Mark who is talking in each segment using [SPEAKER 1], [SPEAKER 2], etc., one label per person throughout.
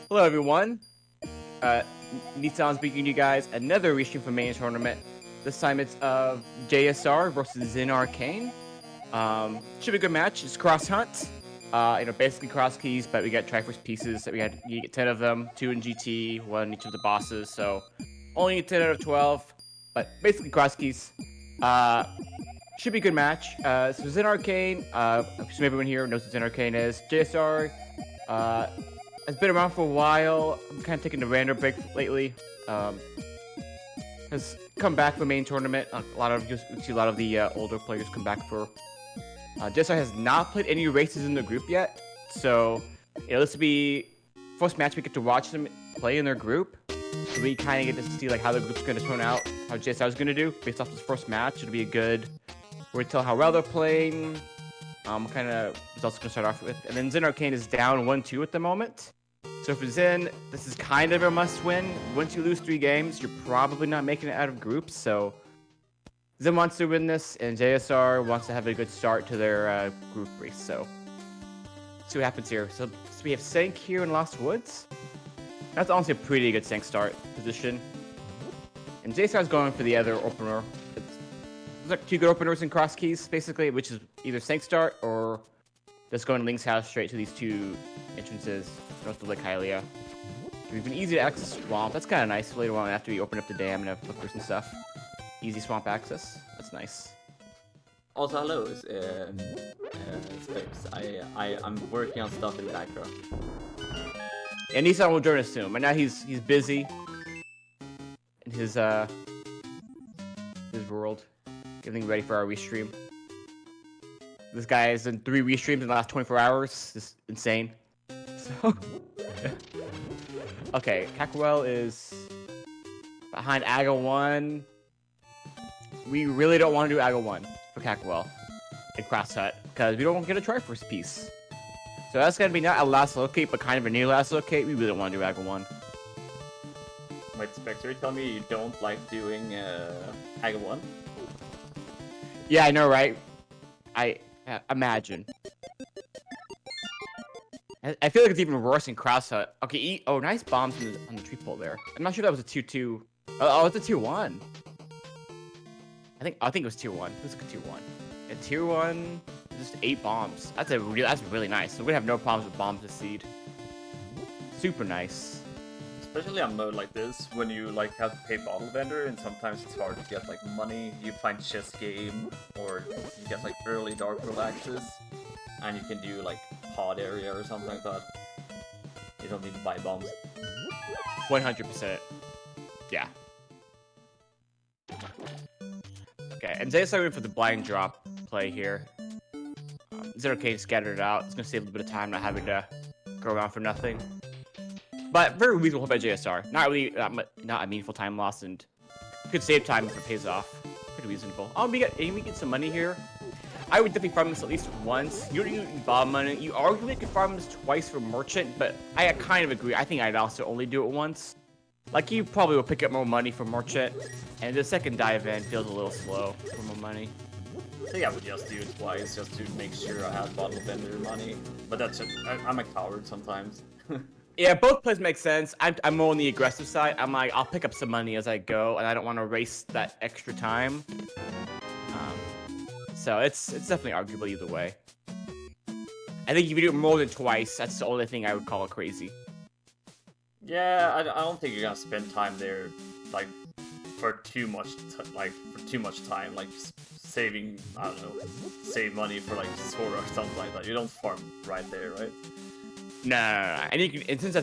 [SPEAKER 1] Hello everyone, Nissan speaking to you guys. Another Restream for main tournament. This time it's JSR versus ZenArcane. Should be a good match. It's cross hunt. Basically cross keys, but we got Triforce pieces that you get 10 of them, 2 in GT, 1 in each of the bosses. So only 10 out of 12, but basically cross keys. Should be a good match. So ZenArcane, I assume everyone here knows what ZenArcane is. JSR, has been around for a while. I'm kind of taking a random break lately. Has come back for main tournament. You see a lot of the older players come back for. JSR has not played any races in the group yet, so this will be first match we get to watch them play in their group. So we kind of get to see like how the group's going to turn out, how JSR is going to do based off this first match. It'll be a good. We're to tell how well they're playing. Kind of results going to start off with, and then ZenArcane is down 1-2 at the moment. So for Zen, this is kind of a must-win. Once you lose 3 games, you're probably not making it out of groups. So Zen wants to win this, and JSR wants to have a good start to their group race. So let's see what happens here. So we have Sank here in Lost Woods. That's honestly a pretty good Sank start position. And JSR is going for the other opener. There's like 2 good openers in cross keys, basically, which is either Sank start or just going Link's house straight to these 2 entrances north of Lake Hylia. We've been easy to access swamp. That's kind of nice later on after we open up the dam and have flickers and stuff. Easy swamp access. That's nice.
[SPEAKER 2] Also, hello, Spix. I'm working on stuff in the background.
[SPEAKER 1] And Nissan will join us soon. But now he's busy in his world, getting ready for our restream. This guy has done 3 restreams in the last 24 hours. Just insane. So, okay, Cackwell is behind Aga 1. We really don't want to do Aga 1 for Cackwell in Cross Hut because we don't want to get a Triforce piece. So that's going to be not a last locate, but kind of a near last locate. We really don't want to do Aga 1.
[SPEAKER 2] Wait, Spectre, tell me you don't like doing Aga 1?
[SPEAKER 1] Yeah, I know, right? Imagine. I feel like it's even worse in Cross Hut. Okay, oh, nice bombs on the tree pole there. I'm not sure that was a 2-2. Oh, it's a 2-1. I think it was tier 1. It was a 2-1. Yeah, tier 1, just 8 bombs. That's really nice. So we have no problems with bombs to seed. Super nice.
[SPEAKER 2] Especially on mode like this, when you like have to pay bottle vendor, and sometimes it's hard to get like money. You find chess game, or you get like early dark world access, and you can do like pod area or something like that. You don't need to buy bombs.
[SPEAKER 1] 100%. Yeah. Okay, and JSR went for the blind drop play here. ZenArcane scattered it out. It's going to save a little bit of time not having to go around for nothing. But very reasonable by JSR. Not really, not a meaningful time loss, and could save time if it pays off. Pretty reasonable. Oh, we get some money here. I would definitely farm this at least once. You don't need bomb money. You arguably could farm this twice for merchant, but I kind of agree. I think I'd also only do it once. Like, you probably will pick up more money for merchant, and the second dive in feels a little slow for more money.
[SPEAKER 2] I think I would just do it twice, just to make sure I have bottle vendor money. But that's just, I'm a coward sometimes.
[SPEAKER 1] Yeah, both plays make sense. I'm more on the aggressive side. I'm like, I'll pick up some money as I go, and I don't want to waste that extra time. So it's definitely arguable either way. I think if you do it more than twice, that's the only thing I would call it crazy.
[SPEAKER 2] Yeah, I don't think you're gonna spend time there, like, for too much time, like saving, I don't know, save money for like Sora or something like that. You don't farm right there, right?
[SPEAKER 1] No. And since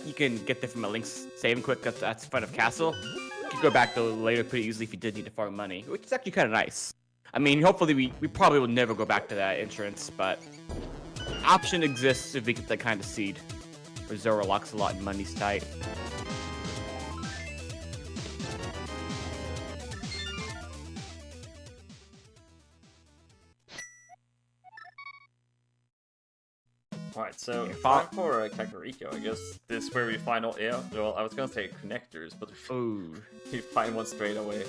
[SPEAKER 1] you can get there from a Link's saving quick, that's front of castle. You can go back to later pretty easily if you did need to farm money, which is actually kind of nice. I mean, hopefully we probably will never go back to that entrance, but option exists if we get that kind of seed. Where Zora locks a lot and money's tight.
[SPEAKER 2] Alright, so time for Kakariko. I guess this is where we find all. Yeah, well, I was gonna say connectors, but
[SPEAKER 1] ooh,
[SPEAKER 2] we find one straight away.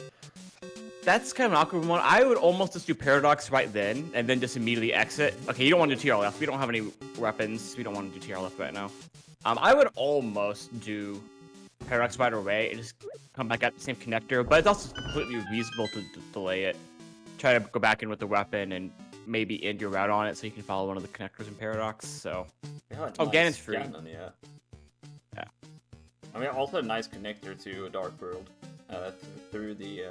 [SPEAKER 1] That's kind of an awkward one. I would almost just do Paradox right then, and then just immediately exit. Okay, you don't want to do TRLF. We don't have any weapons. We don't want to do TRLF right now. I would almost do Paradox right away and just come back at the same connector, but it's also completely reasonable to delay it. Try to go back in with the weapon and maybe end your route on it so you can follow one of the connectors in Paradox. So,
[SPEAKER 2] Oh,
[SPEAKER 1] Ganon's free.
[SPEAKER 2] Ganon, yeah.
[SPEAKER 1] Yeah.
[SPEAKER 2] I mean, also a nice connector to Dark World through the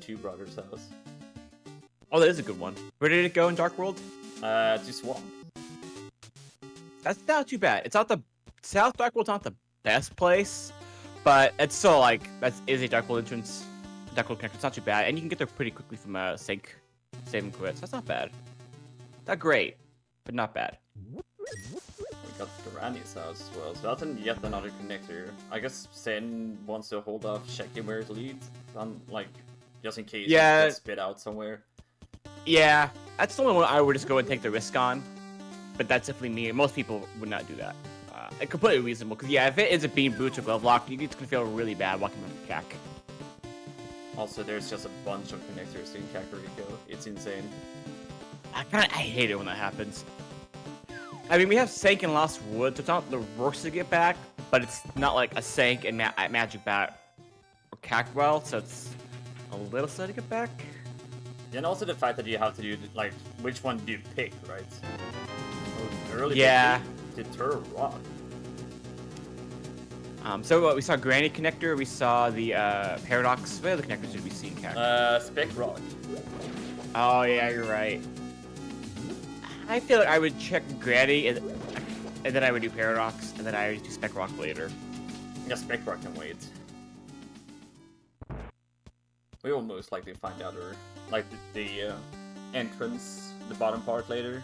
[SPEAKER 2] Two Brothers' house.
[SPEAKER 1] Oh, that is a good one. Where did it go in Dark World?
[SPEAKER 2] To Swamp.
[SPEAKER 1] That's not too bad. It's not the South Dark World's not the best place, but it's still like that is a Dark World entrance. Dark World connector. It's not too bad, and you can get there pretty quickly from Sync, save and quit. So that's not bad. Not great, but not bad.
[SPEAKER 2] We got Granny's house as well, so that's yet another connector. I guess Zen wants to hold off checking where it leads, like just in case it gets spit out somewhere.
[SPEAKER 1] Yeah, that's the only one I would just go and take the risk on. But that's definitely me. Most people would not do that. It's completely reasonable. Because, yeah, if it ends up being boots or glove locked, you're just going to feel really bad walking around the CAC.
[SPEAKER 2] Also, there's just a bunch of connectors in Kakariko. It's insane.
[SPEAKER 1] I hate it when that happens. I mean, we have Sank and Lost Woods, so it's not the worst to get back, but it's not like a Sank and Magic Bat or Cackwell, so it's a little slow to get back.
[SPEAKER 2] And also the fact that you have to do, like, which one do you pick, right? Early deter rock.
[SPEAKER 1] So we saw Granny connector, we saw the Paradox. What other connectors did we see in CAC?
[SPEAKER 2] Spec rock.
[SPEAKER 1] Oh yeah, you're right. I feel like I would check Granny and then I would do Paradox, and then I would do Spec Rock later.
[SPEAKER 2] Yeah, Spec rock can wait. We will most likely find out, or like the entrance, the bottom part later.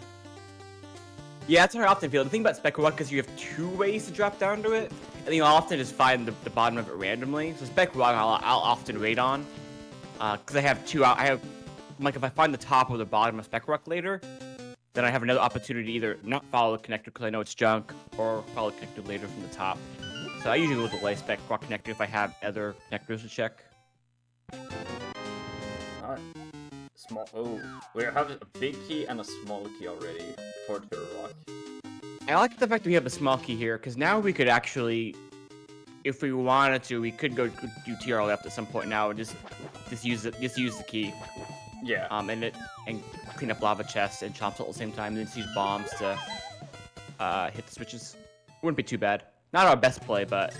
[SPEAKER 1] Yeah, that's how I often feel. The thing about Spec Rock is you have two ways to drop down to it, and then you'll often just find the bottom of it randomly. So Spec Rock I'll often wait on, because I have two. I have, like, if I find the top or the bottom of Spec Rock later, then I have another opportunity to either not follow the connector because I know it's junk, or follow the connector later from the top. So I usually will delay Spec Rock connector if I have other connectors to check.
[SPEAKER 2] Alright. Small. Oh, we have a big key and a small key already for the rock.
[SPEAKER 1] I like the fact that we have a small key here, because now we could actually, if we wanted to, we could go do TR left at some point now and just use the key.
[SPEAKER 2] Yeah.
[SPEAKER 1] And clean up lava chests and chops at the same time, and then just use bombs to hit the switches. Wouldn't be too bad. Not our best play, but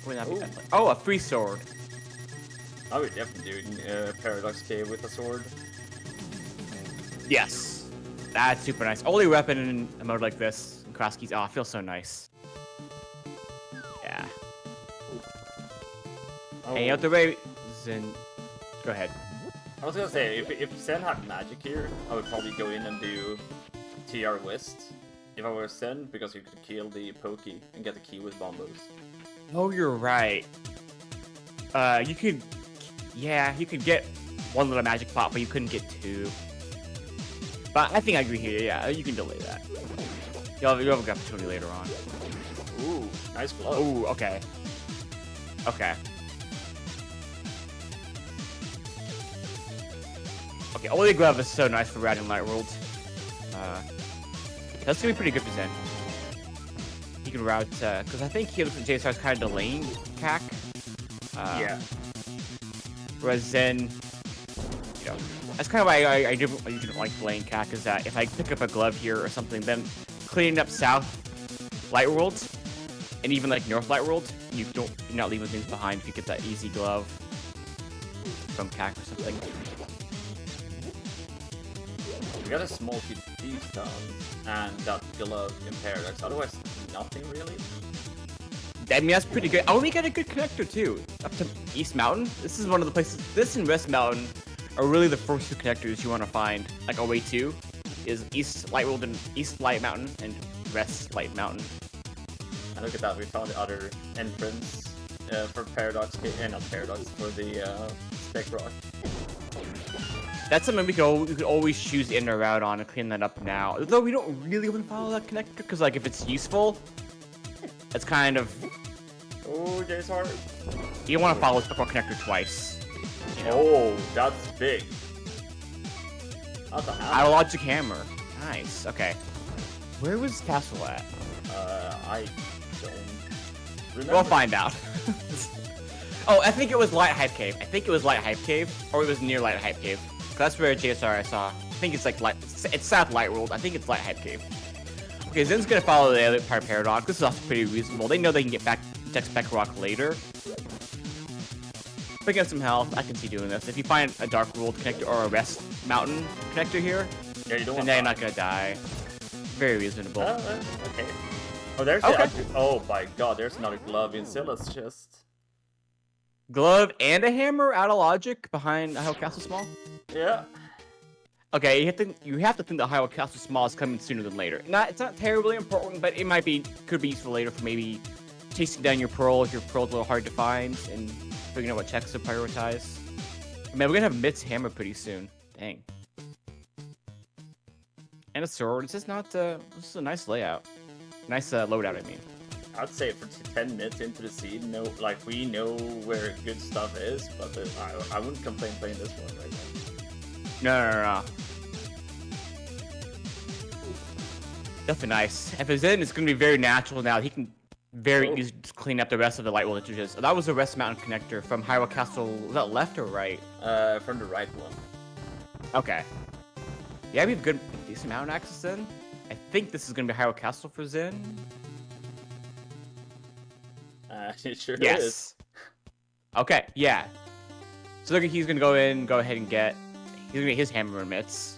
[SPEAKER 1] would not be bad play. Oh, a free sword.
[SPEAKER 2] I would definitely do Paradox Cave with a sword.
[SPEAKER 1] Yes. That's super nice. Only weapon in a mode like this. In cross keys. Oh, it feels so nice. Yeah.
[SPEAKER 2] Oh.
[SPEAKER 1] Hey, out the way, Zen. Go ahead.
[SPEAKER 2] I was gonna say, if Zen had magic here, I would probably go in and do TR West. If I were Zen, because you could kill the Pokey and get the key with bombos.
[SPEAKER 1] Oh, you're right. You could get one little magic pot, but you couldn't get two. But I think I agree here. Yeah, you can delay that. You'll have a good opportunity later on.
[SPEAKER 2] Ooh, nice glove.
[SPEAKER 1] Ooh, okay. Okay. Okay, Holy Glove is so nice for Rad and Light World. That's gonna be pretty good for Zen. He can route, because I think he looks at JSR is kind of delaying CAC.
[SPEAKER 2] Yeah.
[SPEAKER 1] Whereas Zen, you know, that's kind of why I didn't like delaying CAC, is that if I pick up a glove here or something, then cleaning up South Light World, and even like North Light World, you're not leaving things behind if you get that easy glove from CAC or something.
[SPEAKER 2] We got a small key done, and that glove in Paradox. Otherwise, nothing really.
[SPEAKER 1] I mean, that's pretty good. Oh, we got a good connector too. Up to East Mountain. This is one of the places. This and West Mountain are really the first two connectors you want to find. Like away two is East Light World and East Light Mountain and West Light Mountain.
[SPEAKER 2] And look at that, we found the other entrance for Paradox, not Paradox, for the Spec Rock.
[SPEAKER 1] That's something we could always choose in or out on and clean that up now. Though we don't really want to follow that connector, because like if it's useful, it's kind of...
[SPEAKER 2] Oh, JSR.
[SPEAKER 1] You don't want to follow Spec Rock connector twice. You know?
[SPEAKER 2] Oh, that's big. That's a hammer.
[SPEAKER 1] ALTTTPR hammer. Nice. Okay. Where was Castle at?
[SPEAKER 2] I don't remember.
[SPEAKER 1] We'll find out. Oh, I think it was Light Hype Cave. I think it was Light Hype Cave, or it was near Light Hype Cave. That's where JSR I saw. I think it's like it's South Light World. I think it's Light Hype Cave. Okay, Zen's gonna follow the ALTTTPR paradox. This is also pretty reasonable. They know they can get back Tech Spec Rock later. Picking up some health, I can see doing this. If you find a Dark World connector or a Rest Mountain connector here,
[SPEAKER 2] Yeah, you don't want
[SPEAKER 1] then you're
[SPEAKER 2] that.
[SPEAKER 1] not gonna die. Very reasonable.
[SPEAKER 2] Okay. Oh, there's
[SPEAKER 1] Okay.
[SPEAKER 2] oh my god, there's another glove in Silas chest.
[SPEAKER 1] Glove and a hammer out of logic behind Ohio Castle Small.
[SPEAKER 2] Yeah.
[SPEAKER 1] Okay, you have to think that Ohio Castle Small is coming sooner than later. It's not terribly important, but it could be useful later for maybe chasing down your pearl if your pearl's a little hard to find and figuring out what checks to prioritize. Man, we're gonna have Mitt's hammer pretty soon. Dang. And a sword. It's just not. This is a nice layout. Nice loadout, I mean.
[SPEAKER 2] I'd say for 10 minutes into the seed, we know where good stuff is, but I wouldn't complain playing this one right now.
[SPEAKER 1] No. Definitely nice. If it's in, it's going to be very natural now. He can very easily just clean up the rest of the light world introduces. That was a Rest Mountain connector from Hyrule Castle. Was that left or right?
[SPEAKER 2] From the right one.
[SPEAKER 1] Okay. Yeah, we have good, decent mountain access then. I think this is going to be Hyrule Castle for Zen.
[SPEAKER 2] It sure
[SPEAKER 1] Yes.
[SPEAKER 2] is.
[SPEAKER 1] Okay, yeah. So he's going to go ahead and get his hammer and mitts.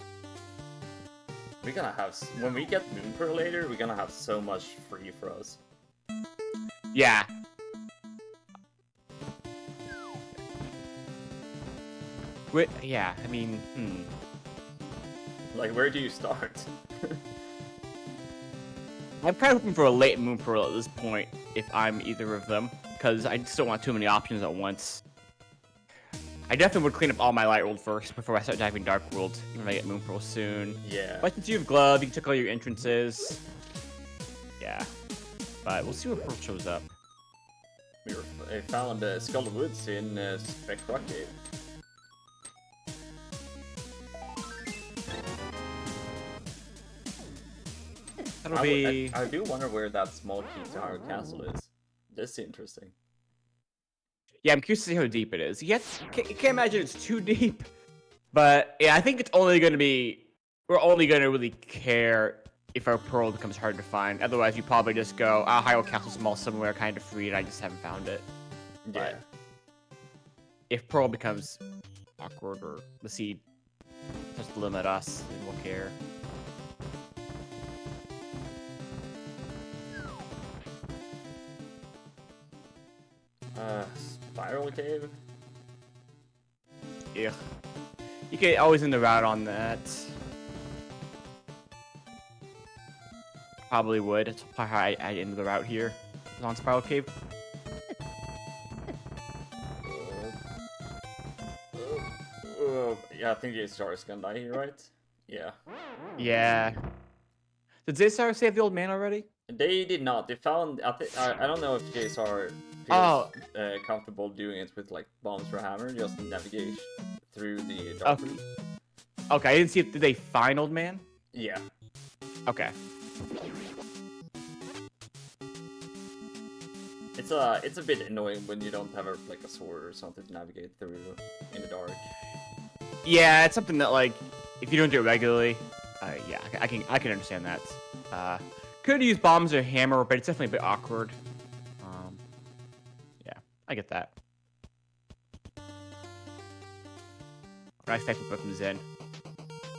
[SPEAKER 2] We're gonna have, when we get Moon Pearl later, we're gonna have so much free for us.
[SPEAKER 1] Yeah. Yeah, I mean,
[SPEAKER 2] Like, where do you start?
[SPEAKER 1] I'm kind of hoping for a late Moon Pearl at this point, if I'm either of them, because I just don't want too many options at once. I definitely would clean up all my Light World first before I start diving Dark World, even if I get Moon Pearl soon.
[SPEAKER 2] Yeah.
[SPEAKER 1] But since you have Glove, you can check all your entrances. Yeah. But we'll see what Pearl shows up.
[SPEAKER 2] I found Skull Woods in Spec Rock Cave.
[SPEAKER 1] That'll be...
[SPEAKER 2] I do wonder where that small key to Hyrule Castle is. That's interesting.
[SPEAKER 1] Yeah, I'm curious to see how deep it is. You can't imagine it's too deep. But yeah, I think it's only going to be... We're only going to really care if our Pearl becomes hard to find. Otherwise, you probably just go, Hyrule Castle Small somewhere kind of free and I just haven't found it.
[SPEAKER 2] Yeah.
[SPEAKER 1] But if Pearl becomes awkward or the seed starts to limit us, then we'll care.
[SPEAKER 2] Spiral Cave?
[SPEAKER 1] Yeah. You can always end the route on that. Probably would. That's probably how I end the route here. On Spiral Cave.
[SPEAKER 2] Yeah, I think JSR is gonna die here, right? Yeah.
[SPEAKER 1] Yeah. Did ZenArcane save the old man already?
[SPEAKER 2] They did not. They found. I don't know if JSR feels comfortable doing it with like bombs for hammer, just navigate through the dark route.
[SPEAKER 1] Okay, I didn't see it. Did they find old man?
[SPEAKER 2] Yeah.
[SPEAKER 1] Okay.
[SPEAKER 2] It's a bit annoying when you don't have a sword or something to navigate through in the dark.
[SPEAKER 1] Yeah, it's something that like if you don't do it regularly, yeah, I can understand that. Could use bombs or hammer, but it's definitely a bit awkward. Yeah, I get that. Nice type of from Zen.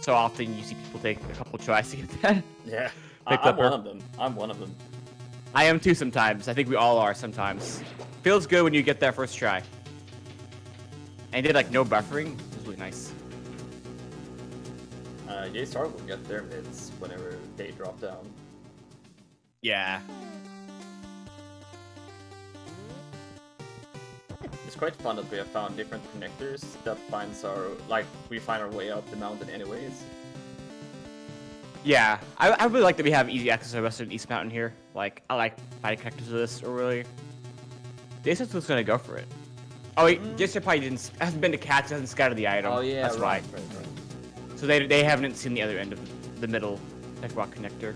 [SPEAKER 1] So often you see people take a couple tries to get that.
[SPEAKER 2] Yeah,
[SPEAKER 1] Pick
[SPEAKER 2] I'm
[SPEAKER 1] up her.
[SPEAKER 2] one of them. I'm one of them.
[SPEAKER 1] I am too sometimes. I think we all are sometimes. Feels good when you get that first try. And did like no buffering. It was really nice.
[SPEAKER 2] JSR will get their mids whenever they drop down.
[SPEAKER 1] Yeah.
[SPEAKER 2] It's quite fun that we have found different connectors that we find our way up the mountain anyways.
[SPEAKER 1] Yeah, I really like that we have easy access to the Western East Mountain here. Like, I like finding connectors to this, or really. The ASS was gonna go for it. Oh, wait, JSR probably hasn't been to catch, hasn't scattered the item.
[SPEAKER 2] Oh yeah,
[SPEAKER 1] that's
[SPEAKER 2] right.
[SPEAKER 1] So they haven't seen the other end of the middle tech rock connector.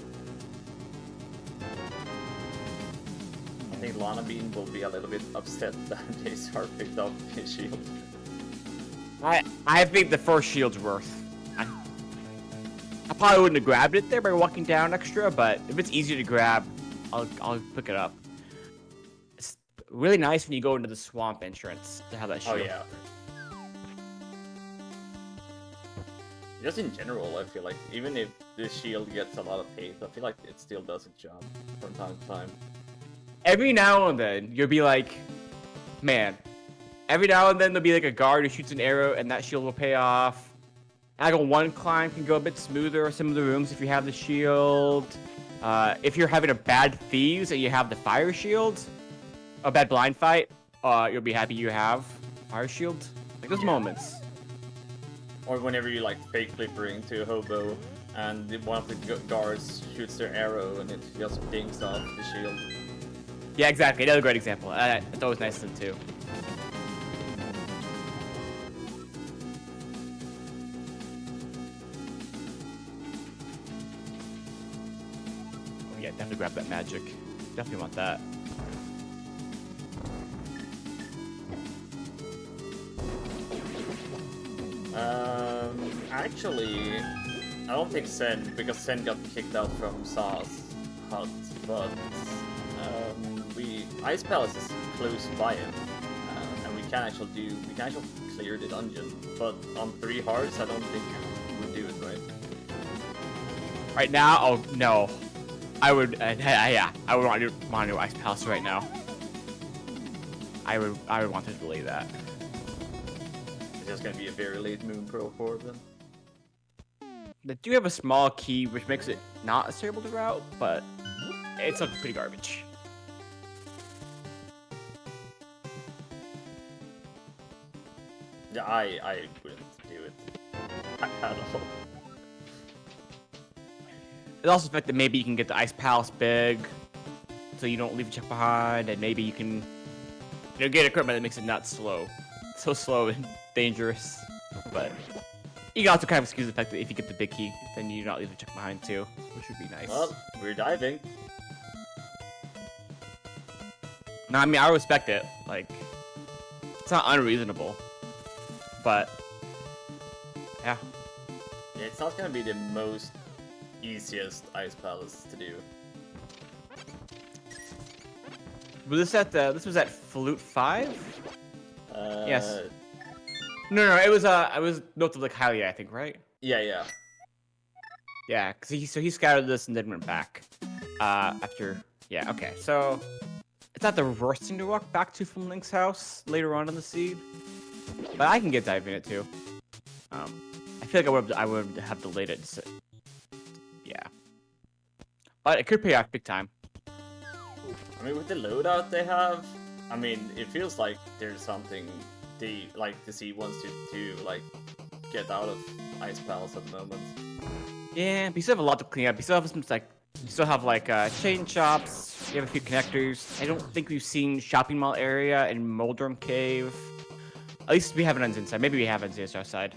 [SPEAKER 2] I think Lana Bean will be a little bit upset that JSR picked up his shield.
[SPEAKER 1] I think the first shield's worth. I probably wouldn't have grabbed it there by walking down extra, but if it's easier to grab, I'll pick it up. It's really nice when you go into the swamp entrance to have that shield.
[SPEAKER 2] Oh yeah. Just in general, I feel like even if this shield gets a lot of hate, I feel like it still does its job from time to time.
[SPEAKER 1] Every now and then, you'll be like, man. Every now and then, there'll be like a guard who shoots an arrow, and that shield will pay off. Angle 1 climb can go a bit smoother some of the rooms if you have the shield. If you're having a bad thieves and you have the fire shield, a bad blind fight, you'll be happy you have fire shield. Like those moments.
[SPEAKER 2] Or whenever you like fake flippering to a hobo, and one of the guards shoots their arrow, and it just dings off the shield.
[SPEAKER 1] Yeah, exactly. Another great example. It's always nice to too. Oh yeah, definitely grab that magic. Definitely want that.
[SPEAKER 2] Actually, I don't think Sen, because Sen got kicked out from Sa's hut, but Ice Palace is close by him, and we can actually clear the dungeon. But on 3 hearts, I don't think we would do it, right?
[SPEAKER 1] Right now, oh no, I would. Yeah, I would want to do Ice Palace right now. I would want to delay that.
[SPEAKER 2] It's just gonna be a very late Moon Pearl for them.
[SPEAKER 1] They do have a small key, which makes it not as terrible to route, but it's like pretty garbage.
[SPEAKER 2] Yeah, I wouldn't do it at all.
[SPEAKER 1] There's also the fact that maybe you can get the Ice Palace big, so you don't leave a check behind, and maybe you can, get equipment that makes it not slow. So slow and dangerous, but you can also kind of excuse the fact that if you get the big key, then you do not leave a check behind too, which would be nice.
[SPEAKER 2] Well, we're diving.
[SPEAKER 1] No, I mean, I respect it. Like, it's not unreasonable, but yeah.
[SPEAKER 2] Yeah, it's not gonna be the most easiest Ice Palace to do.
[SPEAKER 1] Was this was at Flute 5? Yes. No, it was Notes of like Hylia, I think, right?
[SPEAKER 2] Yeah.
[SPEAKER 1] Yeah, because he scouted this and then went back. After, yeah, okay, so it's not the worst thing to walk back to from Link's house later on in the seed, but I can get diving it too. I feel like I would have delayed it. So, yeah, but it could pay off big time.
[SPEAKER 2] I mean, with the loadout they have, I mean, it feels like there's something the sea wants to like get out of Ice Palace at the moment. Yeah,
[SPEAKER 1] but you still have a lot to clean up. You still have some chain shops. You have a few connectors. I don't think we've seen shopping mall area in Moldrum Cave. At least we haven't on Zen side. Maybe we have on ZSR side.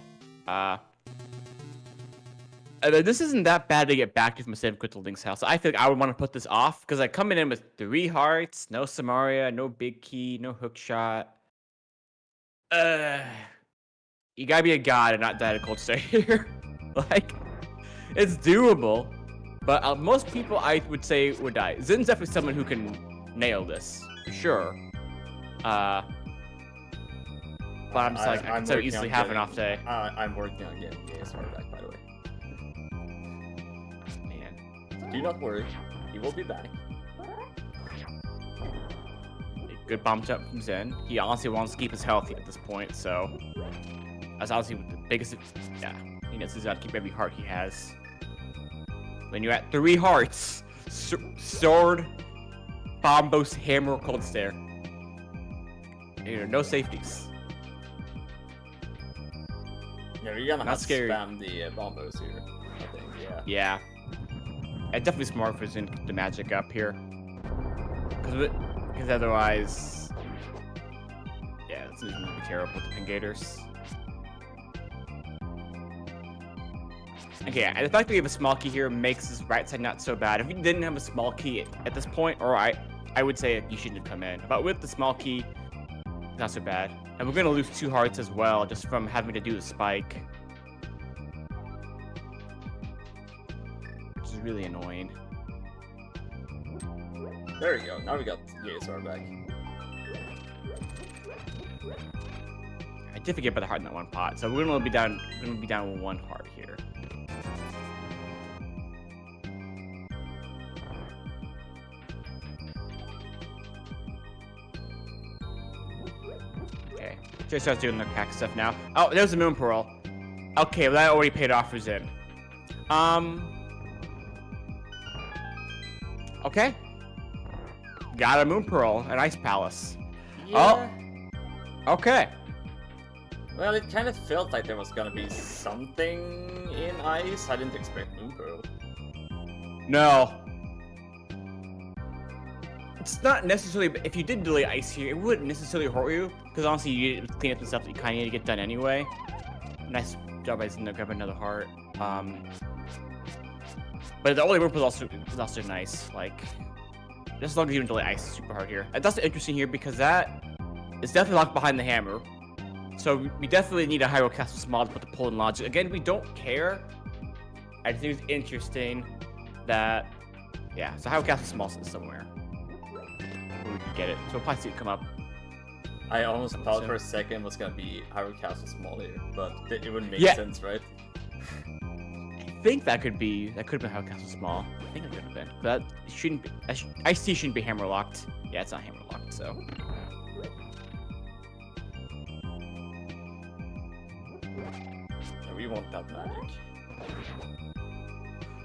[SPEAKER 1] This isn't that bad to get back to from a save quick to Link's house. I think I would want to put this off because like coming in with 3 hearts, no Samaria, no big key, no hook shot. You gotta be a god and not die to cold stay here. Like, it's doable, but most people I would say would die. Zen's definitely someone who can nail this for sure. But I'm just like, I can so easily have an off day.
[SPEAKER 2] I'm working on getting JSR back, by the way. Man, do not worry, he will be back.
[SPEAKER 1] Good bomb jump from Zen. He honestly wants to keep his health at this point, so that's honestly the biggest. Yeah, he knows he's got to keep every heart he has. When you're at 3 hearts, sword, bombos, hammer, cold stare. No safeties.
[SPEAKER 2] Yeah, you're gonna have to spam the bombos here, I think.
[SPEAKER 1] Yeah. It's definitely smart for Zen to keep the magic up here. Because otherwise, yeah, this is gonna be terrible with the Commentators. Okay, the fact that we have a small key here makes this right side not so bad. If we didn't have a small key at this point, or I would say you shouldn't have come in. But with the small key, not so bad. And we're gonna lose 2 hearts as well, just from having to do the spike. Which is really annoying.
[SPEAKER 2] There we go. Now we got JSR back.
[SPEAKER 1] I did forget about the heart in that one pot, so we're gonna be down. We're gonna be down with 1 heart here. Okay, JSR's doing the cack stuff now. Oh, there's the Moon Pearl. Okay, well, that already paid off for Zen. Okay. Got a Moon Pearl, an Ice Palace.
[SPEAKER 2] Yeah.
[SPEAKER 1] Oh. Okay.
[SPEAKER 2] Well, it kind of felt like there was gonna be something in ice. I didn't expect Moon Pearl.
[SPEAKER 1] No. It's not necessarily, if you did delay ice here, it wouldn't necessarily hurt you, because honestly, you need to clean up the stuff that you kind of need to get done anyway. Nice job by Zen to grab another heart. But the only Moon Pearl is also nice. Like, just as long as you don't delay ice, super hard here. And that's interesting here because that is definitely locked behind the hammer. So we definitely need a Hyrule Castle Small to put the pull in logic. Again, we don't care. I think it's interesting that, yeah, so Hyrule Castle Small is somewhere where we can get it. So we'll probably see it come up.
[SPEAKER 2] I almost thought for a second it was gonna be Hyrule Castle Small here, but it wouldn't make sense, right?
[SPEAKER 1] I think that could have been Hyrule Castle Small. I think it could have been. But it shouldn't be. IC shouldn't be hammer locked. Yeah, it's not hammer locked, so.
[SPEAKER 2] We want that magic.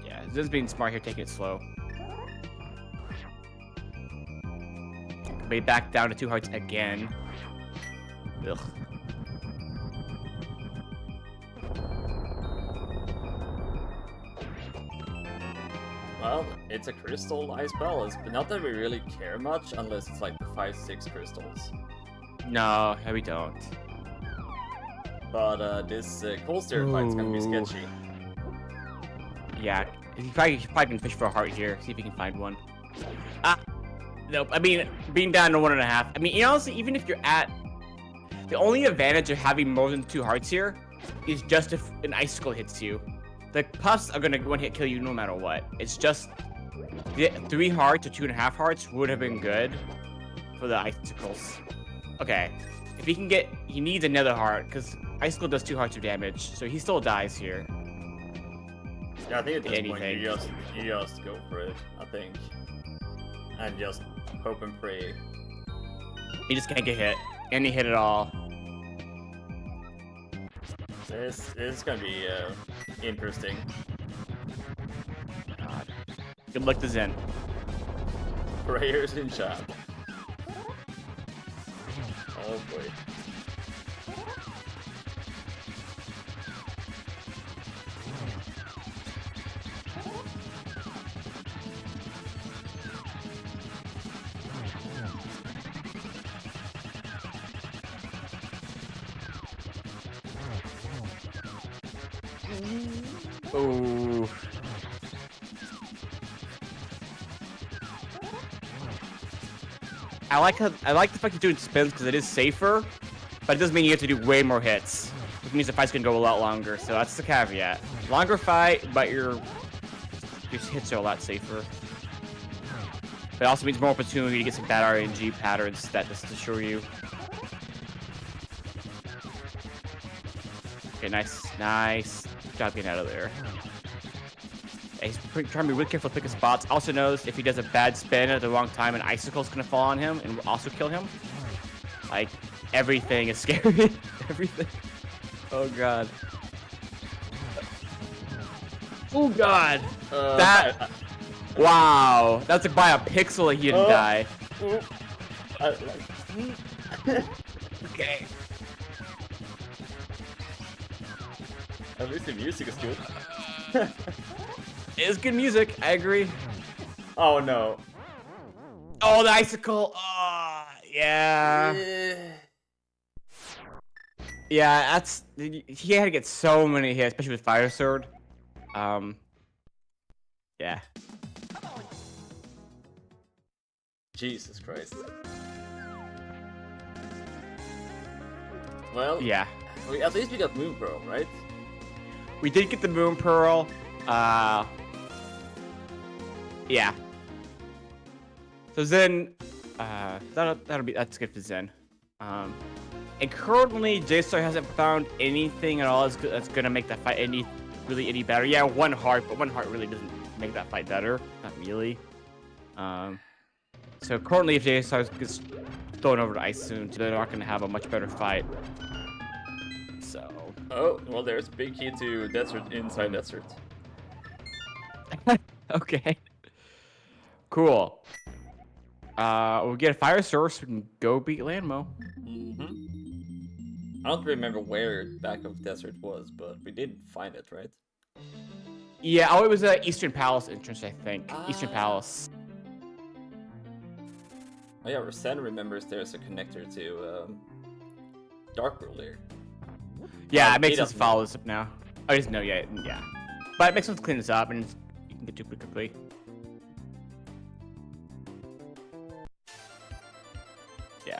[SPEAKER 1] Yeah, Zen's being smart here, taking it slow. Be back down to 2 hearts again. Ugh.
[SPEAKER 2] Well, it's a crystal ice palace, but not that we really care much unless it's like the 5-6 crystals.
[SPEAKER 1] No, we don't.
[SPEAKER 2] But this cold stair fight's gonna be sketchy.
[SPEAKER 1] Yeah, you probably can fish for a heart here. See if you can find one. Ah, nope. I mean, being down to 1.5. I mean, honestly, even if you're at, the only advantage of having more than 2 hearts here is just if an icicle hits you. The puffs are gonna 1-hit kill you no matter what. It's just 3 hearts or 2.5 hearts would have been good for the icicles. Okay, if he can get, he needs another heart because icicle does 2 hearts of damage, so he still dies here.
[SPEAKER 2] Yeah, I think at this point you just go for it. I think, and just hope and pray.
[SPEAKER 1] He just can't get hit. Any hit at all.
[SPEAKER 2] This is gonna be interesting.
[SPEAKER 1] God. Good luck to Zen.
[SPEAKER 2] Prayers in chat. Oh boy.
[SPEAKER 1] Ooh. I like the fact you're doing spins because it is safer, but it does mean you have to do way more hits, which means the fight's gonna go a lot longer. So that's the caveat. Longer fight, but your hits are a lot safer. But it also means more opportunity to get some bad RNG patterns that just assure you. Okay, nice job getting out of there. He's trying to be really careful to pick his spots. Also knows if he does a bad spin at the wrong time, an icicle's gonna fall on him and also kill him. Like, everything is scary. Everything. Oh god. Oh god. Wow. That's like by a pixel that he didn't die. Okay.
[SPEAKER 2] At least the music is good.
[SPEAKER 1] It is good music, I agree.
[SPEAKER 2] Oh no.
[SPEAKER 1] Oh, the icicle. Oh, yeah. Yeah, that's he had to get so many hits, especially with Fire Sword. Yeah.
[SPEAKER 2] Jesus Christ. Well,
[SPEAKER 1] Yeah.
[SPEAKER 2] at least we got Moon Pearl, right?
[SPEAKER 1] We did get the Moon Pearl. Yeah. So Zen, that's good for Zen. And currently JSR hasn't found anything at all that's gonna make that fight any better. Yeah, one heart, but one heart really doesn't make that fight better. Not really. So currently, if JSR gets thrown over to ice soon, they're not gonna have a much better fight. So.
[SPEAKER 2] Oh, well, there's big key to desert inside desert.
[SPEAKER 1] Okay. Cool. We'll get a fire source. We can go beat Landmo.
[SPEAKER 2] I don't remember where back of desert was, but we did find it, right?
[SPEAKER 1] Yeah, oh, it was Eastern Palace entrance, I think. Eastern Palace.
[SPEAKER 2] Oh yeah, Sen remembers there's a connector to Dark World here.
[SPEAKER 1] Yeah, it makes sense to follow this up now. I just know, yeah. But it makes sense to clean this up, and you can get to it pretty quickly. Yeah.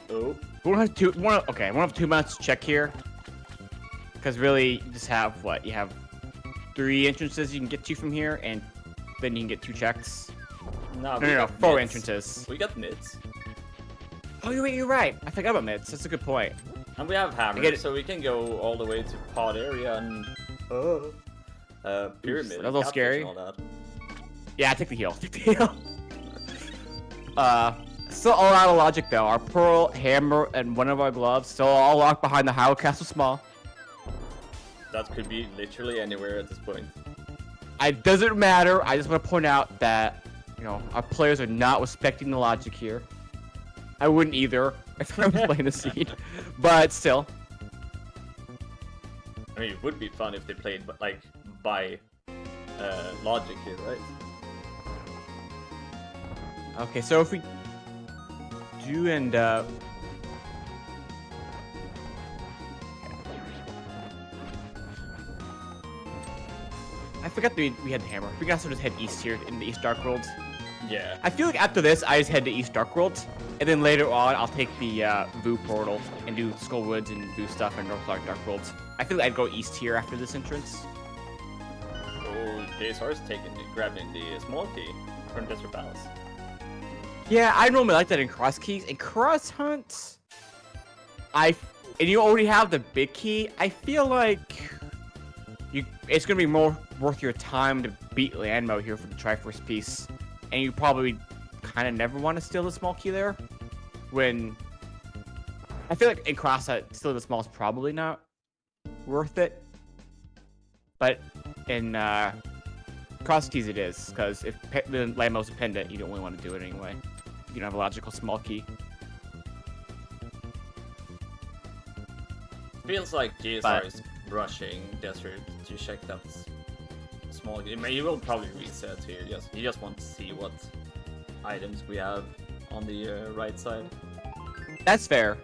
[SPEAKER 2] Oh.
[SPEAKER 1] We won't have 2 months to check here. Because really, you just have, what? You have 3 entrances you can get to from here, and then you can get 2 checks. No, 4 entrances.
[SPEAKER 2] We got mids.
[SPEAKER 1] Oh, you're right. I forgot about mids. That's a good point.
[SPEAKER 2] And we have hammer, so we can go all the way to pod area and pyramid.
[SPEAKER 1] That's a little scary.
[SPEAKER 2] All that.
[SPEAKER 1] Yeah, take the heal. Still all out of logic though. Our pearl, hammer, and one of our gloves still all locked behind the Howell Castle Small.
[SPEAKER 2] That could be literally anywhere at this point.
[SPEAKER 1] It doesn't matter. I just want to point out that our players are not respecting the logic here. I wouldn't either if I was playing the seed, but still.
[SPEAKER 2] I mean, it would be fun if they played like by logic here, right?
[SPEAKER 1] Okay, so if we do end up. I forgot that we had the hammer. We can also just head east here in the East Dark World.
[SPEAKER 2] Yeah.
[SPEAKER 1] I feel like after this, I just head to East Dark World, and then later on, I'll take the Vu portal and do Skull Woods and Vu stuff in North Dark World. I feel like I'd go east here after this entrance.
[SPEAKER 2] Oh, JSR's grabbing the small key from Desert Palace.
[SPEAKER 1] Yeah, I normally like that in Cross Keys. In Cross Hunt, and you already have the big key. I feel like it's gonna be more worth your time to beat Landmo here for the Triforce piece, and you probably kind of never want to steal the small key there. When I feel like in Cross Hunt, stealing the small is probably not worth it, but in Cross Keys it is, because if Landmo's a pendant, you don't really want to do it anyway. You don't have a logical small key.
[SPEAKER 2] Feels like JSR is rushing Desert to check that small game. He will probably reset here. He just wants to see what items we have on the right side.
[SPEAKER 1] That's fair.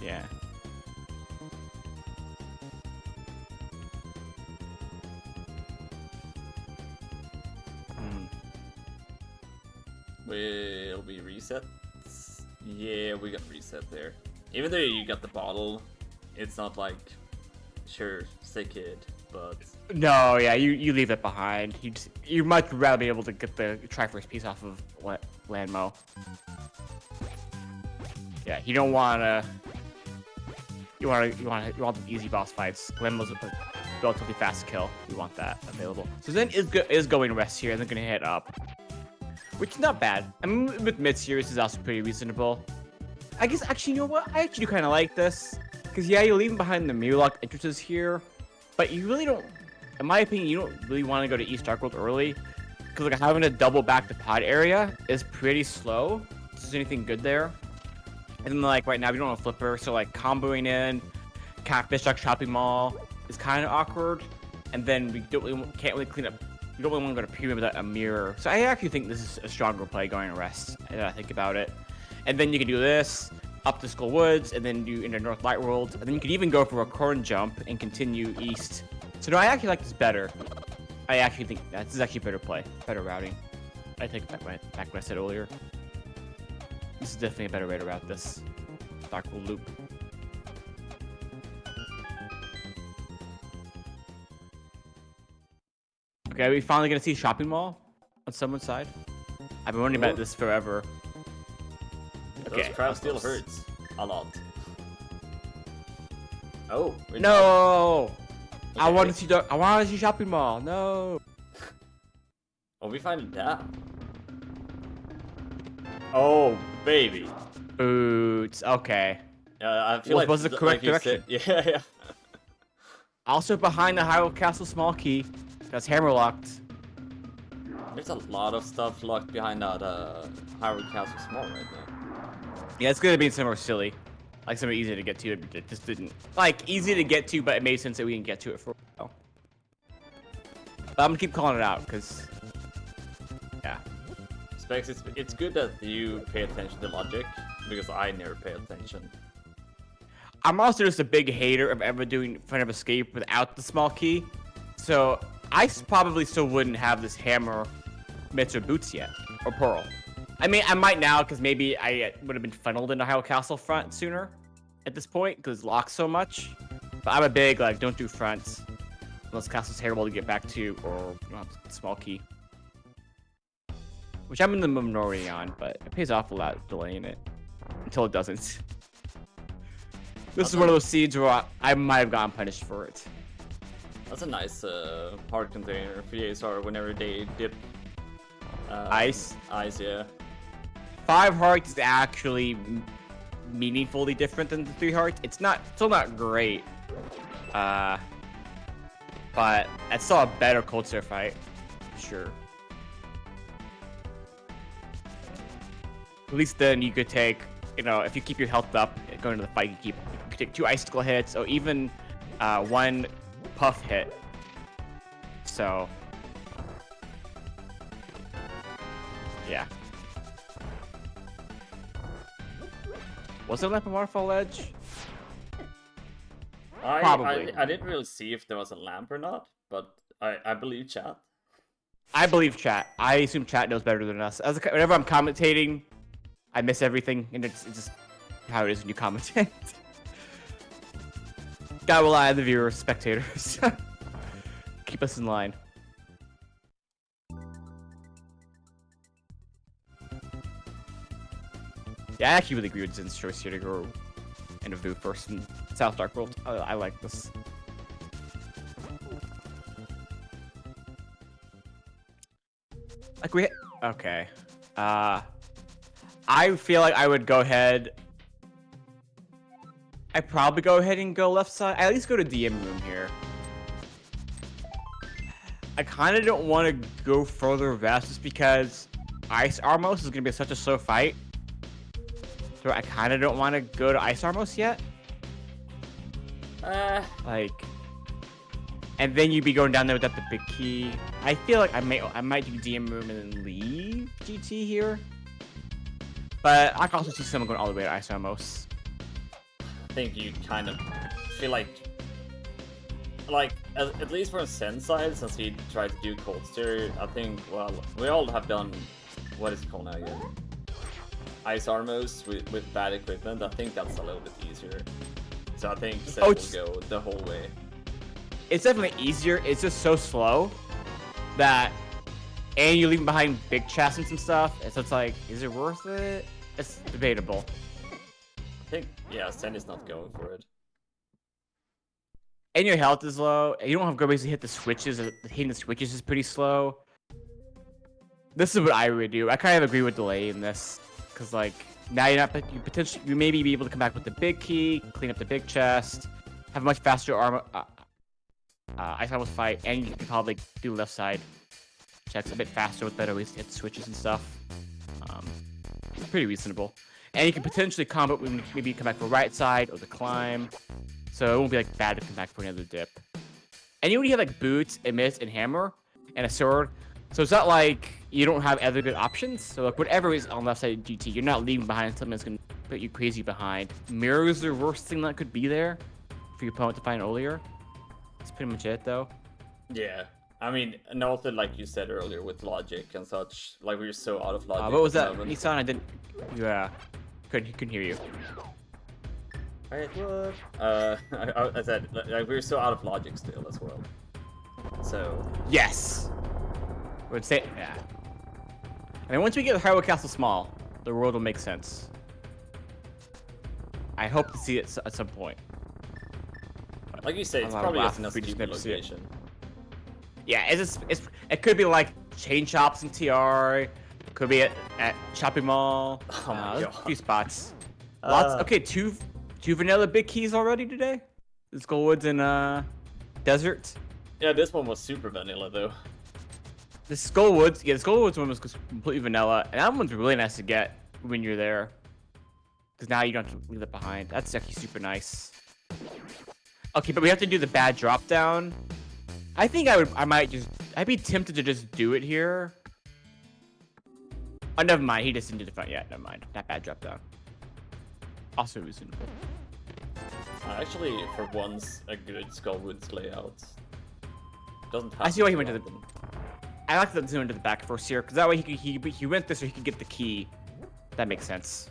[SPEAKER 1] Yeah.
[SPEAKER 2] Will we reset? Yeah, we got reset there. Even though you got the bottle, it's not like, sure, sick kid, but...
[SPEAKER 1] No, yeah, you leave it behind. You might rather be able to get the Triforce piece off of Landmo. Yeah, you don't wanna... You want the easy boss fights. Landmo's a relatively fast kill. You want that available. So Zen is going rest here, and they're gonna hit up. Which is not bad. I mean, with mid-series is also pretty reasonable. I guess, actually, you know what? I actually do kind of like this. Because, yeah, you're leaving behind the Mirlock entrances here. But you really don't, in my opinion, you don't really want to go to East Dark World early. Because, like, having to double back the pod area is pretty slow. If there's anything good there. And then, like, right now, we don't have a flipper. So, like, comboing in Catfish Duck Shopping Mall is kind of awkward. And then we can't really clean up You don't really want to go to premium without a mirror. So I actually think this is a stronger play going to rest. And I think about it. And then you can do this up to Skull Woods, and then do into North Light World. And then you could even go for a corn jump and continue east. So no, I actually like this better. I actually think that this is actually a better play, better routing. I take back what I said earlier. This is definitely a better way to route this Dark World loop. Okay, are we finally gonna see shopping mall on someone's side? I've been wondering about this forever.
[SPEAKER 2] Those crabs still hurts a lot. Oh
[SPEAKER 1] no!
[SPEAKER 2] Okay.
[SPEAKER 1] I want to see shopping mall. No.
[SPEAKER 2] Oh, we find it down. Oh, baby.
[SPEAKER 1] Boots. Okay.
[SPEAKER 2] I feel like
[SPEAKER 1] was the correct direction.
[SPEAKER 2] Yeah.
[SPEAKER 1] Also behind the Hyrule Castle small key. That's hammer locked.
[SPEAKER 2] There's a lot of stuff locked behind that Hyrule Castle small right there.
[SPEAKER 1] Yeah, it's gonna be somewhere silly. Like somewhere easy to get to. It just didn't. Like, easy to get to, but it made sense that we didn't get to it for a while. But I'm gonna keep calling it out, because... Yeah.
[SPEAKER 2] Specs, it's good that you pay attention to logic, because I never pay attention.
[SPEAKER 1] I'm also just a big hater of ever doing front of escape without the small key. So, I probably still wouldn't have this hammer, mitts, or boots yet. Or pearl. I mean, I might now, because maybe I would have been funneled into Hyrule Castle front sooner at this point, because it's locked so much. But I'm a big, like, don't do fronts. Unless Castle's terrible to get back to, or you don't have the small key. Which I'm in the minority on, but it pays off a lot delaying it. Until it doesn't. This is one of those seeds where I might have gotten punished for it.
[SPEAKER 2] That's a nice hard container for JSR whenever they dip
[SPEAKER 1] ice.
[SPEAKER 2] Ice, yeah.
[SPEAKER 1] 5 hearts is actually meaningfully different than the 3 hearts. It's still not great. But it's still a better Cold Stare fight. Sure. At least then you could take, if you keep your health up going into the fight, you could take 2 icicle hits, or even 1 puff hit. So, yeah. Was there like a waterfall ledge? Probably.
[SPEAKER 2] I didn't really see if there was a lamp or not, but I believe chat.
[SPEAKER 1] I believe chat. I assume chat knows better than us. Whenever I'm commentating, I miss everything, and it's just how it is when you commentate. Gotta rely on the viewers, spectators. Keep us in line. Yeah, I actually really agree with Zen's choice here to go into Vu first in South Dark World. I like this. Like okay. I feel like I would go ahead. I'd probably go ahead and go left side. I at least go to DM room here. I kind of don't want to go further west just because Ice Armos is going to be such a slow fight. So I kind of don't want to go to Ice Armos yet. And then you'd be going down there without the big key. I feel like I might do DM room and then leave GT here. But I can also see someone going all the way to Ice Armos.
[SPEAKER 2] I think you kind of feel like at least from Zen's side, since he tried to do Cold Stare, I think, well, we all have done, what is it called now again? Ice Armos with bad equipment. I think that's a little bit easier. So I think Zen will go the whole way. It's
[SPEAKER 1] definitely easier. It's just so slow that, and you're leaving behind big chests and some stuff. So it's like, is it worth it? It's debatable.
[SPEAKER 2] I think, yeah, Zen is not going for it.
[SPEAKER 1] And your health is low. And you don't have good ways to hit the switches. Hitting the switches is pretty slow. This is what I would do. I kind of agree with Delay in this. Because, like, now you maybe be able to come back with the big key, clean up the big chest, have a much faster armor, Ice Armos fight, and you can probably do left side checks a bit faster with better ways to hit the switches and stuff. Pretty reasonable. And you can potentially combo when maybe come back for right side or the climb. So it won't be like bad to come back for another dip. And you already have like boots, and mitts, and hammer. and a sword. So it's not like you don't have other good options. So like whatever is on the left side of GT, you're not leaving behind something that's gonna put you crazy behind. Mirror is the worst thing that could be there for your opponent to find earlier. That's pretty much it though.
[SPEAKER 2] Yeah. I mean, and also like you said earlier with logic and such, like we're so out of logic.
[SPEAKER 1] What was
[SPEAKER 2] at
[SPEAKER 1] that?
[SPEAKER 2] the moment.
[SPEAKER 1] Nissan, I didn't. Yeah, couldn't hear you.
[SPEAKER 2] Alright, what? I said like we're so out of logic still as well. So
[SPEAKER 1] Yes. Would say yeah. I mean, once we get Hyrule Castle small, the world will make sense. I hope to see it at some point.
[SPEAKER 2] like you say, it's
[SPEAKER 1] I'm
[SPEAKER 2] probably
[SPEAKER 1] not
[SPEAKER 2] just in a
[SPEAKER 1] we just
[SPEAKER 2] stupid
[SPEAKER 1] never see it.
[SPEAKER 2] location.
[SPEAKER 1] Yeah, it could be like chain shops in TR. Could be at shopping mall.
[SPEAKER 2] Oh my
[SPEAKER 1] There's
[SPEAKER 2] God.
[SPEAKER 1] a few spots. Lots. Okay, two vanilla big keys already today. The Skullwoods and Desert.
[SPEAKER 2] Yeah, this one was super vanilla though.
[SPEAKER 1] The Skullwoods, yeah, the Skullwoods one was completely vanilla, and that one's really nice to get when you're there, because now you don't have to leave it behind. That's actually super nice. Okay, but we have to do the bad drop down. I think I'd be tempted to just do it here. Oh, never mind. He just didn't do the front yet. Never mind. That bad drop down. Also reasonable.
[SPEAKER 2] Actually, for once, a good Skullwoods layout. Doesn't have
[SPEAKER 1] I see why he
[SPEAKER 2] to
[SPEAKER 1] went to
[SPEAKER 2] be
[SPEAKER 1] the.
[SPEAKER 2] random.
[SPEAKER 1] I like to zoom into the back first here, because that way he went this so he could get the key. That makes sense.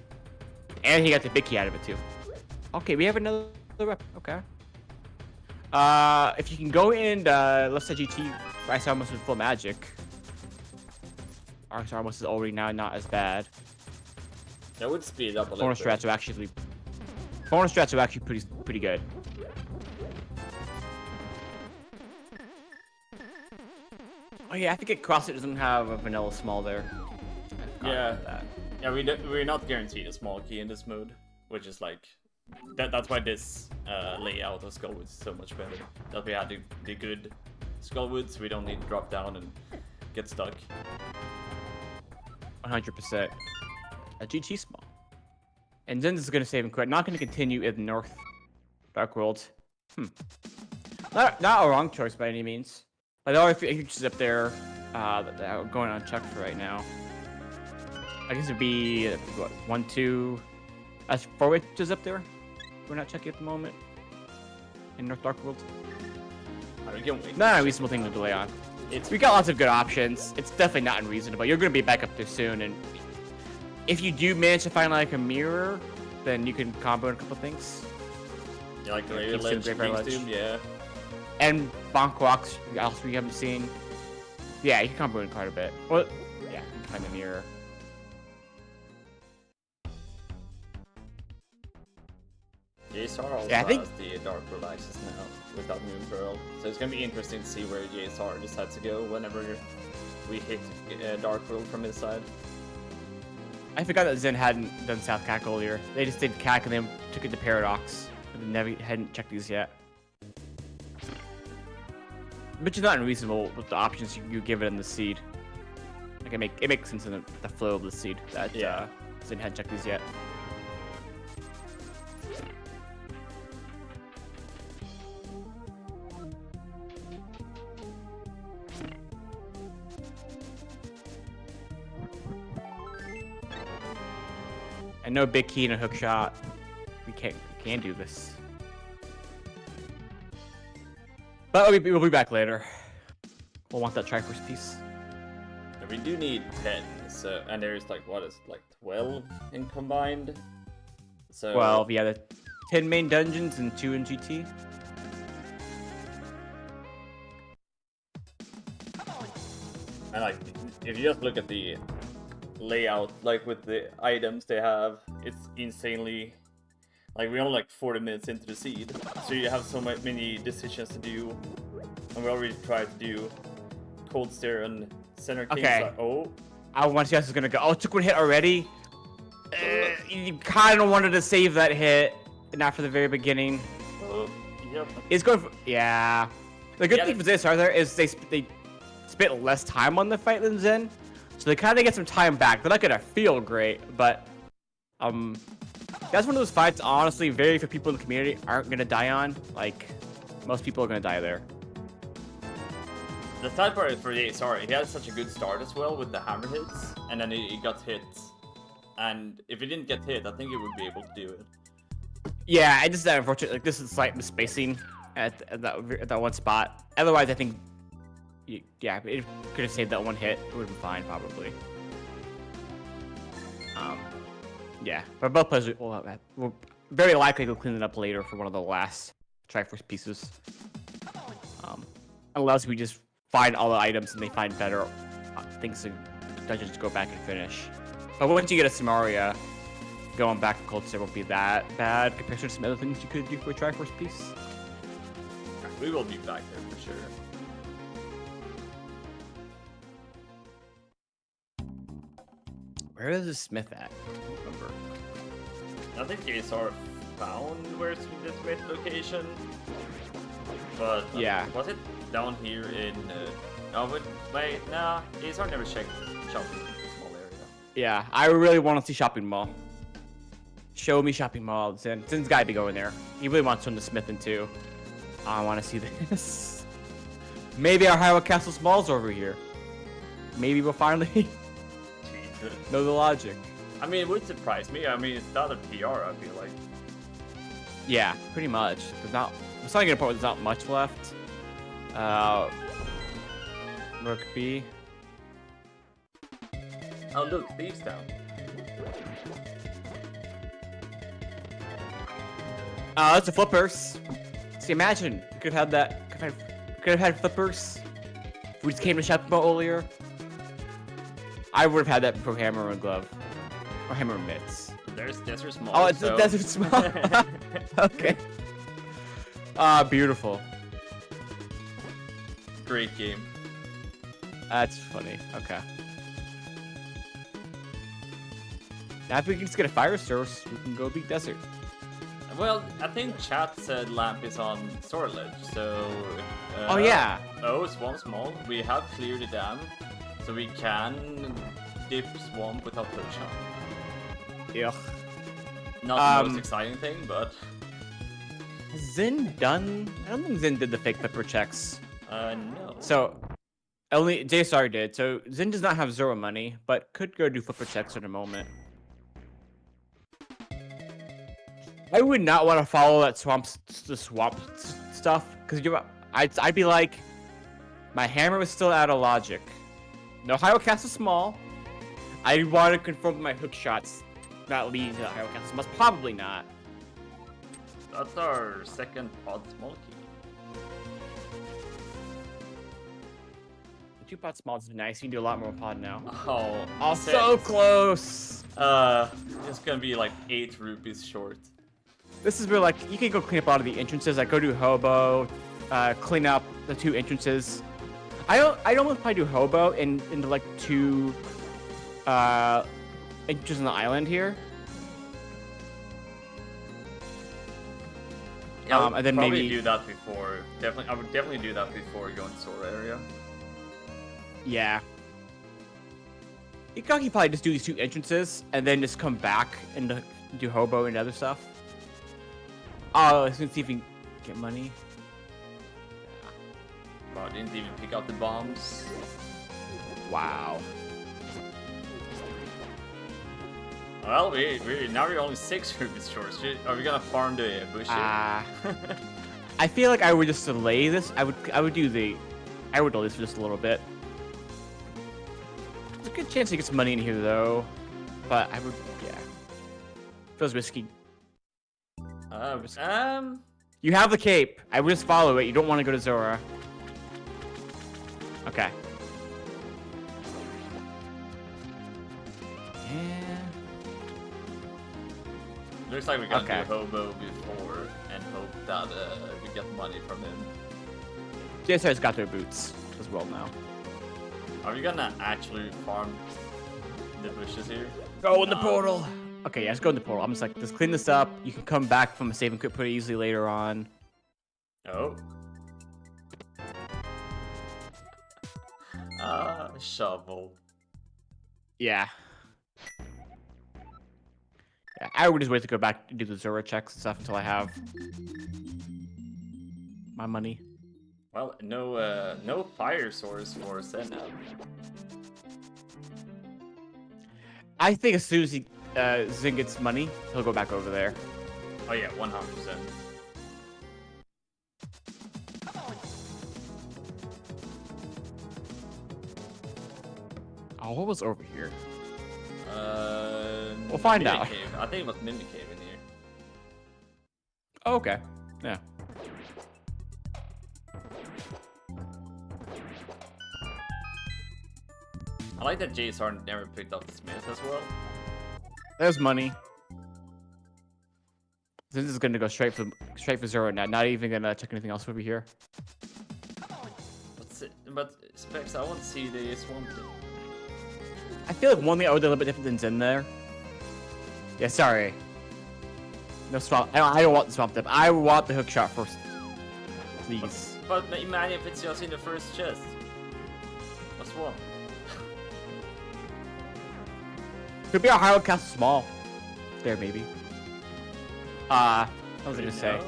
[SPEAKER 1] And he got the big key out of it too. Okay, we have another rep. Okay. If you can go in left side GT, Ice Armos with full magic. Ice Armos is already now not as bad.
[SPEAKER 2] That would speed up a little
[SPEAKER 1] Bonus
[SPEAKER 2] bit.
[SPEAKER 1] strats are actually pretty good. Oh yeah, I think CrossFit doesn't have a vanilla small there. I forgot
[SPEAKER 2] Yeah.
[SPEAKER 1] about that.
[SPEAKER 2] Yeah, we're not guaranteed a small key in this mode, which is like that's why this layout of Skullwoods is so much better. That we had the good Skullwoods, we don't need to drop down and get stuck.
[SPEAKER 1] 100%. A GT small. And then this is gonna save him quick. Not gonna continue in North Dark World. Not a wrong choice by any means. Like, there are a few features up there that are going unchecked for right now. I guess it'd be what 1, 2. That's 4 witches up there. We're not checking at the moment in North Dark World.
[SPEAKER 2] We can wait.
[SPEAKER 1] Not a reasonable thing to delay on. We got lots of good options. It's definitely not unreasonable. You're gonna be back up there soon, and if you do manage to find like a mirror, then you can combo in a couple things.
[SPEAKER 2] You like the
[SPEAKER 1] Yeah,
[SPEAKER 2] radio
[SPEAKER 1] Keystone,
[SPEAKER 2] ledge,
[SPEAKER 1] Great Fire Ledge.
[SPEAKER 2] King's Tomb? Yeah.
[SPEAKER 1] And Bonk Rocks, also we haven't seen. Yeah, you can combo in quite a bit. Well, yeah, you can find the mirror.
[SPEAKER 2] JSR also
[SPEAKER 1] Yeah, I think-
[SPEAKER 2] has the Dark World access now without Moon Pearl, so it's gonna be interesting to see where JSR decides to go whenever we hit Dark World from his side.
[SPEAKER 1] I forgot that Zen hadn't done South Cack earlier. They just did Cack and then took it to Paradox. But they hadn't checked these yet. Which is not unreasonable with the options you give it in the seed. Like it makes sense in the flow of the seed that
[SPEAKER 2] Yeah.
[SPEAKER 1] Zen hadn't checked these yet. And no big key and a hook shot. We can do this. But we'll be back later. We'll want that Triforce piece.
[SPEAKER 2] And we do need 10, so and there's like what is it, like 12 in combined. So
[SPEAKER 1] 12, yeah, the 10 main dungeons and 2 in GT.
[SPEAKER 2] And like if you just look at the layout, like with the items they have, it's insanely like we're only like 40 minutes into the seed, so you have so many decisions to do, and we already tried to do Cold Stare and ZenArcane.
[SPEAKER 1] Okay.
[SPEAKER 2] Oh,
[SPEAKER 1] I want to see how this is gonna go. Oh, it took one hit already. You kind of wanted to save that hit, not for the very beginning.
[SPEAKER 2] yep.
[SPEAKER 1] It's going for yeah. The good
[SPEAKER 2] Yeah,
[SPEAKER 1] thing for ZSR there is they spent less time on the fight than Zen, so they kind of get some time back. They're not gonna feel great, but that's one of those fights. Honestly, very few people in the community aren't gonna die on. Like most people are gonna die there.
[SPEAKER 2] The sad part is for JSR, he had such a good start as well with the hammer hits, and then he got hit. And if he didn't get hit, I think he would be able to do it.
[SPEAKER 1] Yeah, I just that unfortunate. Like this is slight spacing at that one spot. Otherwise, I think, yeah, it could have saved that one hit. It would have been fine probably. Yeah, but both players will very likely go clean it up later for one of the last Triforce pieces. Unless we just find all the items and they find better things to dungeons to go back and finish. But once you get a Samaria, going back to Cold Stare won't be that bad compared to some other things you could do for a Triforce piece.
[SPEAKER 2] We will be back there for sure.
[SPEAKER 1] Where is the smith at? I don't remember.
[SPEAKER 2] I think JSR found where's the smith location. But
[SPEAKER 1] yeah,
[SPEAKER 2] was it down here in? Oh, but wait, nah. JSR never checked shopping small area.
[SPEAKER 1] Yeah, I really want to see shopping mall. Show me shopping mall. Zen's got to be going there. He really wants to turn the smith into. I want to see this. Maybe our Hyrule Castle Small's over here. Maybe we'll finally know the logic.
[SPEAKER 2] I mean, it would surprise me. I mean, it's the other PR, I feel like.
[SPEAKER 1] Yeah, pretty much. There's not. I'm starting to get a point where there's not much left. Rook B.
[SPEAKER 2] Oh, look, Thieves Town.
[SPEAKER 1] That's a flippers. See, imagine we could have had that. Could have had flippers. If we just came to shop about earlier. I would have had that before Hammer and Glove, or Hammer and Mitts.
[SPEAKER 2] There's Desert Small.
[SPEAKER 1] Oh, it's a Desert Small. Okay. Beautiful.
[SPEAKER 2] Great game.
[SPEAKER 1] That's funny. Okay. Now if we can just get a fire source, we can go beat Desert.
[SPEAKER 2] Well, I think chat said Lamp is on Storage, so...
[SPEAKER 1] oh, yeah.
[SPEAKER 2] Oh, Swamp Small. We have cleared the dam, so we can dip Swamp without push on.
[SPEAKER 1] Ugh.
[SPEAKER 2] Not the most exciting thing, but...
[SPEAKER 1] Has Zen done... I don't think Zen did the fake pepper checks.
[SPEAKER 2] No.
[SPEAKER 1] So, only JSR did. So, Zen does not have zero money, but could go do flipper checks in a moment. I would not want to follow that swamp stuff, because I'd be like, my hammer was still out of logic. No Hyrule Castle Small. I want to confirm my hook shots not leading to the Hyrule Castle Small. Probably not.
[SPEAKER 2] That's our second pod small key.
[SPEAKER 1] The 2-pod small has been nice. You can do a lot more pod now.
[SPEAKER 2] Oh,
[SPEAKER 1] so close.
[SPEAKER 2] It's gonna be like 8 rupees short.
[SPEAKER 1] This is where like you can go clean up a lot of the entrances. Like go do Hobo, clean up the 2 entrances. I don't probably do Hobo into like 2 entrances on the island here.
[SPEAKER 2] Yeah,
[SPEAKER 1] and then
[SPEAKER 2] probably
[SPEAKER 1] maybe
[SPEAKER 2] do that before. I would definitely do that before going to Sora area.
[SPEAKER 1] Yeah. You can probably just do these 2 entrances and then just come back and do Hobo and other stuff. Oh, let's see if we can get money.
[SPEAKER 2] Wow, didn't even pick out the bombs.
[SPEAKER 1] Wow.
[SPEAKER 2] Well, now we're only 6 rupees short. Are we gonna farm the bush here?
[SPEAKER 1] I feel like I would just delay this. I would delay this for just a little bit. There's a good chance to get some money in here though, but I would, yeah. Feels risky. You have the cape. I would just follow it. You don't want to go to Zora. Okay. Yeah.
[SPEAKER 2] Looks like we're gonna do Hobo before and hope that we get money from him.
[SPEAKER 1] JSR's got their boots as well now.
[SPEAKER 2] Are we gonna actually farm the bushes here?
[SPEAKER 1] Go in the portal! Okay, yeah, let's go in the portal. I'm just like, let's clean this up. You can come back from a save and quit pretty easily later on.
[SPEAKER 2] Oh. Shovel.
[SPEAKER 1] Yeah. Yeah, I would just wait to go back and do the Zora checks and stuff until I have my money.
[SPEAKER 2] Well, no fire source for Zen now.
[SPEAKER 1] I think as soon as Zen gets money, he'll go back over there.
[SPEAKER 2] Oh yeah, 100%.
[SPEAKER 1] Oh, what was over here?
[SPEAKER 2] We'll
[SPEAKER 1] find out.
[SPEAKER 2] Cave. I think it was Mimic Cave in here.
[SPEAKER 1] Oh, okay. Yeah.
[SPEAKER 2] I like that JSR never picked up the Smith as well.
[SPEAKER 1] There's money. This is gonna go straight for zero now. Not even gonna check anything else over here.
[SPEAKER 2] But Specs, I want to see the Swamp Thing.
[SPEAKER 1] I feel like one thing I would do a little bit different than Zen there. Yeah, sorry. No swamp. I don't want the swamp dip. I want the hook shot first. Please.
[SPEAKER 2] But imagine if it's just in the first chest. A swamp.
[SPEAKER 1] Could be a Hyrule Castle small. There, maybe. What was I gonna say?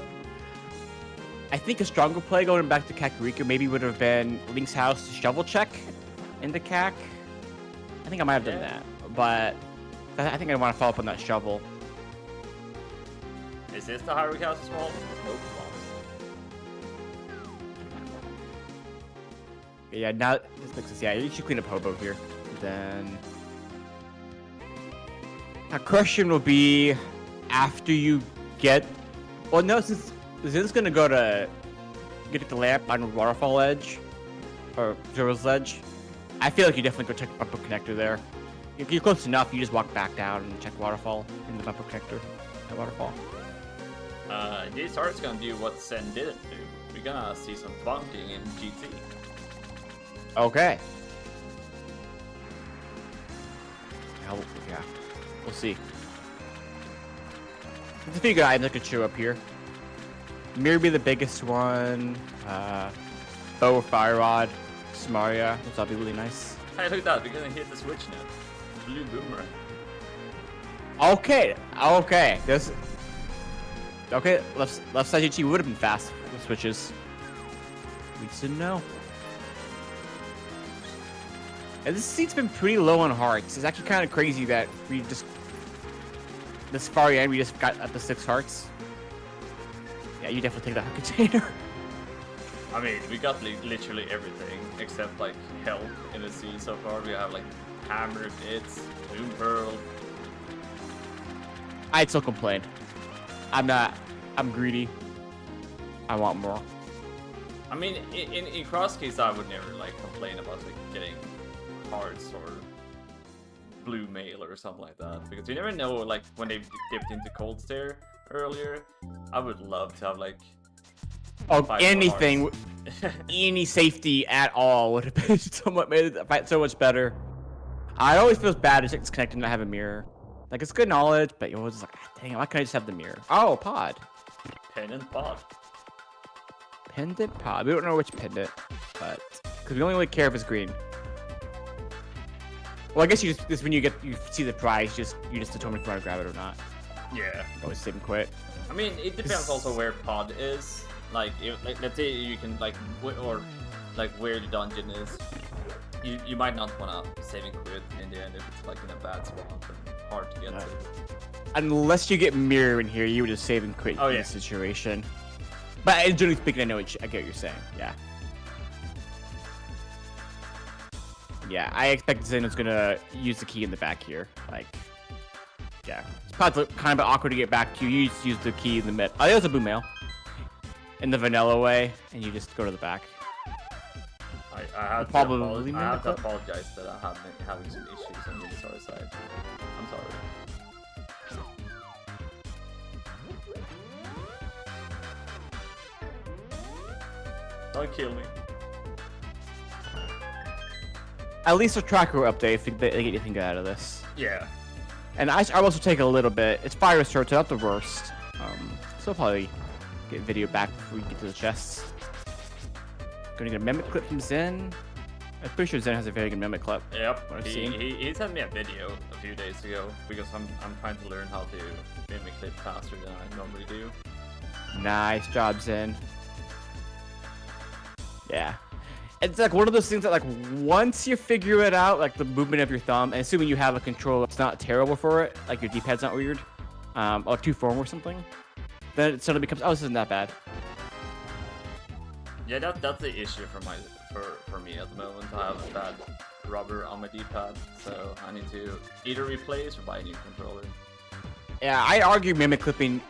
[SPEAKER 1] I think a stronger play going back to Kakariko maybe would have been Link's house to shovel check into Kak. I think I might have done that, but I think I want to follow up on that shovel.
[SPEAKER 2] Is this the Hyrule Castle small? Nope.
[SPEAKER 1] Yeah, now this makes sense. Yeah, you should clean up Hobo here. Then a question will be after you get. Well, no, since Zen's gonna go to get the lamp on Waterfall Edge or Zero's Ledge, I feel like you definitely go check bumper connector there. If you're close enough, you just walk back down and check Waterfall in the bumper connector at Waterfall.
[SPEAKER 2] JSR is gonna do what Zen didn't do. We're gonna see some bunking in GT.
[SPEAKER 1] Okay. Yeah, we'll see. There's a few good items that could show up here. Mirror be the biggest one. Bow or Fire Rod, Samaria, which will be really nice.
[SPEAKER 2] Hey, look at that! We're gonna hit the switch now. Blue Boomerang.
[SPEAKER 1] Okay. There's. Okay, left side GT would have been fast with switches. We just didn't know. And this seat's been pretty low on hearts. It's actually kind of crazy that we just this far end we just got up to 6 hearts. Yeah, you definitely take that container.
[SPEAKER 2] I mean, we got literally everything except like health in the sea so far. We have like hammer bits, Doom Pearl.
[SPEAKER 1] I'd still complain. I'm greedy. I want more.
[SPEAKER 2] I mean, in Cross case, I would never like complain about like getting hearts or blue mail or something like that, because you never know. Like when they dipped into Cold Stare earlier, I would love to have like
[SPEAKER 1] anything, any safety at all would have been somewhat made the fight so much better. I always feels bad to disconnect and not have a mirror. Like it's good knowledge, but you're always like, dang, why can't I just have the mirror? Oh, pod.
[SPEAKER 2] Pendant pod.
[SPEAKER 1] Pendant pod. We don't know which pendant, but because we only really care if it's green. Well, I guess you just when you see the prize, you just determine if you want to grab it or not.
[SPEAKER 2] Yeah.
[SPEAKER 1] Always save and quit.
[SPEAKER 2] I mean, it depends also where pod is. Like, let's say you can like or like where the dungeon is. You might not want to save and quit in the end if it's like in a bad spot and hard to get to.
[SPEAKER 1] Unless you get mirror in here, you would just save and quit in this situation. But generally speaking, I get what you're saying. Yeah. Yeah, I expect Zen is gonna use the key in the back here. Like, yeah, it's probably kind of awkward to get back to. You just use the key in the mid. Oh, there's a boom mail. In the vanilla way, and you just go to the back.
[SPEAKER 2] I have to apologize that I have been having some issues on the JSR side. I'm sorry. Don't kill me.
[SPEAKER 1] At least a tracker update if they get anything good out of this.
[SPEAKER 2] Yeah.
[SPEAKER 1] And I also take a little bit. It's fire research, not the worst. So I'll probably get video back before we get to the chests. Gonna get a mimic clip from Zen. I'm pretty sure Zen has a very good mimic clip.
[SPEAKER 2] Yep. He sent me a video a few days ago because I'm trying to learn how to mimic clip faster than I normally do.
[SPEAKER 1] Nice job, Zen. Yeah. It's like one of those things that like once you figure it out, like the movement of your thumb, and assuming you have a controller that's not terrible for it, like your D-pad's not weird, or too firm or something, then it suddenly becomes, oh, this isn't that bad.
[SPEAKER 2] Yeah, that's the issue for me at the moment. I have a bad rubber on my D-pad, so I need to either replace or buy a new controller.
[SPEAKER 1] Yeah, I argue mimic clipping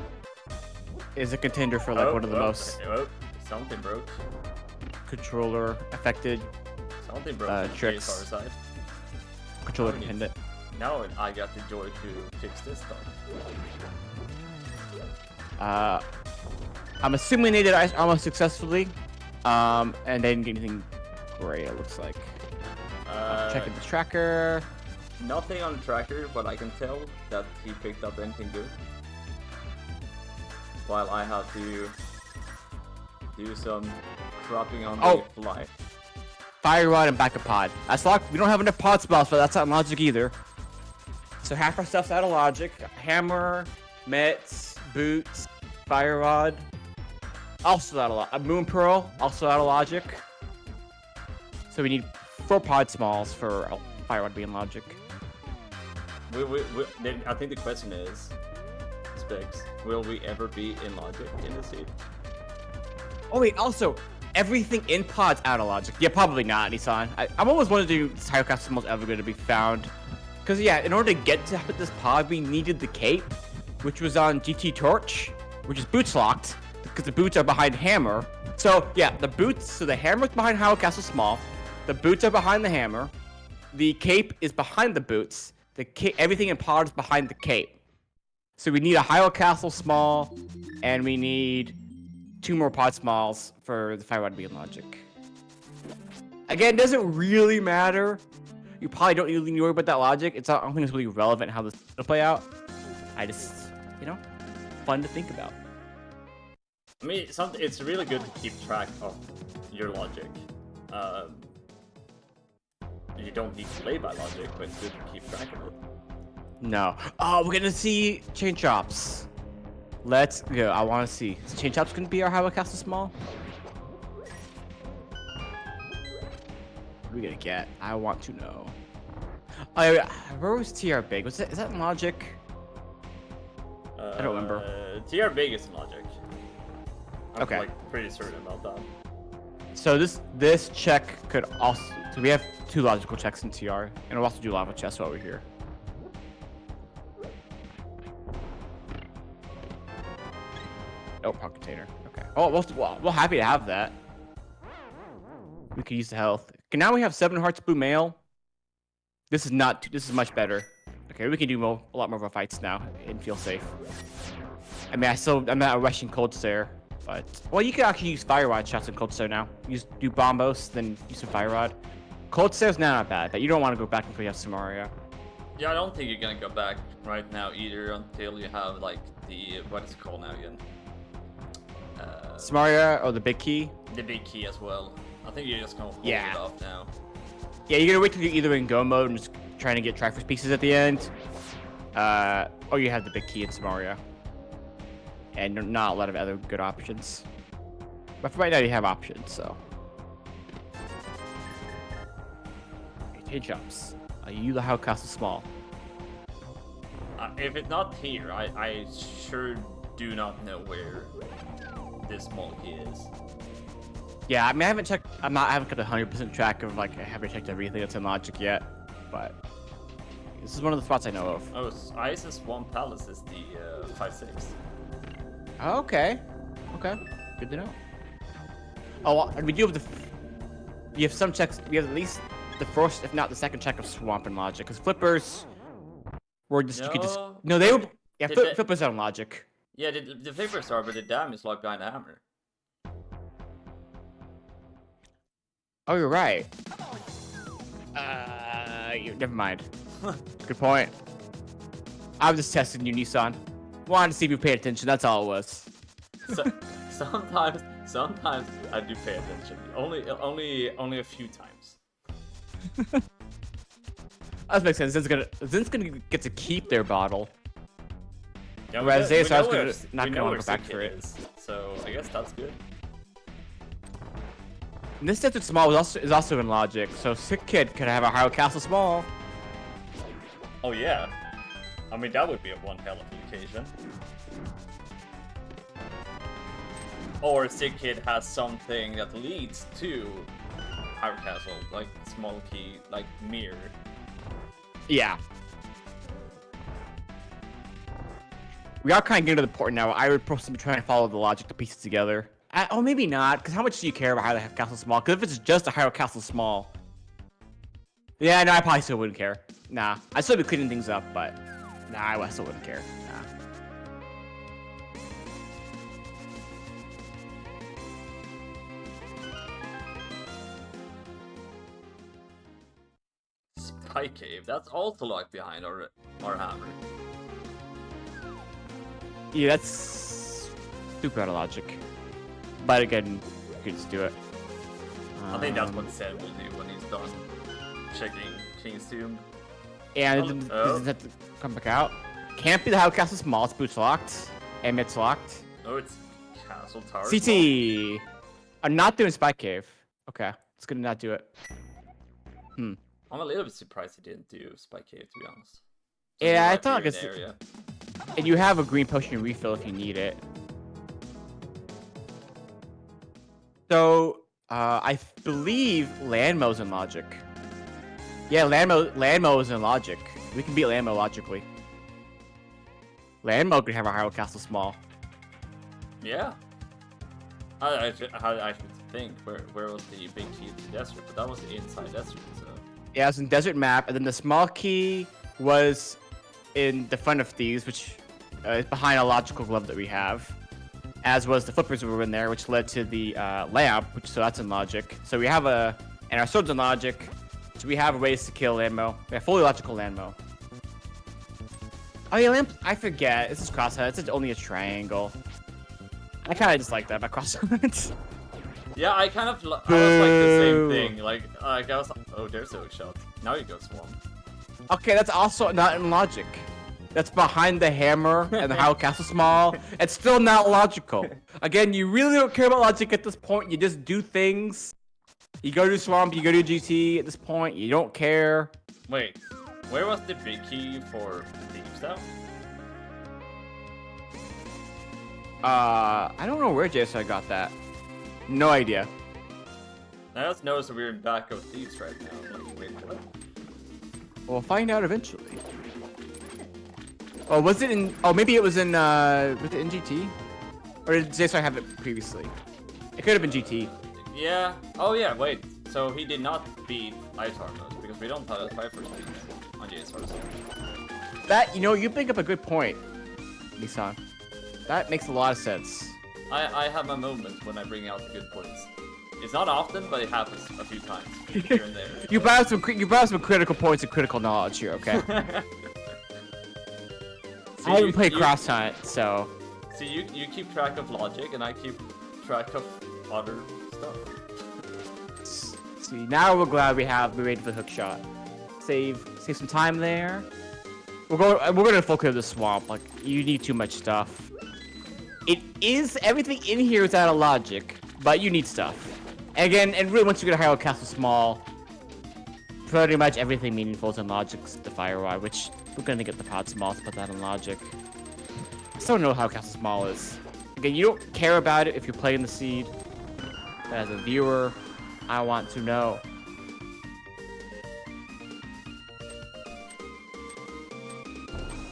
[SPEAKER 1] is a contender for like one of the most
[SPEAKER 2] something broke.
[SPEAKER 1] Controller affected
[SPEAKER 2] Something broke
[SPEAKER 1] tricks.
[SPEAKER 2] JSR side.
[SPEAKER 1] Controller dependent.
[SPEAKER 2] Now I got the joy to fix this stuff.
[SPEAKER 1] I'm assuming they did almost successfully, and they didn't get anything great. It looks like. Checking the tracker.
[SPEAKER 2] Nothing on the tracker, but I can tell that he picked up anything good. While I have to do some cropping on the fly.
[SPEAKER 1] Fire rod and backup pod. That's locked. We don't have enough pod spells, but that's not logic either. So half our stuff's out of logic. Hammer, mitts, boots, fire rod. Also out of logic. Moon pearl, also out of logic. So we need 4 pod smalls for fire rod to be in logic.
[SPEAKER 2] I think the question is, Specs, will we ever be in logic in this seed?
[SPEAKER 1] Oh wait, also, everything in pod's out of logic. Yeah, probably not, Nissan. I'm always wondering if Hyrocast is ever going to be found. Because yeah, in order to get to this pod, we needed the cape, which was on GT Torch, which is boots locked, because the boots are behind hammer. So yeah, the boots, so the hammer's behind Hyrocast small, the boots are behind the hammer, the cape is behind the boots, everything in pod is behind the cape. So we need a Hyrule Castle small, and we need 2 more pod smalls for the fire rod to be in logic. Again, it doesn't really matter. You probably don't really worry about that logic. I don't think it's really relevant how this will play out. I just, fun to think about.
[SPEAKER 2] I mean, it's really good to keep track of your logic. You don't need to play by logic, but it's good to keep track of it.
[SPEAKER 1] No. Oh, we're gonna see chain chops. Let's go. I want to see. Is chain chops gonna be our Hyrule Castle small? What are we gonna get? I want to know. Oh, where was TR big? Is that in logic? I don't remember.
[SPEAKER 2] TR big is in logic. I'm
[SPEAKER 1] okay.
[SPEAKER 2] Like pretty certain about that.
[SPEAKER 1] So this check could also. So we have 2 logical checks in TR, and we'll also do lava chest while we're here. Oh, pocket container. Okay. Oh, we're happy to have that. We could use the health. Okay, now we have 7 hearts blue mail. This is much better. Okay, we can do a lot more of our fights now and feel safe. I mean, I'm not rushing cold stare, but well, you can actually use fire rod shots in cold stare now. Do bombos, then use some fire rod. Cold stare's now not bad, but you don't want to go back until you have Samaria.
[SPEAKER 2] Yeah, I don't think you're gonna go back right now either until you have like the what is it called now again?
[SPEAKER 1] Samaria or the big key?
[SPEAKER 2] The big key as well. I think you're just gonna hold it off now.
[SPEAKER 1] Yeah, you're gonna wait till you're either in go mode and just trying to get Triforce pieces at the end, or you have the big key in Samaria. And not a lot of other good options. But for right now, you have options, so. Okay, jumps. Are you the Hyrule Castle small?
[SPEAKER 2] If it's not here, I sure do not know where this small key is.
[SPEAKER 1] Yeah, I mean, I haven't checked. I haven't kept 100% track of like I haven't checked everything that's in logic yet, but this is one of the spots I know of.
[SPEAKER 2] Oh, Isis One Palace is the 5-6.
[SPEAKER 1] Oh, okay. Okay. Good to know. Oh, well, and we do have we have some checks. We have at least the first, if not the second check of swamp and logic, because flippers were just you could just they were flippers on logic.
[SPEAKER 2] Yeah, the flippers are, but the dam is locked behind the hammer.
[SPEAKER 1] Oh, you're right. Never mind. Good point. I was just testing you, Nissan. Wanted to see if you paid attention. That's all it was.
[SPEAKER 2] Sometimes I do pay attention. Only a few times.
[SPEAKER 1] That makes sense. Zin's gonna get to keep their bottle.
[SPEAKER 2] Yeah,
[SPEAKER 1] whereas JSR's not gonna want to go back for it.
[SPEAKER 2] So I guess that's good.
[SPEAKER 1] And this Desert Small is also in Logic, so Sick Kid could have a Hyrule Castle Small.
[SPEAKER 2] Oh yeah. I mean, that would be a one hell of an occasion. Or Sick Kid has something that leads to Hyrule Castle, like small key, like mirror.
[SPEAKER 1] Yeah. We are kind of getting to the point now. I would probably try and follow the logic to piece it together. Oh, maybe not, because how much do you care about Hyrule Castle Small? Because if it's just a Hyrule Castle Small... Yeah, no, I probably still wouldn't care. Nah, I'd still be cleaning things up, but... Nah, I still wouldn't care. Nah.
[SPEAKER 2] Spy Cave, that's also locked behind our hammer.
[SPEAKER 1] Yeah, that's... stupid out of logic. But again, you could just do it.
[SPEAKER 2] I think that's what Zed will do when he's done checking King's Tomb.
[SPEAKER 1] And it doesn't have to come back out. Can't be the Hyrule Castle Small, it's boots locked. And it's locked.
[SPEAKER 2] Oh, it's Castle Tower.
[SPEAKER 1] CT! I'm not doing Spy Cave. Okay, it's gonna not do it.
[SPEAKER 2] I'm a little bit surprised he didn't do Spy Cave, to be honest.
[SPEAKER 1] Yeah, I thought it's... And you have a green potion refill if you need it. So, I believe Landmo's in Logic. Yeah, Landmo is in Logic. We can beat Landmo logically. Landmo could have a Hyrule Castle Small.
[SPEAKER 2] Yeah. I should think where was the big key to Desert, but that was inside Desert, so...
[SPEAKER 1] Yeah, it was in Desert Map, and then the small key was in the front of Thieves, which is behind a logical glove that we have. As was the flippers that were in there, which led to the lamp, so that's in Logic. So we have and our sword's in Logic, so we have ways to kill Landmo. We have fully logical Landmo. Oh yeah, lamp, I forget, this is crosshead, it's only a triangle. I kind of just like that about crossheads.
[SPEAKER 2] Yeah, I was like the same thing, like I was, oh, there's a hook shot. Now you go Swamp.
[SPEAKER 1] Okay, that's also not in Logic. That's behind the hammer and the Hyrule Castle Small. It's still not logical. Again, you really don't care about logic at this point. You just do things. You go to Swamp, you go to GT at this point. You don't care.
[SPEAKER 2] Wait, where was the big key for Thieves though?
[SPEAKER 1] I don't know where JSR got that. No idea.
[SPEAKER 2] I just noticed that we're in back of Thieves right now. Like, wait, what?
[SPEAKER 1] We'll find out eventually. Oh, was it in... Oh, maybe it was in GT? Or did JSR have it previously? It could have been GT.
[SPEAKER 2] Yeah. Oh, yeah, wait. So he did not beat Itar mode, because we don't have a 5 first beat on JSR. So.
[SPEAKER 1] That, you know, you bring up a good point, Nissan. That makes a lot of sense.
[SPEAKER 2] I have my moments when I bring out the good points. It's not often, but it happens a few times here and there.
[SPEAKER 1] You brought up some critical points and critical knowledge here, okay?
[SPEAKER 2] See,
[SPEAKER 1] I haven't played Cross Hunt, so...
[SPEAKER 2] See, you keep track of logic, and I keep track of other stuff.
[SPEAKER 1] See, now we're glad we waited for the hook shot. Save some time there. We're going to focus on the swamp. Like, you need too much stuff. Everything in here is out of logic, but you need stuff. And again, and really once you get a Hyrule Castle Small, pretty much everything meaningful is in logic except the Fire Rod, which we're going to get the Pod Small to put that in logic. I still don't know how Castle Small is. Again, you don't care about it if you're playing the seed. But as a viewer, I want to know.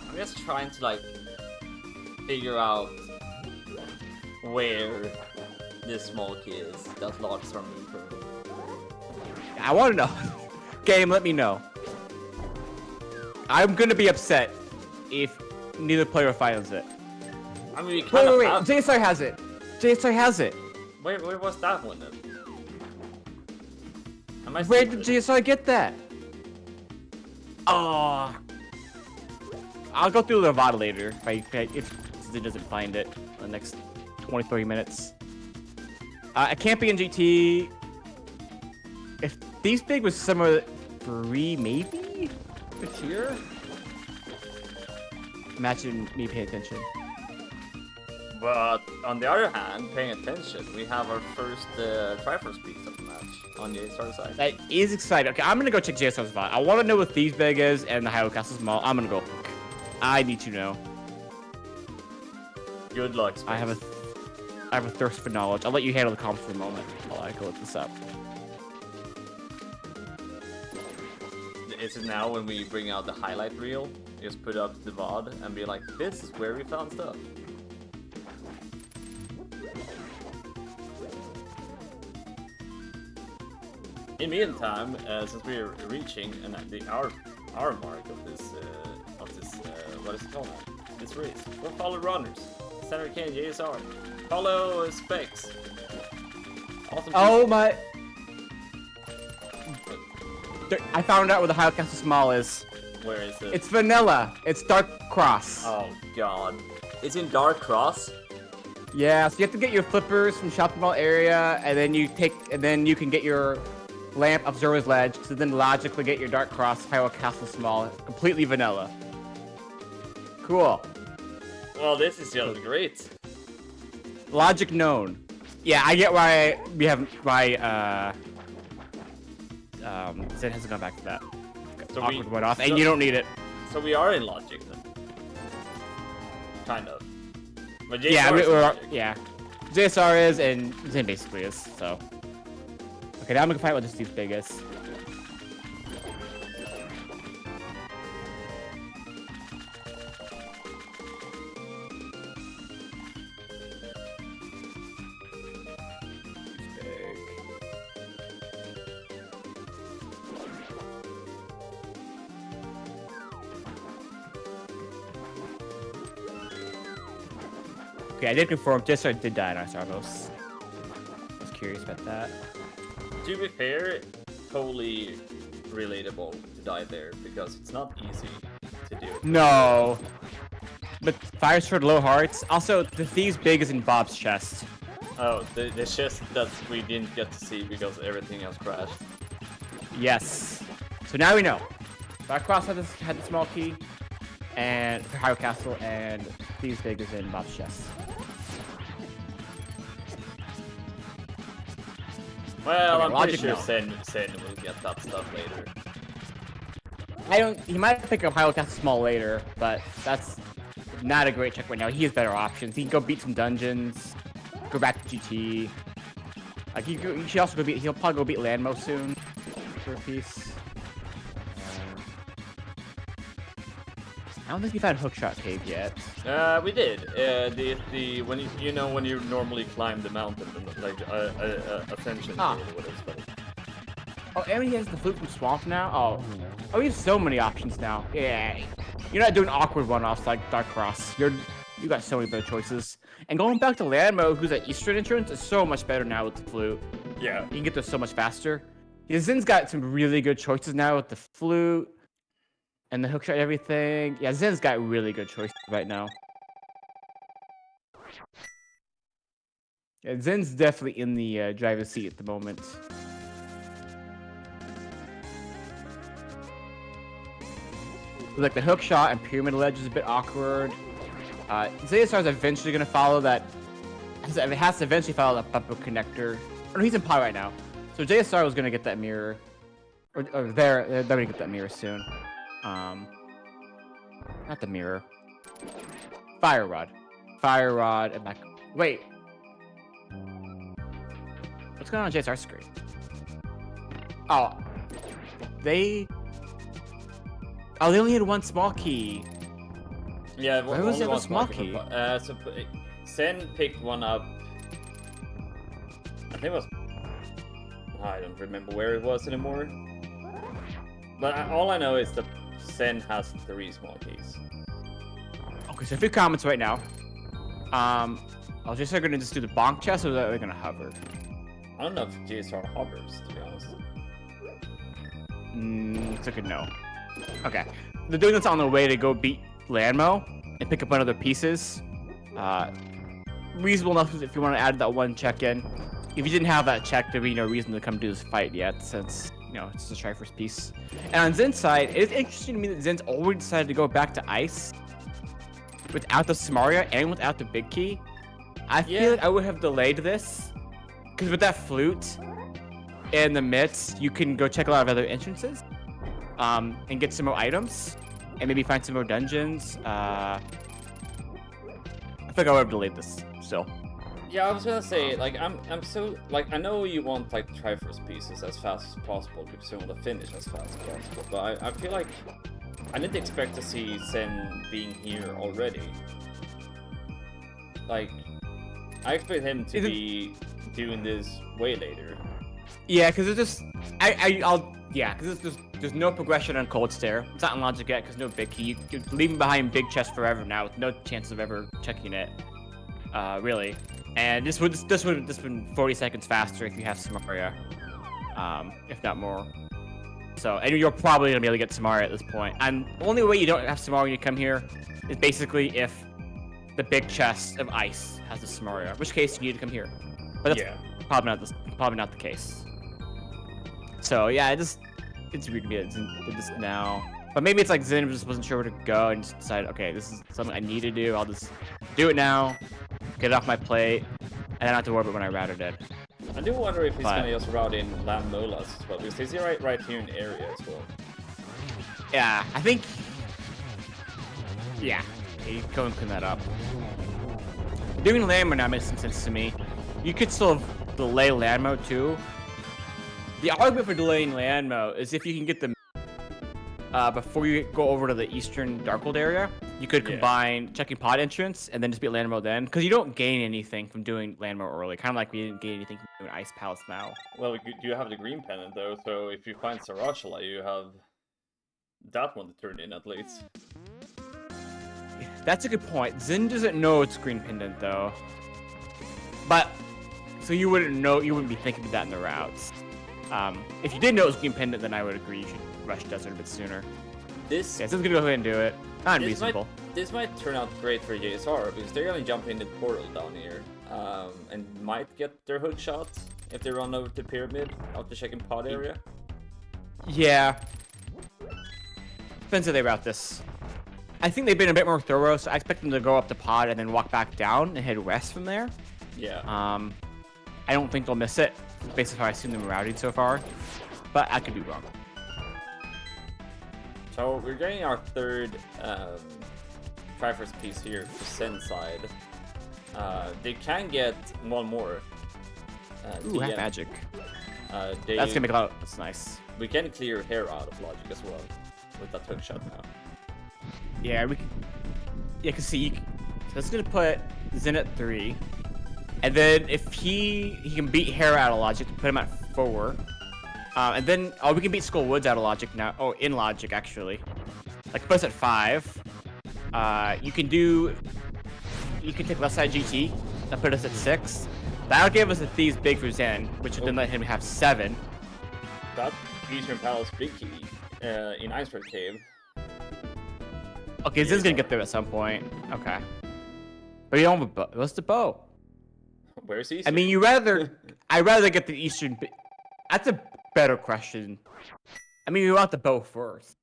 [SPEAKER 2] I'm just trying to, like, figure out where this small key is that locks from me.
[SPEAKER 1] I want to know. Game, let me know. I'm gonna be upset if neither player finds it.
[SPEAKER 2] I mean, we kind of have...
[SPEAKER 1] JSR has it. JSR has it.
[SPEAKER 2] Where was that one then?
[SPEAKER 1] Where did JSR get that? Oh. I'll go through the VOD later if it doesn't find it in the next 20-30 minutes. I can't be in GT. If these big was somewhere free, maybe? It's here? Imagine me paying attention.
[SPEAKER 2] But on the other hand, paying attention, we have our first Triforce piece of the map. on the JSR side.
[SPEAKER 1] That is exciting. Okay, I'm gonna go check JSR's VOD. I want to know what Thieves Big is and the Hyrule Castle Small. I'm gonna go look. I need to know.
[SPEAKER 2] Good luck, Space.
[SPEAKER 1] I have a thirst for knowledge. I'll let you handle the comps for a moment while I go look this up.
[SPEAKER 2] Is it now when we bring out the highlight reel? Just put up the VOD and be like, this is where we found stuff. In the meantime, since we're reaching our mark of this what is it called now? This race, go follow runners. ZenArcane, JSR. Follow Specs. Awesome.
[SPEAKER 1] Oh my! I found out where the Hyrule Castle Small is.
[SPEAKER 2] Where is it?
[SPEAKER 1] It's vanilla. It's Dark Cross.
[SPEAKER 2] Oh god. It's in Dark Cross?
[SPEAKER 1] Yeah, so you have to get your flippers from shopping mall area, and then you can get your lamp Observer's Ledge, to then logically get your Dark Cross Hyrule Castle Small, completely vanilla. Cool.
[SPEAKER 2] Well, this is just great.
[SPEAKER 1] Logic known. Yeah, I get why we haven't, Zen hasn't gone back to that.
[SPEAKER 2] So
[SPEAKER 1] Awkward went off, and you don't need it.
[SPEAKER 2] So we are in Logic then. Kind of. But JSR
[SPEAKER 1] Yeah,
[SPEAKER 2] is Logic.
[SPEAKER 1] yeah. JSR is, and Zen basically is, so. Okay, now I'm gonna find out what this dude's big is. Okay, I did confirm. JSR did die in Arsaros. I was curious about that.
[SPEAKER 2] To be fair, totally relatable to die there because it's not easy to do.
[SPEAKER 1] No. But Fire Sword low hearts. Also, the Thieves Big is in Bob's chest.
[SPEAKER 2] Oh, the chest that we didn't get to see because everything else crashed.
[SPEAKER 1] Yes. So now we know. Dark Cross had the small key, and for Hyrule Castle, and Thieves Big is in Bob's chest.
[SPEAKER 2] Well,
[SPEAKER 1] Okay,
[SPEAKER 2] I'm pretty
[SPEAKER 1] Logic
[SPEAKER 2] sure
[SPEAKER 1] no.
[SPEAKER 2] Sen will get that stuff later.
[SPEAKER 1] He might pick up Hyrule Castle Small later, but that's not a great check right now. He has better options. He can go beat some dungeons, go back to GT. Like he should also go beat. He'll probably go beat Landmo soon for a piece. I don't think we've had Hookshot Cave yet.
[SPEAKER 2] We did. When you normally climb the mountain, like ascension or what it's called.
[SPEAKER 1] Oh, and he has the flute from Swamp now. Oh, he has so many options now. Yeah, you're not doing awkward one-offs like Dark Cross. You got so many better choices. And going back to Landmo, who's at Eastern entrance, is so much better now with the flute.
[SPEAKER 2] Yeah,
[SPEAKER 1] you can get there so much faster. Yeah, Zen's got some really good choices now with the flute. And the hookshot and everything. Yeah, Zen's got really good choices right now. Yeah, Zen's definitely in the driver's seat at the moment. Like the hookshot and pyramid ledge is a bit awkward. ZSR is eventually going to follow that. It has to eventually follow that bumper connector. Oh, no, he's in pie right now. So JSR was going to get that mirror. Or they're going to get that mirror soon. Not the mirror. Fire Rod. Fire Rod and back. Wait. What's going on JSR screen? Oh. They only had one small key.
[SPEAKER 2] Yeah,
[SPEAKER 1] where was the other small key?
[SPEAKER 2] So Sen picked one up. I think it was. I don't remember where it was anymore. But all I know is that Sen has 3 small keys.
[SPEAKER 1] Okay, so a few comments right now. I was just gonna just do the bonk chest, or are they gonna hover?
[SPEAKER 2] I don't know if JSR hovers, to be honest.
[SPEAKER 1] It's a good no. Okay, they're doing this on the way to go beat Landmo and pick up one of their pieces. Reasonable enough if you want to add that one check-in. If you didn't have that check, there'd be no reason to come do this fight yet, since it's just a try first piece. And on Zen's side, it's interesting to me that Zen's already decided to go back to Ice without the Samaria and without the big key. I feel like I would have delayed this, because with that flute, in the midst, you can go check a lot of other entrances, and get some more items, and maybe find some more dungeons. I think I would have delayed this still.
[SPEAKER 2] Yeah, I was gonna say, like, I'm so, like, I know you want, like, Triforce pieces as fast as possible because you want to finish as fast as possible, but I feel like I didn't expect to see Zen being here already. Like, I expect him to be doing this way later.
[SPEAKER 1] Yeah, because it's just, because there's no progression on Cold Stare. It's not in logic yet because no big key. You're leaving behind big chest forever now with no chance of ever checking it, really. And this would have just been 40 seconds faster if you have Samaria, if not more. So, and you're probably gonna be able to get Samaria at this point. And the only way you don't have Samaria when you come here is basically if the big chest of ice has the Samaria, in which case you need to come here. But that's probably not the case. So yeah, it's weird to me that Zen did this now. But maybe it's like Zen just wasn't sure where to go and just decided, okay, this is something I need to do. I'll just do it now, get it off my plate, and I don't have to worry about when I routed it.
[SPEAKER 2] I do wonder if he's gonna just route in Lamb Molas as well, because he's right here in the area as well.
[SPEAKER 1] Yeah, I think. Yeah, you go and clean that up. Doing Landmo now makes some sense to me. You could still delay Landmo too. The argument for delaying Landmo is if you can get them before you go over to the eastern Darkhold area, you could combine checking pod entrance and then just beat Landmo then, because you don't gain anything from doing Landmo early. Kind of like we didn't gain anything from doing Ice Palace now.
[SPEAKER 2] Well, you have the green pendant though, so if you find Sarashala, you have that one to turn in at least.
[SPEAKER 1] That's a good point. Zen doesn't know it's green pendant though, but so you wouldn't know. You wouldn't be thinking of that in the routes. If you did know it was green pendant, then I would agree you should rush desert a bit sooner.
[SPEAKER 2] This
[SPEAKER 1] Zen's gonna go ahead and do it. Not unreasonable.
[SPEAKER 2] This might turn out great for JSR because they're gonna jump in the portal down here, and might get their hook shot if they run over to pyramid after checking pod area.
[SPEAKER 1] Yeah. Depends how they route this. I think they've been a bit more thorough, so I expect them to go up to pod and then walk back down and head west from there.
[SPEAKER 2] Yeah.
[SPEAKER 1] I don't think they'll miss it, based on how I've seen them routing so far, but I could be wrong.
[SPEAKER 2] So we're getting our third Triforce piece here to Zen side. They can get one more.
[SPEAKER 1] Ooh, half magic. That's gonna make a lot. That's nice.
[SPEAKER 2] We can clear hair out of logic as well with that hook shot now.
[SPEAKER 1] Yeah, we can. Yeah, cause see, so that's gonna put Zen at 3, and then if he can beat Hera out of logic, put him at 4, and then we can beat Skull Woods out of logic now. Oh, in logic actually, like put us at 5. You can take left side GT and put us at 6. That'll give us a Thieves Big for Zen, which would then let him have 7.
[SPEAKER 2] That Eastern Palace Big Key in Iceberg Cave.
[SPEAKER 1] Okay, Zen's gonna get there at some point. Okay. But you don't have a bow. What's the bow?
[SPEAKER 2] Where's he?
[SPEAKER 1] I mean, I'd rather get the Eastern. That's a better question. I mean, we want the bow first.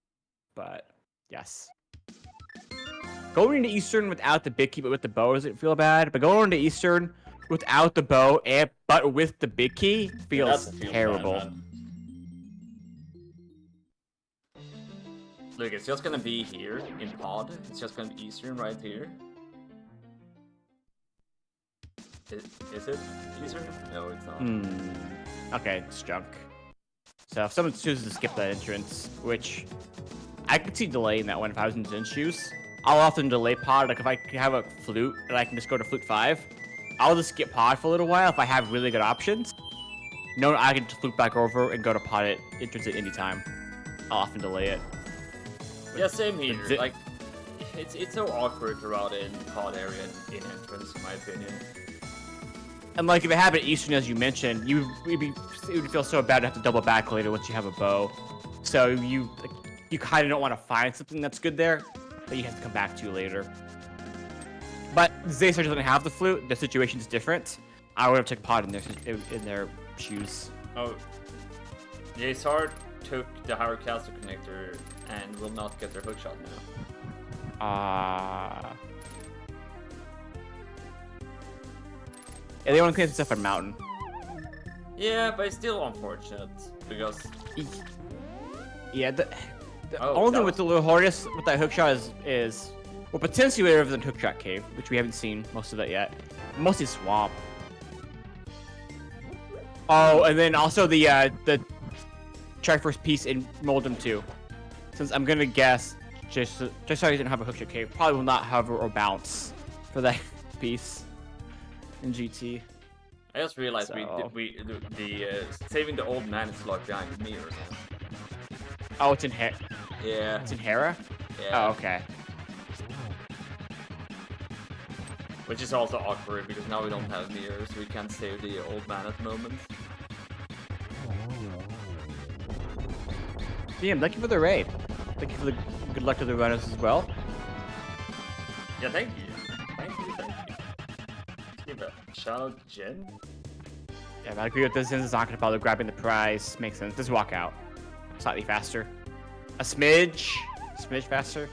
[SPEAKER 1] But, yes. Going into Eastern without the big key but with the bow doesn't feel bad. But going into Eastern without the bow but with the big key feels terrible.
[SPEAKER 2] Bad, look, it's just gonna be here in pod. It's just gonna be Eastern right here. Is it Eastern? No, it's not.
[SPEAKER 1] Okay, it's junk. So if someone chooses to skip that entrance, which I could see delaying that one if I was in Zen's shoes, I'll often delay pod. Like if I have a flute and I can just go to flute 5, I'll just skip pod for a little while if I have really good options. No, I can just flute back over and go to pod entrance at any time. I'll often delay it.
[SPEAKER 2] Yeah, same here. Like, it's so awkward to route in pod area in entrance, in my opinion.
[SPEAKER 1] And like if it happened at Eastern, as you mentioned, it would feel so bad to have to double back later once you have a bow. So you kind of don't want to find something that's good there that you have to come back to later. But ZSR doesn't have the flute. The situation's different. I would have taken pod in their shoes.
[SPEAKER 2] Oh, JSR took the Higher Castle connector and will not get their hookshot now.
[SPEAKER 1] Yeah, they want to clean stuff on mountain.
[SPEAKER 2] Yeah, but it's still unfortunate because
[SPEAKER 1] Yeah, the
[SPEAKER 2] Oh,
[SPEAKER 1] only
[SPEAKER 2] that
[SPEAKER 1] thing with the little hardest with that hookshot is well, potentially better than hookshot cave, which we haven't seen most of it yet. Mostly swamp. Oh, and then also the try first piece in Moldum 2. Since I'm gonna guess just so he didn't have a hookshot cave, probably will not hover or bounce for that piece in GT.
[SPEAKER 2] I just realized
[SPEAKER 1] So-
[SPEAKER 2] saving the old man is locked behind the mirror.
[SPEAKER 1] Oh, it's in
[SPEAKER 2] Yeah.
[SPEAKER 1] It's in Hera?
[SPEAKER 2] Yeah.
[SPEAKER 1] Oh, okay.
[SPEAKER 2] Which is also awkward because now we don't have mirrors, so we can't save the old man at the moment.
[SPEAKER 1] Liam, thank you for the raid. Thank you for the good luck to the runners as well.
[SPEAKER 2] Yeah, thank you. Thank you. Let's give a shout out to Jen.
[SPEAKER 1] Yeah, I agree with this. Zin's not gonna bother grabbing the prize. Makes sense. Just walk out. Slightly faster. A smidge faster.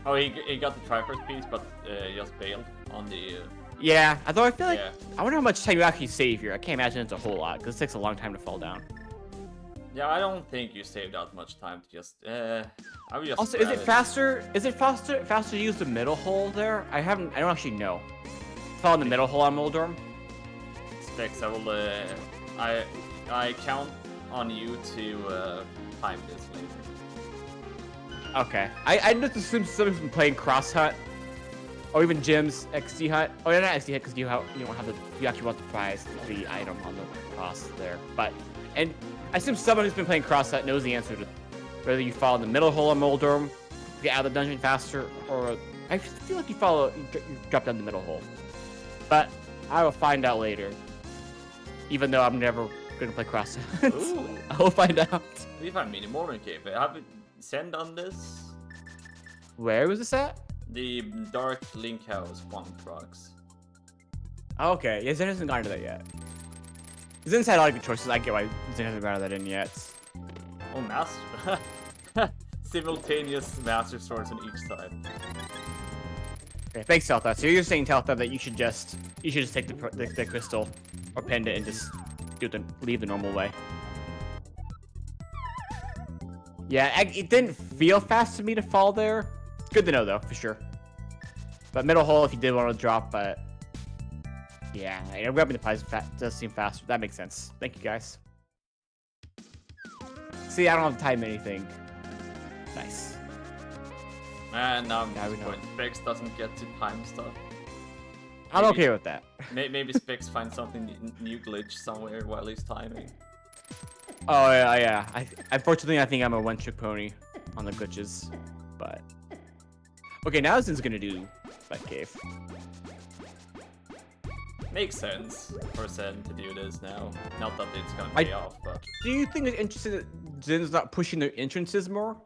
[SPEAKER 2] Oh, he got the Triforce piece, but he just bailed on the...
[SPEAKER 1] Yeah, although I feel like
[SPEAKER 2] Yeah.
[SPEAKER 1] I wonder how much time you actually save here. I can't imagine it's a whole lot because it takes a long time to fall down.
[SPEAKER 2] Yeah, I don't think you saved that much time to just... I would just
[SPEAKER 1] Also, is
[SPEAKER 2] grab
[SPEAKER 1] it faster? Is it faster to use the middle hole there? I don't actually know. Fall in the middle hole on Moldorm.
[SPEAKER 2] Specs, I will... I count on you to time this later.
[SPEAKER 1] Okay. I just assume someone's been playing Cross Hut. Or even Jim's XD Hut. Oh, yeah, not XD Hut because you don't have you actually want the prize, the item on the cross there. But, and I assume someone who's been playing Cross Hut knows the answer to whether you fall in the middle hole on Moldorm, get out of the dungeon faster, or I feel like you drop down the middle hole. But I will find out later. Even though I'm never going to play Cross Hut.
[SPEAKER 2] Ooh.
[SPEAKER 1] I will find out.
[SPEAKER 2] We find mini Mormon Cave. Have you sent on this?
[SPEAKER 1] Where was this at?
[SPEAKER 2] The Dark Link House one trucks.
[SPEAKER 1] Oh, okay. Yeah, Zen hasn't gotten to that yet. Zen's had a lot of good choices. I get why Zen hasn't gotten that in yet.
[SPEAKER 2] Oh, master. Simultaneous master swords on each side.
[SPEAKER 1] Okay, thanks, Teltha. So you're saying, Teltha, that you should just take the crystal or pendant and just leave the normal way. Yeah, it didn't feel fast to me to fall there. Good to know, though, for sure. But middle hole, if you did want to drop, but yeah, grabbing the prize does seem faster. That makes sense. Thank you, guys. See, I don't have to time anything. Nice.
[SPEAKER 2] And now
[SPEAKER 1] Now we
[SPEAKER 2] I'm
[SPEAKER 1] know.
[SPEAKER 2] point. Specs doesn't get to time stuff.
[SPEAKER 1] I'm
[SPEAKER 2] Maybe-
[SPEAKER 1] okay with that.
[SPEAKER 2] Maybe Specs finds something new glitch somewhere while he's timing.
[SPEAKER 1] Oh yeah. Unfortunately, I think I'm a one-trick pony on the glitches, but okay. Now Zen's gonna do that cave.
[SPEAKER 2] Makes sense for Zen to do this now. Not that it's gonna pay off, but
[SPEAKER 1] Do you think it's interesting that Zen's not pushing their entrances more?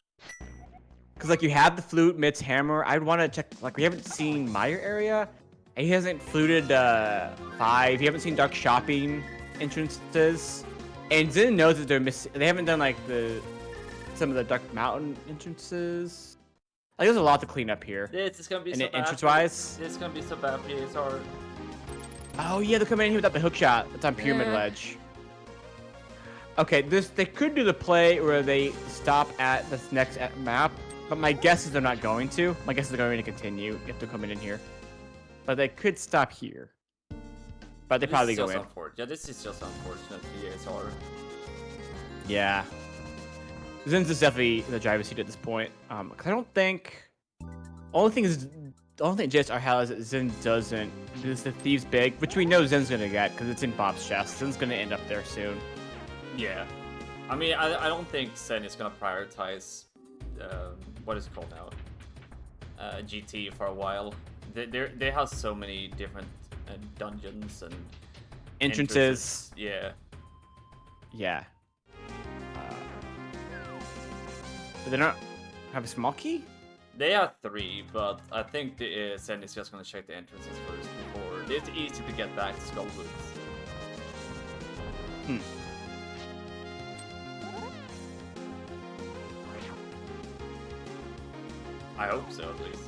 [SPEAKER 1] Because like you have the flute, Mit's hammer. I'd want to check. Like we haven't seen Meyer area. And he hasn't fluted 5. You haven't seen Dark Shopping entrances. And Zen knows that they're missing. They haven't done like some of the Dark Mountain entrances. Like there's a lot to clean up here.
[SPEAKER 2] this is gonna be
[SPEAKER 1] And
[SPEAKER 2] so bad.
[SPEAKER 1] entrance-wise?
[SPEAKER 2] This is gonna be so bad for JSR.
[SPEAKER 1] Oh yeah, they're coming in here without the hook shot. It's on Pyramid
[SPEAKER 2] Yeah.
[SPEAKER 1] Ledge. Okay, they could do the play where they stop at this next map, but my guess is they're not going to. My guess is they're going to continue if they're coming in here. But they could stop here. But they probably go in.
[SPEAKER 2] Yeah, this is just unfortunate for JSR.
[SPEAKER 1] Yeah. Zen's is definitely in the driver's seat at this point. 'Cause I don't think... The only thing JSR has is that Zen doesn't... Is the Thieves Big, which we know Zen's gonna get, because it's in Bob's chest. Zen's gonna end up there soon.
[SPEAKER 2] Yeah. I mean, I don't think Zen is gonna prioritize... what is it called now? GT for a while. They have so many different dungeons and...
[SPEAKER 1] Entrances.
[SPEAKER 2] Yeah.
[SPEAKER 1] Yeah. But they don't have a small key?
[SPEAKER 2] They have 3, but I think the Zen is just gonna check the entrances first before... It's easy to get back to Skullwoods. I hope so, at least.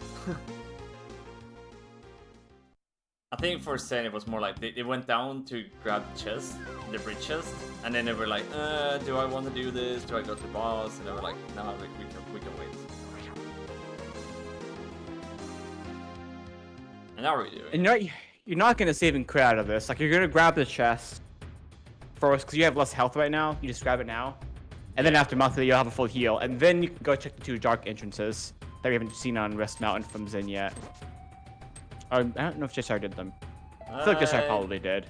[SPEAKER 2] I think for Zen it was more like they went down to grab the chest, the bridge chest, and then they were like, do I want to do this? Do I go to boss? And they were like, no, we can wait. And now we're doing.
[SPEAKER 1] And you're not gonna save and crit out of this. Like you're gonna grab the chest first because you have less health right now. You just grab it now, and then after monthly you'll have a full heal, and then you can go check the 2 dark entrances that we haven't seen on Rest Mountain from Zen yet. I don't know if JSR did them. I feel like JSR probably did.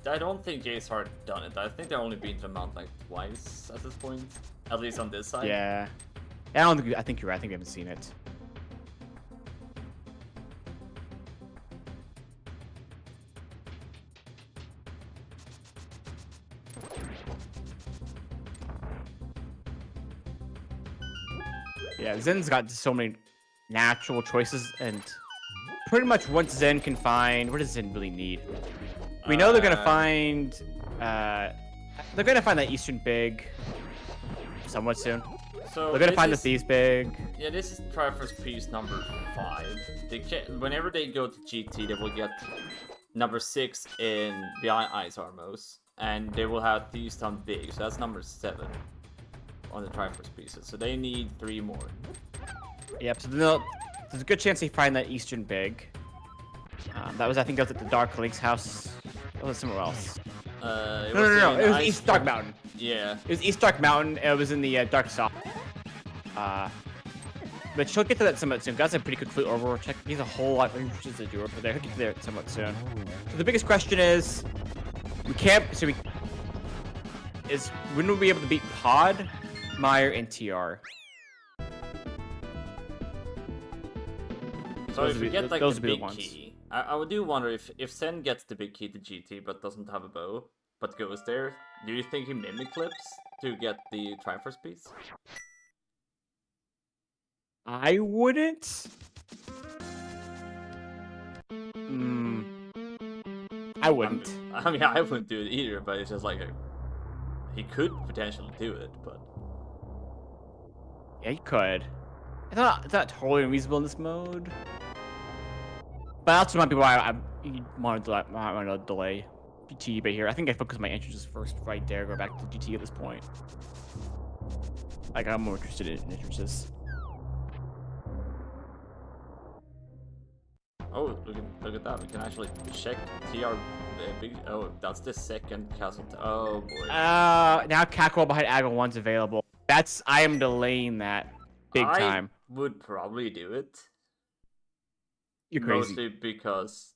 [SPEAKER 2] I don't think JSR done it. I think they've only been to the mount like twice at this point, at least on this side.
[SPEAKER 1] Yeah. I think you're right. I think we haven't seen it. Yeah, Zen's got so many natural choices, and pretty much once Zen can find, what does Zen really need? We know they're gonna find, that Eastern Big somewhat soon.
[SPEAKER 2] So
[SPEAKER 1] they're gonna find the Thieves Big.
[SPEAKER 2] Yeah, this is Triforce piece number 5. Whenever they go to GT, they will get number 6 in Behind Ice Armos, and they will have Thieves Town Big, so that's number 7 on the Triforce pieces. So they need 3 more.
[SPEAKER 1] Yep. So there's a good chance they find that Eastern Big. I think that was at the Dark Link's house. Or was it somewhere else? No. It was East Dark Mountain.
[SPEAKER 2] Yeah.
[SPEAKER 1] It was East Dark Mountain. It was in the Dark South. But she'll get to that somewhat soon. That's a pretty quick flute overwork check. He's a whole lot of interested to do it, but they'll get to there somewhat soon. So the biggest question is, when will we be able to beat Pod, Meyer, and TR?
[SPEAKER 2] So if we get like the big key, I would do wonder if Sen gets the big key to GT but doesn't have a bow, but goes there, do you think he mimic clips to get the Triforce piece?
[SPEAKER 1] I wouldn't. I wouldn't.
[SPEAKER 2] I mean, I wouldn't do it either, but it's just like he could potentially do it, but
[SPEAKER 1] yeah, he could. It's not totally unreasonable in this mode. But that's might be why I wanted to delay GT a bit here. I think I focus my entrances first right there, go back to GT at this point. Like, I'm more interested in entrances.
[SPEAKER 2] Oh, look at that. We can actually check TR big. Oh, that's the second castle. Oh boy.
[SPEAKER 1] Now Cackwall behind Agile 1's available. I am delaying that big time.
[SPEAKER 2] I would probably do it.
[SPEAKER 1] You're crazy.
[SPEAKER 2] Mostly because,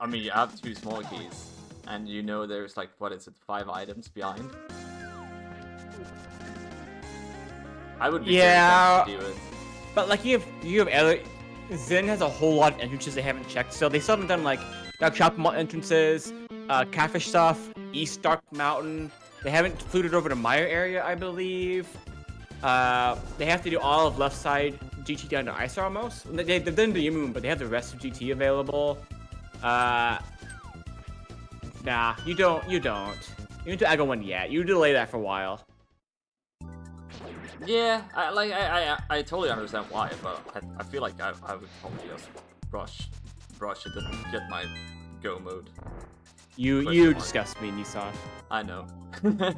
[SPEAKER 2] I mean, you have 2 small keys, and you know there's like, what is it, 5 items behind? I would be very tempted to do it.
[SPEAKER 1] But like you have Zen has a whole lot of entrances they haven't checked, so they still haven't done like Dark Shop entrances, Catfish stuff, East Dark Mountain. They haven't fluted over to Meyer area, I believe. They have to do all of left side GT down to Ice almost. They've done the Moon, but they have the rest of GT available. Nah, you don't. You need to Agile 1 yet. You delay that for a while.
[SPEAKER 2] Yeah, I totally understand why, but I feel like I would probably just rush it and get my go mode.
[SPEAKER 1] You disgust me, Nissan.
[SPEAKER 2] I know.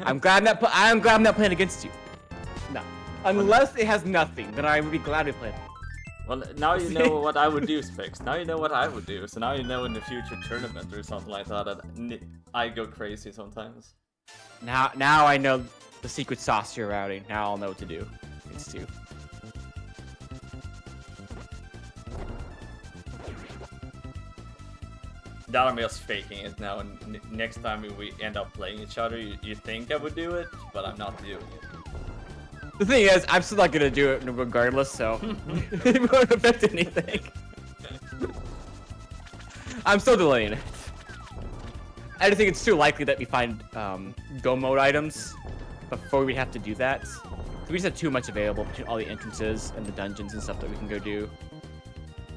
[SPEAKER 1] I'm glad I'm not playing against you. No. Unless it has nothing, then I would be glad to play.
[SPEAKER 2] Well, now you know what I would do, Specs. Now you know what I would do. So now you know in the future tournament or something like that I go crazy sometimes.
[SPEAKER 1] Now I know the secret sauce you're routing. Now I'll know what to do. It's 2.
[SPEAKER 2] That I'm just faking it now, and next time we end up playing each other, you think I would do it, but I'm not doing it.
[SPEAKER 1] The thing is, I'm still not gonna do it regardless, so it won't affect anything. I'm still delaying it. I just think it's too likely that we find go mode items before we have to do that. We just have too much available between all the entrances and the dungeons and stuff that we can go do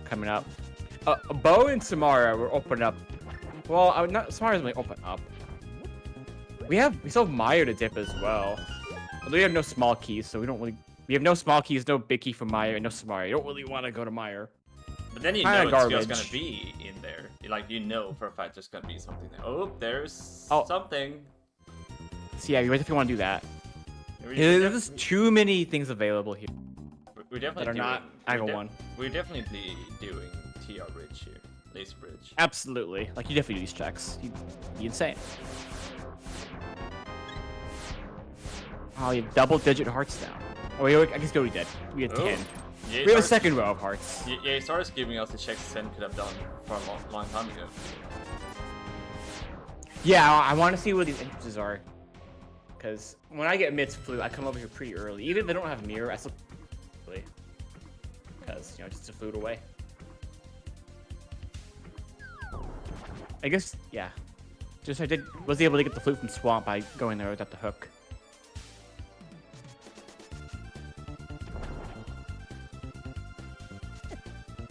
[SPEAKER 1] coming up. Bo and Samara were opening up. Well, Samara's only open up. We still have Meyer to dip as well. Although we have no small keys, so we have no small keys, no big key for Meyer, and no Samara. You don't really want to go to Meyer.
[SPEAKER 2] But then you know it's just gonna be in there. Like, you know for a fact there's gonna be something there. Oh, there's something.
[SPEAKER 1] So yeah, you if you want to do that.
[SPEAKER 2] We
[SPEAKER 1] There's too many things available here.
[SPEAKER 2] We're definitely
[SPEAKER 1] that are not angle one.
[SPEAKER 2] We're definitely doing TR bridge here, laser bridge.
[SPEAKER 1] Absolutely. Like, you definitely do these checks. You'd be insane. Oh, you have double-digit hearts now. Oh, wait, I guess we already did. We had 10.
[SPEAKER 2] Yeah,
[SPEAKER 1] we have a second row of hearts.
[SPEAKER 2] JSR is giving us the checks Zen could have done for a long time ago.
[SPEAKER 1] Yeah, I want to see what these entrances are. Because when I get Mid's Flute, I come over here pretty early. Even if they don't have mirror, I still early. Because, you know, just a flute away. I guess, yeah. Just was able to get the flute from Swamp by going there without the hook.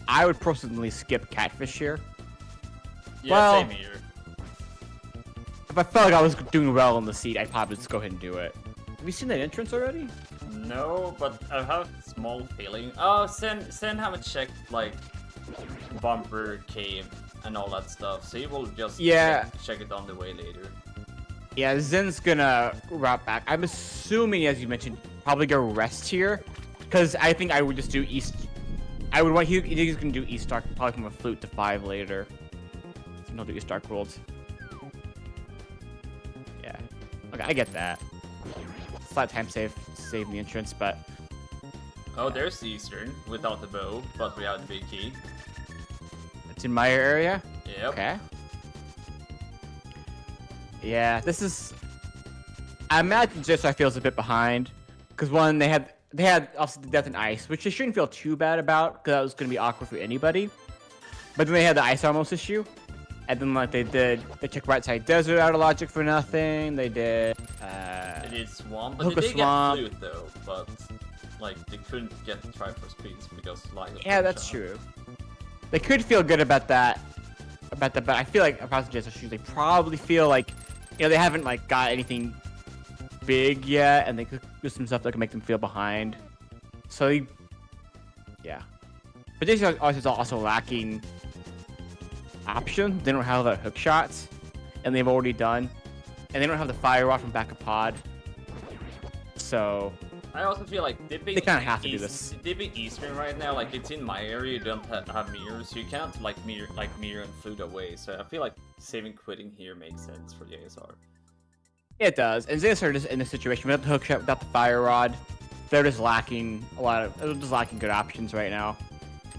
[SPEAKER 1] I would personally skip Catfish here.
[SPEAKER 2] Yeah,
[SPEAKER 1] well,
[SPEAKER 2] same here.
[SPEAKER 1] If I felt like I was doing well in the seat, I'd probably just go ahead and do it. Have you seen that entrance already?
[SPEAKER 2] No, but I have a small feeling. Oh, Sen haven't checked, like, bumper, cave, and all that stuff, so he will just check it on the way later.
[SPEAKER 1] Yeah, Zen's gonna route back. I'm assuming, as you mentioned, probably go rest here, because I think I would just do East. I would want he's gonna do East Dark, probably from a flute to 5 later. So he'll do East Dark Worlds. Yeah, okay, I get that. Flat time save the entrance, but
[SPEAKER 2] oh, there's Eastern without the bow, but we have the big key.
[SPEAKER 1] It's in my area.
[SPEAKER 2] Yep.
[SPEAKER 1] Okay. Yeah, this is. I imagine JSR feels a bit behind, because one they had also the Death and Ice, which they shouldn't feel too bad about, because that was going to be awkward for anybody. But then they had the Ice Almost issue, and then like they took Right Side Desert out of Logic for nothing. They did.
[SPEAKER 2] They did Swamp, but
[SPEAKER 1] Hook
[SPEAKER 2] they
[SPEAKER 1] a
[SPEAKER 2] did
[SPEAKER 1] Swamp.
[SPEAKER 2] get Flute though. But like they couldn't get Triforce Beats because Lion.
[SPEAKER 1] Yeah, that's true. They could feel good about that, but I feel like across the JSR shoes, they probably feel like, you know, they haven't like got anything big yet, and they could do some stuff that can make them feel behind. So, yeah. But JSR is also lacking option. They don't have the hook shots, and they've already done, and they don't have the fire rod from back of pod. So
[SPEAKER 2] I also feel like dipping.
[SPEAKER 1] They kinda have to do this.
[SPEAKER 2] Dipping Eastern right now, like it's in my area. You don't have mirrors, so you can't like mirror and flute away. So I feel like saving quitting here makes sense for the ASR.
[SPEAKER 1] it does, and JSR is in this situation without the hook shot, without the fire rod. They're just lacking good options right now.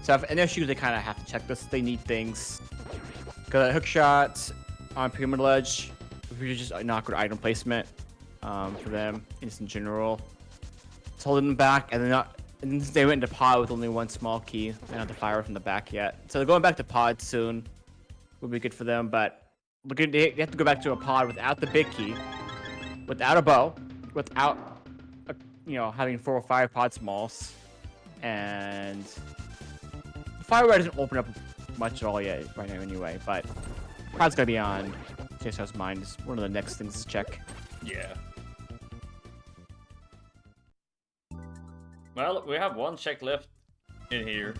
[SPEAKER 1] So in their shoes, they kind of have to check this. They need things. Cause hook shots on Pyramid Ledge, which is just not good item placement for them, just in general. It's holding them back, and then they went into pod with only one small key. They don't have the fire from the back yet. So they're going back to pod soon. Will be good for them, but they have to go back to a pod without the big key, without a bow, without having 4 or 5 pod smalls, and the fire rod doesn't open up much at all yet right now anyway. But pod's gonna be on JSR's mind. It's one of the next things to check.
[SPEAKER 2] Yeah. Well, we have one check left in here.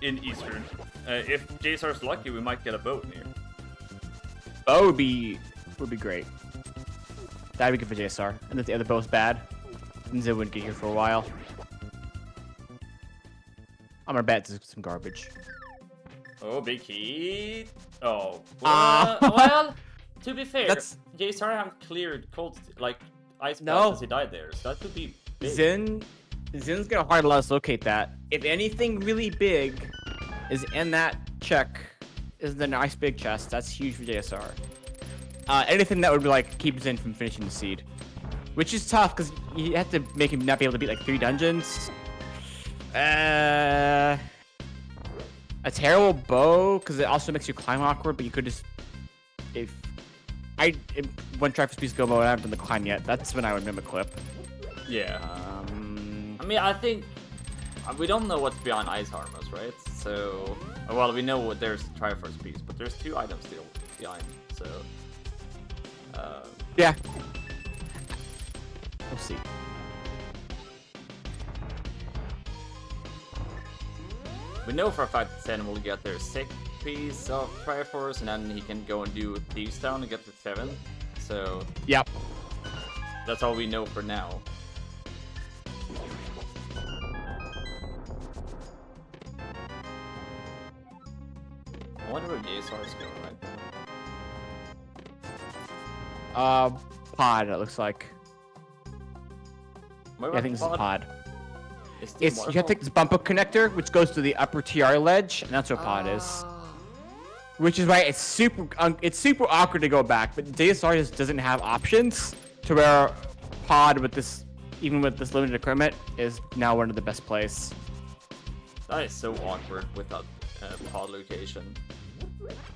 [SPEAKER 2] In Eastern. If JSR's lucky, we might get a boat in here.
[SPEAKER 1] Bow would be great. That'd be good for JSR. And if the other bow's bad, then Zed wouldn't get here for a while. I'm gonna bet it's some garbage.
[SPEAKER 2] Oh, big key. Oh. Well, to be fair, JSR haven't cleared cold ice path since he died there, so that could be big.
[SPEAKER 1] Zen's gonna hard let us locate that. If anything really big is in that check, is the nice big chest. That's huge for JSR. Anything that would like keep Zen from finishing the seed, which is tough because you have to make him not be able to beat like 3 dungeons. A terrible bow because it also makes you climb awkward, but you could just when Triforce Beast go mode, I haven't done the climb yet. That's when I would mimic clip.
[SPEAKER 2] Yeah. I mean, I think we don't know what's behind Ice Armors, right? So, well, we know there's Triforce Beast, but there's 2 items still behind. So,
[SPEAKER 1] yeah. We'll see.
[SPEAKER 2] We know for a fact that Zen will get there sick piece of Fire Force, and then he can go and do Thieves Town and get to 7. So
[SPEAKER 1] Yep.
[SPEAKER 2] that's all we know for now. I wonder where JSR is going right now.
[SPEAKER 1] Pod, it looks like. Yeah, I think it's a pod. You have to take this bumper connector, which goes to the upper TR ledge, and that's what pod is. Which is why it's super awkward to go back, but JSR just doesn't have options to where pod with this, even with this limited equipment, is now one of the best plays.
[SPEAKER 2] That is so awkward without pod location.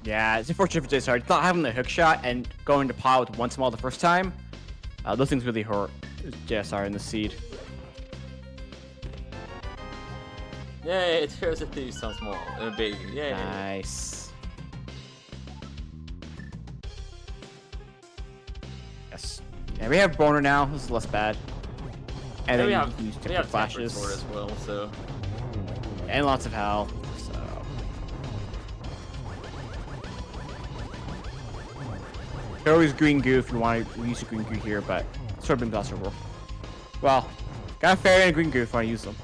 [SPEAKER 1] Yeah, it's unfortunate for JSR. It's not having the hook shot and going to pod with one small the first time. Those things really hurt JSR in the seed.
[SPEAKER 2] Yay, there's a Thieves Town small. Big. Yay.
[SPEAKER 1] Nice. Yes. Yeah, we have Boner now. This is less bad. And then
[SPEAKER 2] we
[SPEAKER 1] you
[SPEAKER 2] have,
[SPEAKER 1] can use
[SPEAKER 2] we have
[SPEAKER 1] flashes.
[SPEAKER 2] Sword as well, so.
[SPEAKER 1] And lots of health. So. There's always green goo if you want to use a green goo here, but sword beams also work. Well, got a fairy and a green goo if I want to use them.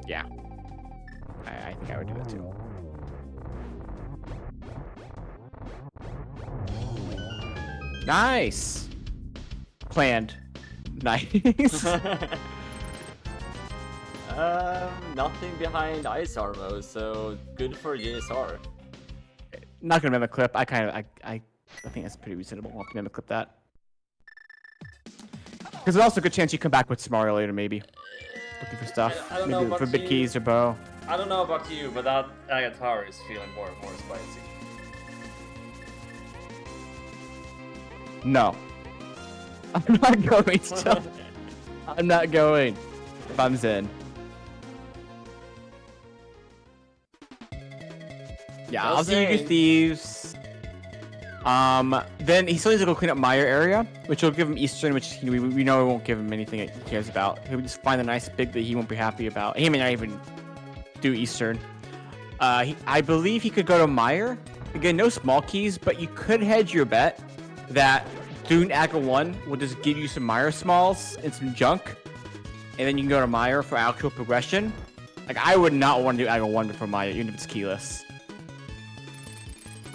[SPEAKER 1] Yeah. I think I would do that too. Nice. Planned. Nice.
[SPEAKER 2] Nothing behind Ice Armo, so good for JSR.
[SPEAKER 1] Not gonna mimic clip. I think that's pretty reasonable. I'll mimic clip that. Because there's also a good chance you come back with Samario later, maybe. Looking for stuff.
[SPEAKER 2] I don't know
[SPEAKER 1] maybe
[SPEAKER 2] about
[SPEAKER 1] for big
[SPEAKER 2] you.
[SPEAKER 1] keys or bow.
[SPEAKER 2] I don't know about you, but that Agatara is feeling more and more spicy.
[SPEAKER 1] No. I'm not going still. I'm not going. If I'm Zen. Yeah, I'll see you get thieves. Then he still needs to go clean up Meyer area, which will give him Eastern, which we know it won't give him anything he cares about. He'll just find a nice big that he won't be happy about. He may not even do Eastern. I believe he could go to Meyer. Again, no small keys, but you could hedge your bet that Dune Aga 1 will just give you some Meyer smalls and some junk, and then you can go to Meyer for actual progression. Like, I would not want to do Aga 1 before Meyer, even if it's keyless.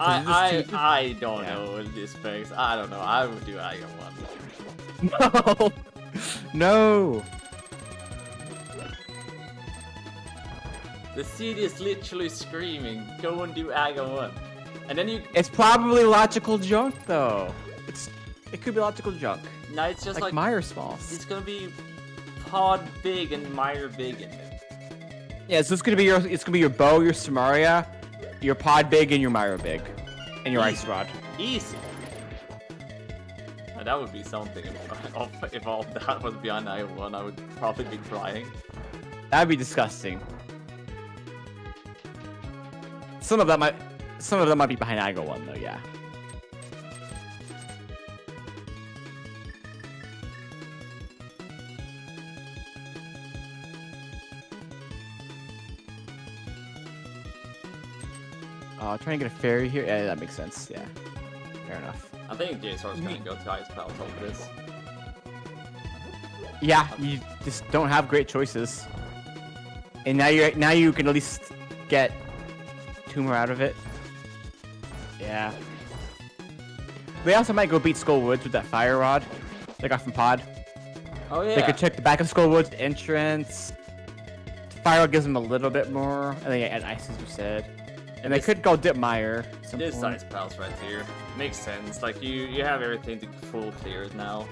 [SPEAKER 2] I don't know this specs. I don't know. I would do Aga 1.
[SPEAKER 1] No. No.
[SPEAKER 2] The seed is literally screaming, go and do Aga 1. And then you...
[SPEAKER 1] It's probably logical junk, though. It could be logical junk.
[SPEAKER 2] No, it's just like
[SPEAKER 1] Meyer smalls.
[SPEAKER 2] It's gonna be pod big and Meyer big in it.
[SPEAKER 1] Yeah, so it's gonna be your bow, your Samaria, your pod big, and your Meyer big, and your ice rod.
[SPEAKER 2] Easy. Now, that would be something. If all that was beyond Aga 1, I would probably be crying.
[SPEAKER 1] That'd be disgusting. Some of that might be behind Aga 1 though. Yeah. Trying to get a fairy here. Yeah, that makes sense. Yeah, fair enough.
[SPEAKER 2] I think JSR is gonna go to Ice Pal over this.
[SPEAKER 1] Yeah, you just don't have great choices. And now you can at least get Tumor out of it. Yeah. They also might go beat Skull Woods with that fire rod they got from Pod.
[SPEAKER 2] Oh yeah.
[SPEAKER 1] They could check the back of Skull Woods entrance. Fire rod gives them a little bit more. And then add ice, as you said. And they could go dip Meyer.
[SPEAKER 2] This Ice Pals right here makes sense. Like you have everything to full clear now,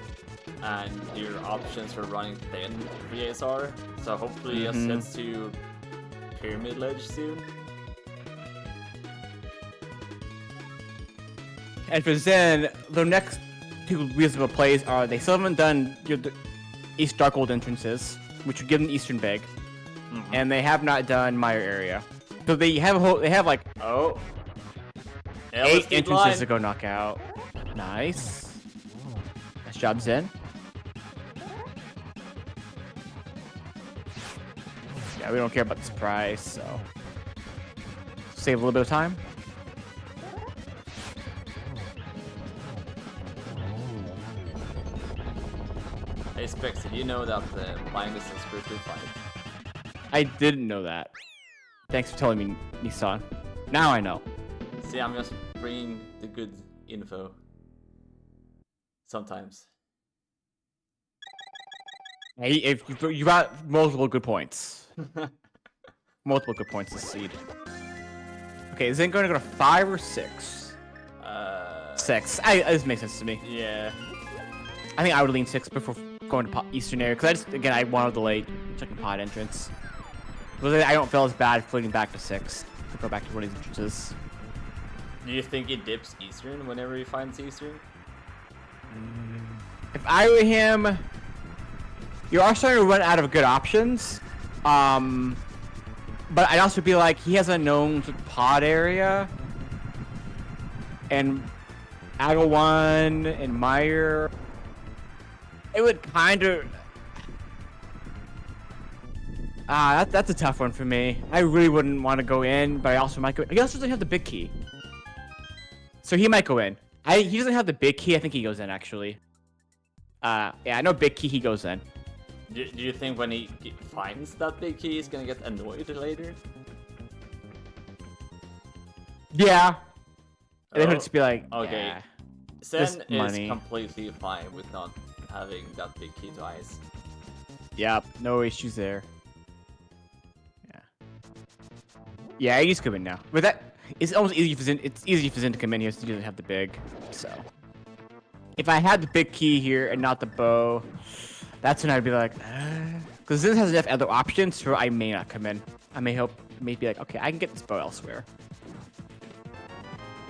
[SPEAKER 2] and your options for running thin for JSR. So hopefully it sets to Pyramid Ledge soon.
[SPEAKER 1] And for Zen, the next two reasonable plays are they still haven't done the East Darkhold entrances, which would give them Eastern Big, and they have not done Meyer area. So they have like 8 entrances to go knock out. Nice. Nice job, Zen. Yeah, we don't care about this price, so save a little bit of time.
[SPEAKER 2] Hey Specs, did you know that buying is a spiritual fight?
[SPEAKER 1] I didn't know that. Thanks for telling me, Nissan. Now I know.
[SPEAKER 2] See, I'm just bringing the good info. Sometimes.
[SPEAKER 1] Hey, if you got multiple good points. Multiple good points to seed. Okay, is it going to go to 5 or 6? 6. This makes sense to me.
[SPEAKER 2] Yeah.
[SPEAKER 1] I think I would lean 6 before going to Eastern area, because I want to delay checking pod entrance. Because I don't feel as bad flipping back to 6 to go back to one of these entrances.
[SPEAKER 2] Do you think he dips Eastern whenever he finds Eastern?
[SPEAKER 1] If I were him, you are starting to run out of good options. But I'd also be like, he has a known pod area. And Aga1 and Meyer. It would kind of... that's a tough one for me. I really wouldn't want to go in, but I also might go... He also doesn't have the big key. So he might go in. He doesn't have the big key. I think he goes in, actually. Yeah, I know big key, he goes in.
[SPEAKER 2] Do you think when he finds that big key, he's gonna get annoyed later?
[SPEAKER 1] Yeah. And then he'll just be like,
[SPEAKER 2] okay.
[SPEAKER 1] yeah,
[SPEAKER 2] Zen is
[SPEAKER 1] money.
[SPEAKER 2] completely fine with not having that big key to ice.
[SPEAKER 1] Yep, no issues there. Yeah. Yeah, he's coming now. But that it's almost easy for Zen. It's easy for Zen to come in here since he doesn't have the big. So, if I had the big key here and not the bow, that's when I'd be like, because Zen has enough other options, so I may not come in. I may be like, okay, I can get this bow elsewhere.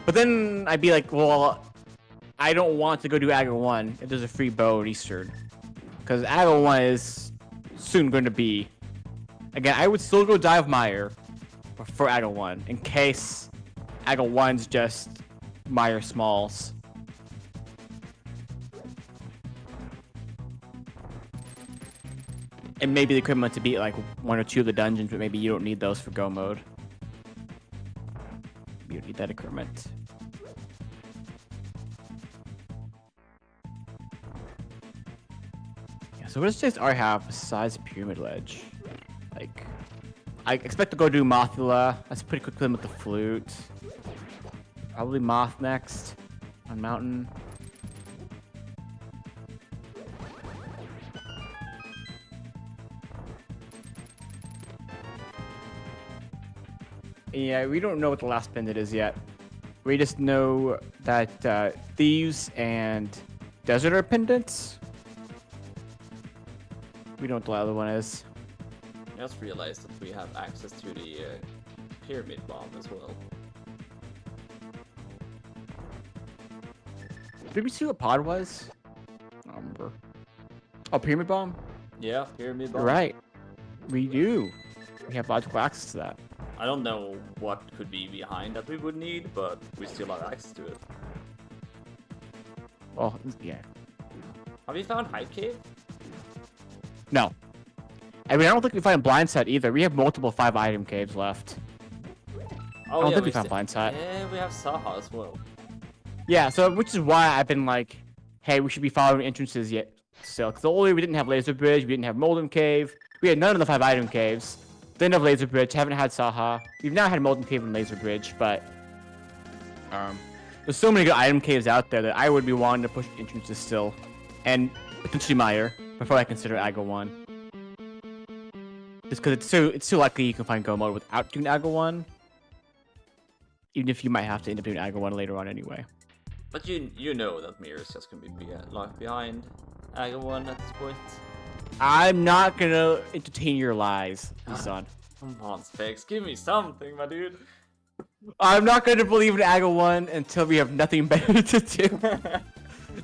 [SPEAKER 1] But then I'd be like, well, I don't want to go do Aga 1 if there's a free bow at Eastern. Because Aga 1 is soon going to be... Again, I would still go Dive Meyer for Aga 1 in case Aga 1's just Meyer Smalls. And maybe the equipment to beat like 1 or 2 of the dungeons, but maybe you don't need those for Go mode. You don't need that equipment. So what does JSR have besides Pyramid Ledge? Like, I expect to go do Mothula. That's a pretty quick limit with the flute. Probably Moth next on Mountain. Yeah, we don't know what the last pendant is yet. We just know that Thieves and Desert are pendants. We don't know what the other one is.
[SPEAKER 2] I just realized that we have access to the pyramid bomb as well.
[SPEAKER 1] Did we see what pod was? I don't remember. Oh, Pyramid Bomb?
[SPEAKER 2] Yeah, pyramid bomb.
[SPEAKER 1] Right. We do. We have logical access to that.
[SPEAKER 2] I don't know what could be behind that we would need, but we still have access to it.
[SPEAKER 1] Well, yeah.
[SPEAKER 2] Have you found Hype Cave?
[SPEAKER 1] No. I mean, I don't think we find Blind Set either. We have multiple 5-item caves left.
[SPEAKER 2] Oh,
[SPEAKER 1] I don't
[SPEAKER 2] yeah,
[SPEAKER 1] think we found Blind Set.
[SPEAKER 2] Yeah, we have Saha as well.
[SPEAKER 1] Yeah, so which is why I've been like, hey, we should be following entrances yet still. Because the only we didn't have Laser Bridge, we didn't have Molten Cave, we had none of the 5-item caves. Didn't have Laser Bridge, haven't had Saha. We've now had Molten Cave and Laser Bridge, but there's so many good item caves out there that I would be wanting to push entrances still, and potentially Meyer before I consider Aga 1. Just because it's so likely you can find Go mode without doing Aga 1, even if you might have to end up doing Aga 1 later on anyway.
[SPEAKER 2] But you know that Mirror's just gonna be left behind Aga 1 at this point.
[SPEAKER 1] I'm not gonna entertain your lies, Isan.
[SPEAKER 2] Come on, Specs, give me something, my dude.
[SPEAKER 1] I'm not gonna believe in Aga 1 until we have nothing better to do.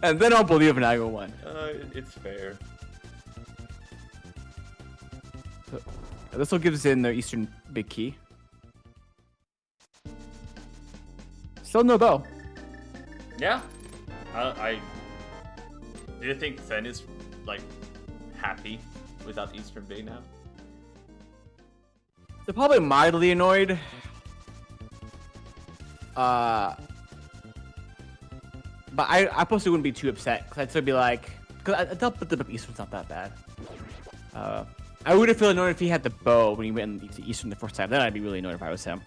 [SPEAKER 1] And then I'll believe in Aga 1.
[SPEAKER 2] It's fair.
[SPEAKER 1] So, this will give us in the Eastern Big Key. Still no bow.
[SPEAKER 2] Yeah. I do you think Zen is like happy with that Eastern Big now?
[SPEAKER 1] They're probably mildly annoyed. But I personally wouldn't be too upset because I'd still be like, because I thought the Eastern's not that bad. I would have felt annoyed if he had the bow when he went into Eastern the first time. Then I'd be really annoyed if I was him.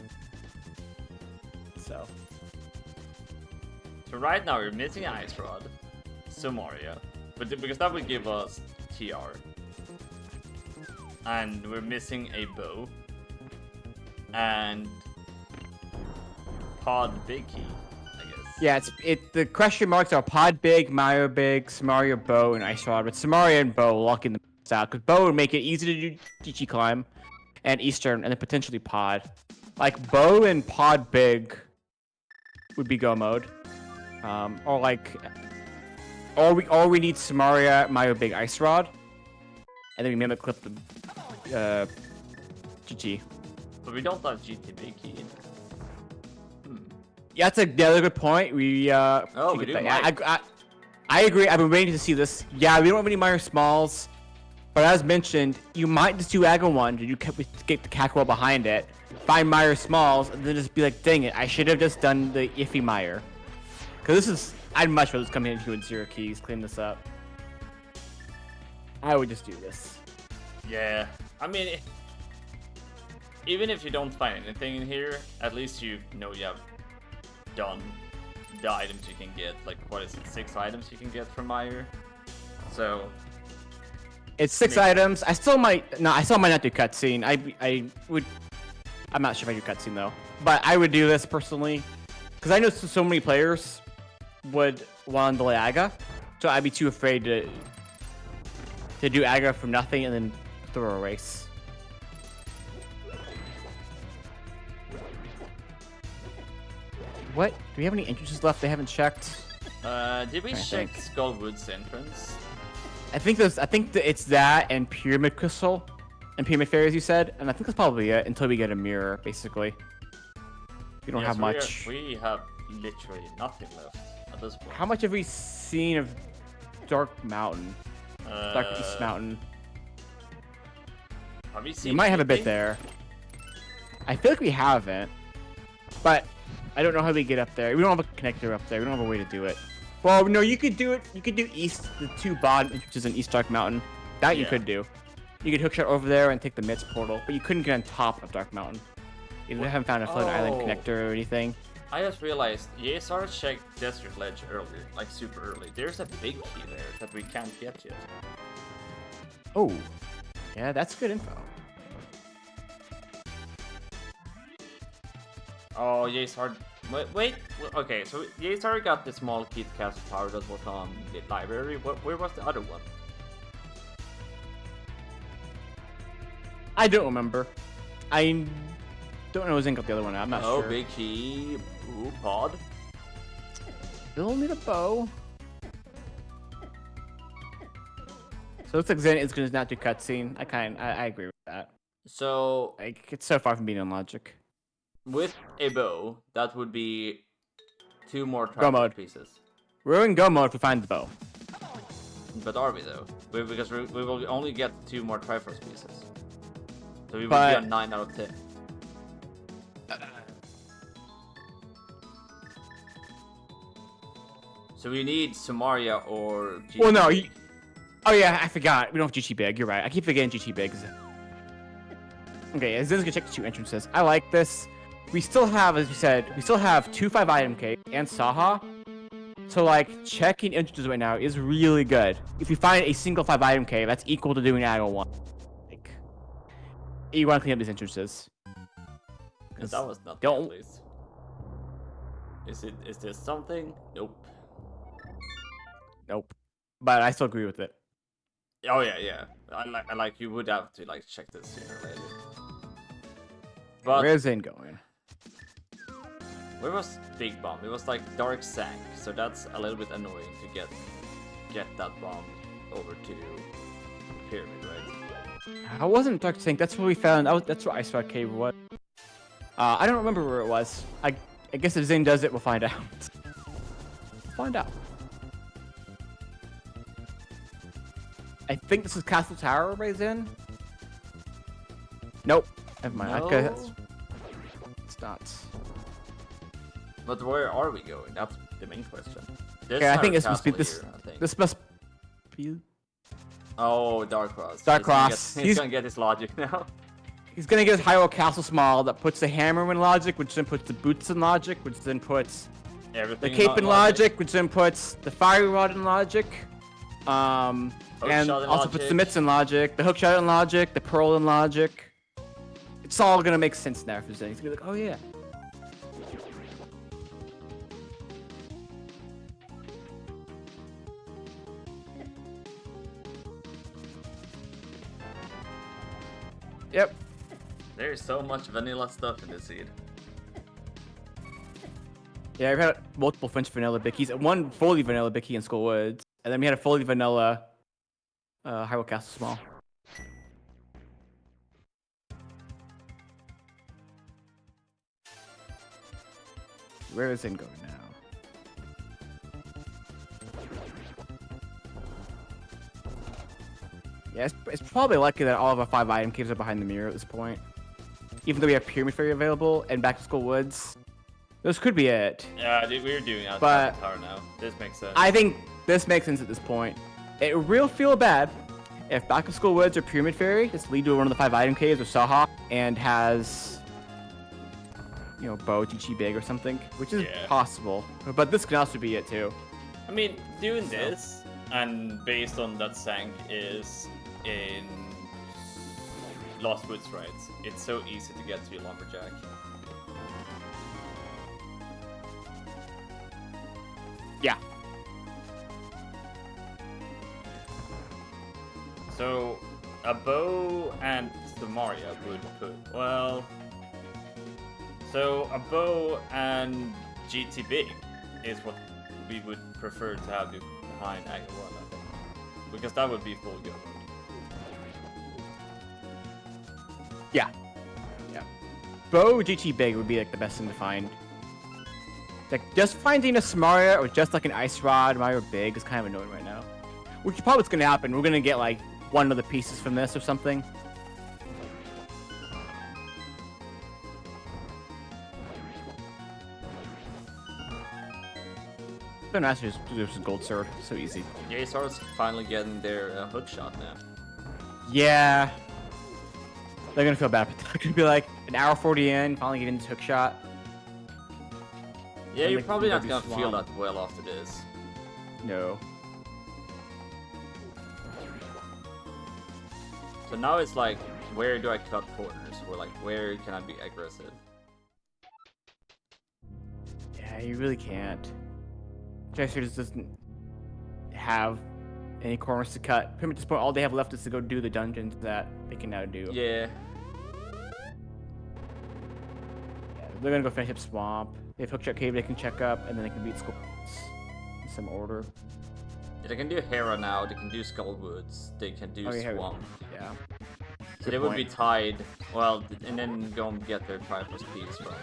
[SPEAKER 1] So
[SPEAKER 2] right now we're missing Ice Rod, Somaria, but because that would give us TR, and we're missing a bow and Pod Big Key, I guess.
[SPEAKER 1] yeah, the question marks are Pod Big, Mario Big, Samaria Bow, and Ice Rod. But Samaria and Bow locking them out because Bow would make it easy to do GG climb, and Eastern, and then potentially Pod. Like Bow and Pod Big would be go mode, or we need Samaria, Mario Big, Ice Rod, and then we maybe clip the GG.
[SPEAKER 2] But we don't have GT Big Key.
[SPEAKER 1] Yeah, that's another good point. We
[SPEAKER 2] we do.
[SPEAKER 1] Yeah, I agree. I've been waiting to see this. Yeah, we don't have any minor smalls, but as mentioned, you might just do Aggro 1 to get the Kakarot behind it, find Meyer smalls, and then just be like, dang it, I should have just done the iffy Meyer. Because I'd much rather just come in here with 0 keys, clean this up. I would just do this.
[SPEAKER 2] Yeah, I mean, even if you don't find anything in here, at least you know you have done the items you can get. Like, what is it, 6 items you can get from Meyer? So
[SPEAKER 1] it's 6 items. I still might not do cutscene. I'm not sure if I do cutscene though, but I would do this personally because I know so many players would want to delay Aga, so I'd be too afraid to do Aga for nothing and then throw a race. What? Do we have any entrances left? They haven't checked.
[SPEAKER 2] Did we check Skullwood's entrance?
[SPEAKER 1] I think it's that and Pyramid Crystal and Pyramid Fairies you said, and I think that's probably it until we get a mirror, basically. We don't have much.
[SPEAKER 2] We have literally nothing left at this point.
[SPEAKER 1] How much have we seen of Dark Mountain? Dark East Mountain.
[SPEAKER 2] Have we seen?
[SPEAKER 1] We might have a bit there. I feel like we haven't, but I don't know how we get up there. We don't have a connector up there. We don't have a way to do it. Well, no, you could do it. You could do east, the 2 bottom entrances in East Dark Mountain. That you could do. You could hookshot over there and take the Mitz portal, but you couldn't get on top of Dark Mountain. You haven't found a floating island connector or anything.
[SPEAKER 2] I just realized JSR checked Desert Ledge earlier, like super early. There's a big key there that we can't get yet.
[SPEAKER 1] Oh, yeah, that's good info.
[SPEAKER 2] Oh, JSR. Wait. Okay, so JSR got the small key to Castle Tower that was on the library. Where was the other one?
[SPEAKER 1] I don't remember. I don't know who's got the other one. I'm not sure.
[SPEAKER 2] Oh, big key. Ooh, pod.
[SPEAKER 1] We'll need a bow. So it looks like Zen is going to not do cutscene. I agree with that.
[SPEAKER 2] So
[SPEAKER 1] like, it's so far from being illogic.
[SPEAKER 2] With a bow, that would be 2 more
[SPEAKER 1] go mode
[SPEAKER 2] pieces.
[SPEAKER 1] We're in go mode if we find the bow.
[SPEAKER 2] But are we though? Because we will only get 2 more Triforce pieces. So we will be on 9 out of 10. So we need Samaria or GT.
[SPEAKER 1] Well, no. Oh yeah, I forgot. We don't have GT Big. You're right. I keep forgetting GT Big. Okay, Zen's gonna check the 2 entrances. I like this. We still have, as we said, 2 5 item cave and Saha. So like checking entrances right now is really good. If you find a single 5 item cave, that's equal to doing Aggle 1. Like, you want to clean up these entrances.
[SPEAKER 2] Because that was nothing. At least. Is this something? Nope.
[SPEAKER 1] Nope. But I still agree with it.
[SPEAKER 2] Oh yeah. I like you would have to like check this sooner or later. But
[SPEAKER 1] where's Zen going?
[SPEAKER 2] Where was Big Bomb? It was like Dark Sank, so that's a little bit annoying to get that bomb over to the pyramid, right?
[SPEAKER 1] I wasn't Dark Sank. That's what we found. That's what Ice Rock Cave was. I don't remember where it was. I guess if Zen does it, we'll find out. Find out. I think this is Castle Tower by Zen. Nope. Never mind.
[SPEAKER 2] No.
[SPEAKER 1] Okay, it's not.
[SPEAKER 2] But where are we going? That's the main question.
[SPEAKER 1] Okay, I think this must be
[SPEAKER 2] Castle
[SPEAKER 1] this.
[SPEAKER 2] here, I think.
[SPEAKER 1] This must be.
[SPEAKER 2] Oh, Darkross.
[SPEAKER 1] Darkross.
[SPEAKER 2] He's gonna get his logic now.
[SPEAKER 1] He's gonna get his Hyrule Castle Small that puts the hammer in logic, which then puts the boots in logic, which then puts the
[SPEAKER 2] Everything
[SPEAKER 1] cape in logic, which then puts the fiery rod in logic. And
[SPEAKER 2] shot in
[SPEAKER 1] also puts the
[SPEAKER 2] logic.
[SPEAKER 1] mitts in logic, the hook shot in logic, the pearl in logic. It's all gonna make sense now for Zen. He's gonna be like, oh yeah. Yep.
[SPEAKER 2] There's so much vanilla stuff in this seed.
[SPEAKER 1] Yeah, we've had multiple French vanilla bickies. One fully vanilla bicky in Skull Woods, and then we had a fully vanilla Hyrule Castle Small. Where is Zen going now? Yeah, it's probably likely that all of our 5 item caves are behind the mirror at this point. Even though we have Pyramid Fairy available and Back to Skull Woods. This could be it.
[SPEAKER 2] Yeah, dude, we're doing out
[SPEAKER 1] But-
[SPEAKER 2] tower now. This makes sense.
[SPEAKER 1] I think this makes sense at this point. It will feel bad if Back to Skull Woods or Pyramid Fairy just lead to one of the 5 item caves or Sawhawk and has, you know, Bow, Chi Big or something, which is
[SPEAKER 2] Yeah.
[SPEAKER 1] possible. But this can also be it too.
[SPEAKER 2] I mean, doing this, and based on that Sank is in Lost Woods, right? It's so easy to get to Lumberjack.
[SPEAKER 1] Yeah.
[SPEAKER 2] So, a bow and Samaria would put, well... So, a bow and GT Big is what we would prefer to have behind Act 1, I think. Because that would be full good.
[SPEAKER 1] Yeah. Yeah. Bow GT Big would be like the best thing to find. Like just finding a Samaria or just like an Ice Rod Mario Big is kind of annoying right now. Which is probably what's gonna happen. We're gonna get like one of the pieces from this or something. So nice to just do some gold sword. So easy.
[SPEAKER 2] JSR's finally getting their hook shot now.
[SPEAKER 1] Yeah. They're gonna feel bad, but they're gonna be like an hour 40 in, finally get into hook shot.
[SPEAKER 2] Yeah,
[SPEAKER 1] And
[SPEAKER 2] you're
[SPEAKER 1] they
[SPEAKER 2] probably
[SPEAKER 1] can
[SPEAKER 2] not
[SPEAKER 1] go
[SPEAKER 2] gonna
[SPEAKER 1] do
[SPEAKER 2] feel
[SPEAKER 1] Swamp.
[SPEAKER 2] that well after this.
[SPEAKER 1] No.
[SPEAKER 2] So now it's like, where do I cut corners? Or like, where can I be aggressive?
[SPEAKER 1] Yeah, you really can't. JSR just doesn't have any corners to cut. Pretty much at this point, all they have left is to go do the dungeons that they can now do.
[SPEAKER 2] Yeah.
[SPEAKER 1] Yeah, they're gonna go finish up Swamp. They have Hookshot Cave they can check up, and then they can beat Skulls in some order.
[SPEAKER 2] They can do Hera now, they can do Skullwoods, they can do
[SPEAKER 1] Oh, yeah, Hera.
[SPEAKER 2] Swamp.
[SPEAKER 1] Yeah.
[SPEAKER 2] So
[SPEAKER 1] Good
[SPEAKER 2] they would be
[SPEAKER 1] point.
[SPEAKER 2] tied, well, and then go and get their Triforce piece from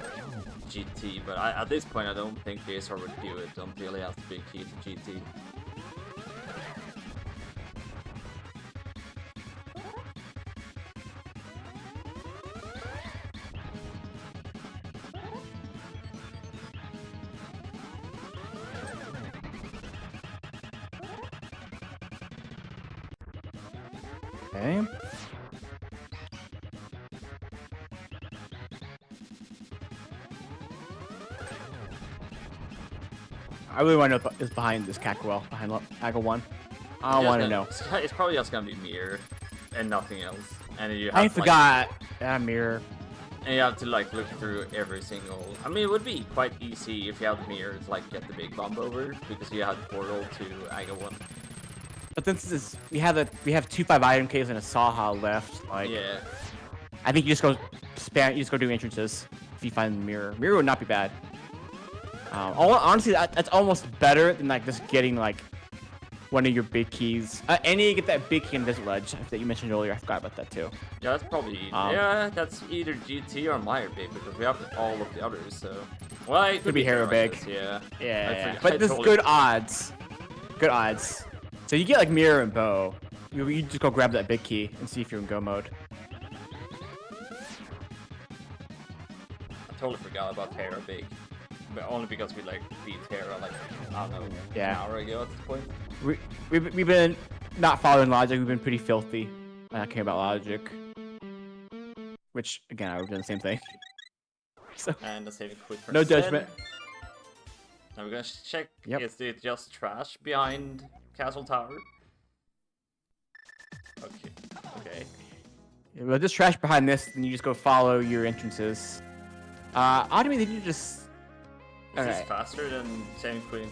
[SPEAKER 2] GT, but at this point I don't think JSR would do it until he has the big key to GT.
[SPEAKER 1] Okay. I really want to know is behind this Cackwell, behind Aggle 1. I
[SPEAKER 2] Yeah,
[SPEAKER 1] want to
[SPEAKER 2] it's
[SPEAKER 1] know.
[SPEAKER 2] gonna- It's probably just gonna be Mirror and nothing else. And then you have
[SPEAKER 1] I
[SPEAKER 2] like,
[SPEAKER 1] forgot. Mirror.
[SPEAKER 2] and you have to like look through every single. I mean, it would be quite easy if you had the mirror to like get the big bump over because you had portal to Aga 1.
[SPEAKER 1] But this is we have 2 5 item caves and a Saha left. Like
[SPEAKER 2] Yeah.
[SPEAKER 1] I think you just go spam. You just go do entrances if you find the mirror. Mirror would not be bad. Honestly, that's almost better than like just getting like one of your big keys. And you get that big key in Desert Ledge that you mentioned earlier. I forgot about that too.
[SPEAKER 2] Yeah, that's probably yeah. That's either GT or Meyer big because we have all of the others. So well, it could
[SPEAKER 1] be Hero
[SPEAKER 2] I
[SPEAKER 1] big.
[SPEAKER 2] guess, Yeah.
[SPEAKER 1] Yeah,
[SPEAKER 2] forgot-
[SPEAKER 1] but
[SPEAKER 2] I
[SPEAKER 1] there's
[SPEAKER 2] totally-
[SPEAKER 1] good odds. Good odds. So you get like mirror and bow. You just go grab that big key and see if you're in go mode.
[SPEAKER 2] totally forgot about Terra Big. But only because we like beat Terra like, I don't know,
[SPEAKER 1] Yeah.
[SPEAKER 2] an hour ago at this point.
[SPEAKER 1] We've been not following logic. We've been pretty filthy. I don't care about logic. Which again, I would do the same thing. So
[SPEAKER 2] And the saving quit for
[SPEAKER 1] no
[SPEAKER 2] Zen.
[SPEAKER 1] judgment.
[SPEAKER 2] Now we're gonna check
[SPEAKER 1] Yep.
[SPEAKER 2] is it just trash behind Castle Tower? Okay.
[SPEAKER 1] Well, just trash behind this, and you just go follow your entrances. Oddly, they did just.
[SPEAKER 2] Is this
[SPEAKER 1] Okay.
[SPEAKER 2] faster than saving quitting?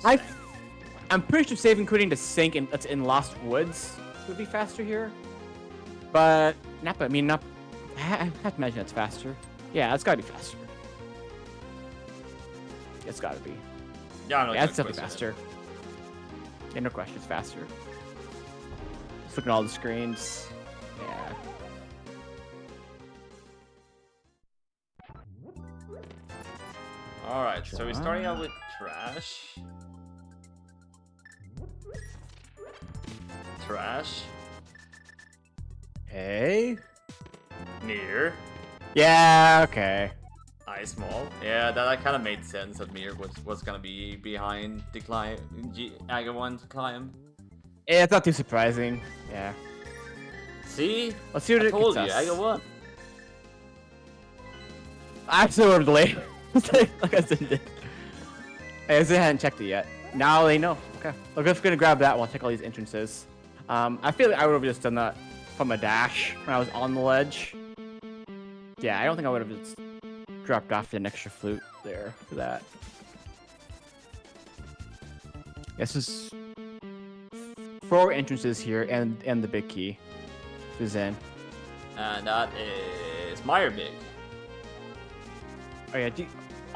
[SPEAKER 1] I'm pretty sure saving quitting to sink in that's in Lost Woods would be faster here. But Napa, I mean, not. I have to imagine that's faster. Yeah, it's gotta be faster. It's gotta be.
[SPEAKER 2] Yeah, no,
[SPEAKER 1] Yeah, it's definitely faster. Yeah, no question, it's faster. Just looking at all the screens. Yeah.
[SPEAKER 2] Alright, so we're starting out with trash. Trash.
[SPEAKER 1] Hey.
[SPEAKER 2] Near.
[SPEAKER 1] Yeah. Okay.
[SPEAKER 2] Ice Mall. Yeah, that kind of made sense that Mir was gonna be behind the climb, Aga 1 to climb.
[SPEAKER 1] Yeah, it's not too surprising. Yeah.
[SPEAKER 2] See?
[SPEAKER 1] Let's see what
[SPEAKER 2] I
[SPEAKER 1] it
[SPEAKER 2] told you,
[SPEAKER 1] gets us.
[SPEAKER 2] Aga 1.
[SPEAKER 1] I actually would have delayed. Like I said, did. I guess they hadn't checked it yet. Now they know. Okay. I'm just gonna grab that while I check all these entrances. I feel like I would have just done that from a dash when I was on the ledge. Yeah, I don't think I would have just dropped off an extra flute there for that. This is 4 entrances here and the big key to Zen.
[SPEAKER 2] And that is Meyer Big.
[SPEAKER 1] Oh yeah,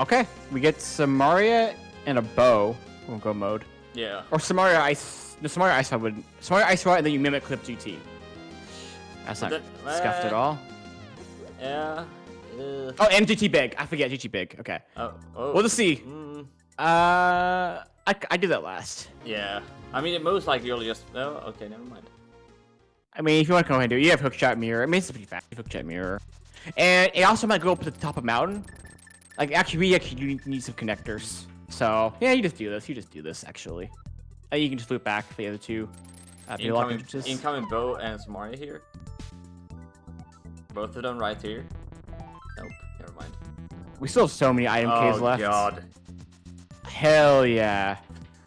[SPEAKER 1] okay. We get Samaria and a bow. We'll go mode.
[SPEAKER 2] Yeah.
[SPEAKER 1] Or Samaria Ice. The Samaria Ice Rod would. Samaria Ice Rod and then you mimic Clip GT. That's not scuffed at all.
[SPEAKER 2] Yeah.
[SPEAKER 1] Oh, and GT Big. I forget GT Big. Okay.
[SPEAKER 2] Oh.
[SPEAKER 1] We'll just see. I did that last.
[SPEAKER 2] Yeah. I mean, it most likely you'll just. Oh, okay, never mind.
[SPEAKER 1] I mean, if you want to go ahead and do it, you have Hookshot Mirror. I mean, it's pretty fast. Hookshot Mirror. And it also might go up to the top of mountain. Like, actually, we actually need some connectors. So, yeah, you just do this. You just do this, actually. And you can just loop back for the other two.
[SPEAKER 2] Incoming Bow and Samaria here. Both of them right here. Nope, never mind.
[SPEAKER 1] We still have so many item Ks left.
[SPEAKER 2] Oh, God.
[SPEAKER 1] Hell yeah.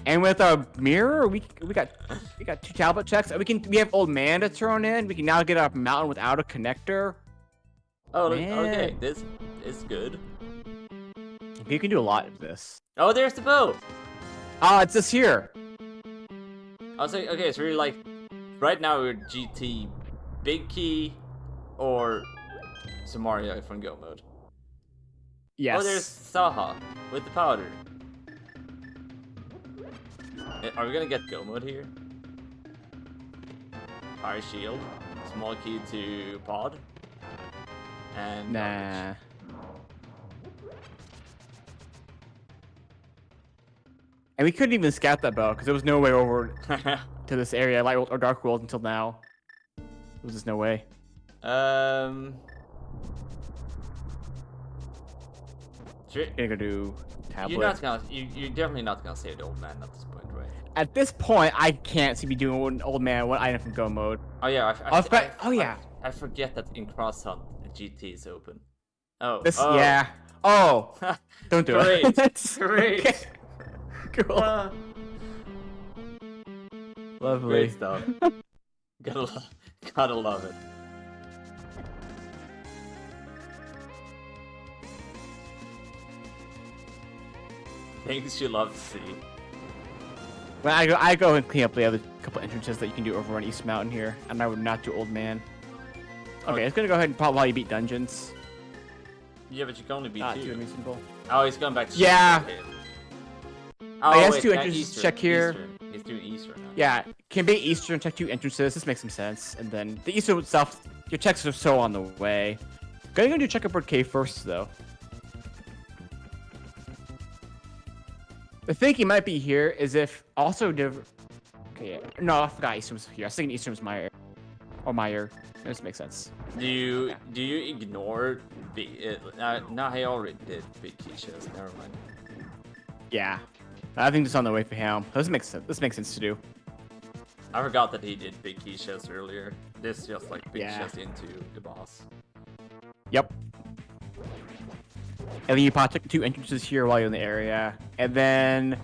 [SPEAKER 1] And with our mirror, we got 2 tablet checks. We have Old Man to throw in. We can now get up mountain without a connector.
[SPEAKER 2] Oh,
[SPEAKER 1] Man.
[SPEAKER 2] okay. This is good.
[SPEAKER 1] You can do a lot of this.
[SPEAKER 2] Oh, there's the bow.
[SPEAKER 1] It's this here.
[SPEAKER 2] I was like, okay, so we're like, right now we're GT Big Key or Samaria from Go mode.
[SPEAKER 1] Yes.
[SPEAKER 2] Oh, there's Saha with the powder. Are we gonna get Go mode here? Fire Shield, small key to Pod, and
[SPEAKER 1] Nah. And we couldn't even scout that bow because there was no way over to this area, Light World or Dark World, until now. There was just no way.
[SPEAKER 2] Sure.
[SPEAKER 1] Gonna go do tablet.
[SPEAKER 2] You're definitely not gonna save the old man at this point, right?
[SPEAKER 1] At this point, I can't see me doing one Old Man one item from Go mode.
[SPEAKER 2] Oh yeah,
[SPEAKER 1] I
[SPEAKER 2] forget that in Cross Hunt GT is open. Oh,
[SPEAKER 1] This,
[SPEAKER 2] oh.
[SPEAKER 1] yeah. Oh, don't do
[SPEAKER 2] Great.
[SPEAKER 1] it. That's
[SPEAKER 2] Great.
[SPEAKER 1] okay. Cool. Lovely.
[SPEAKER 2] Great stuff. Gotta love it. Things you love to see.
[SPEAKER 1] When I go and clean up the other couple entrances that you can do over on East Mountain here, and I would not do Old Man. Okay, it's gonna go ahead and pop while you beat dungeons.
[SPEAKER 2] Yeah, but you can only beat two.
[SPEAKER 1] Two simple.
[SPEAKER 2] Oh, he's going back to
[SPEAKER 1] Yeah.
[SPEAKER 2] Oh,
[SPEAKER 1] he has
[SPEAKER 2] wait,
[SPEAKER 1] 2 entrances
[SPEAKER 2] Eastern,
[SPEAKER 1] check here.
[SPEAKER 2] Eastern. He's doing Eastern now.
[SPEAKER 1] Yeah, can be Eastern, check 2 entrances. This makes some sense. And then the Eastern stuff, your checks are so on the way. Gonna go do Checkerboard Cave first, though. The thinking might be here is if also okay, yeah. No, I forgot Eastern was here. I was thinking Eastern was Meyer. Or Meyer. This makes sense.
[SPEAKER 2] Do you ignore No, he already did big key shows. Never mind.
[SPEAKER 1] Yeah. I think it's on the way for him. This makes sense. This makes sense to do.
[SPEAKER 2] I forgot that he did big key shows earlier. This just like big
[SPEAKER 1] Yeah.
[SPEAKER 2] shows into the boss.
[SPEAKER 1] Yep. And then you pot took 2 entrances here while you're in the area. And then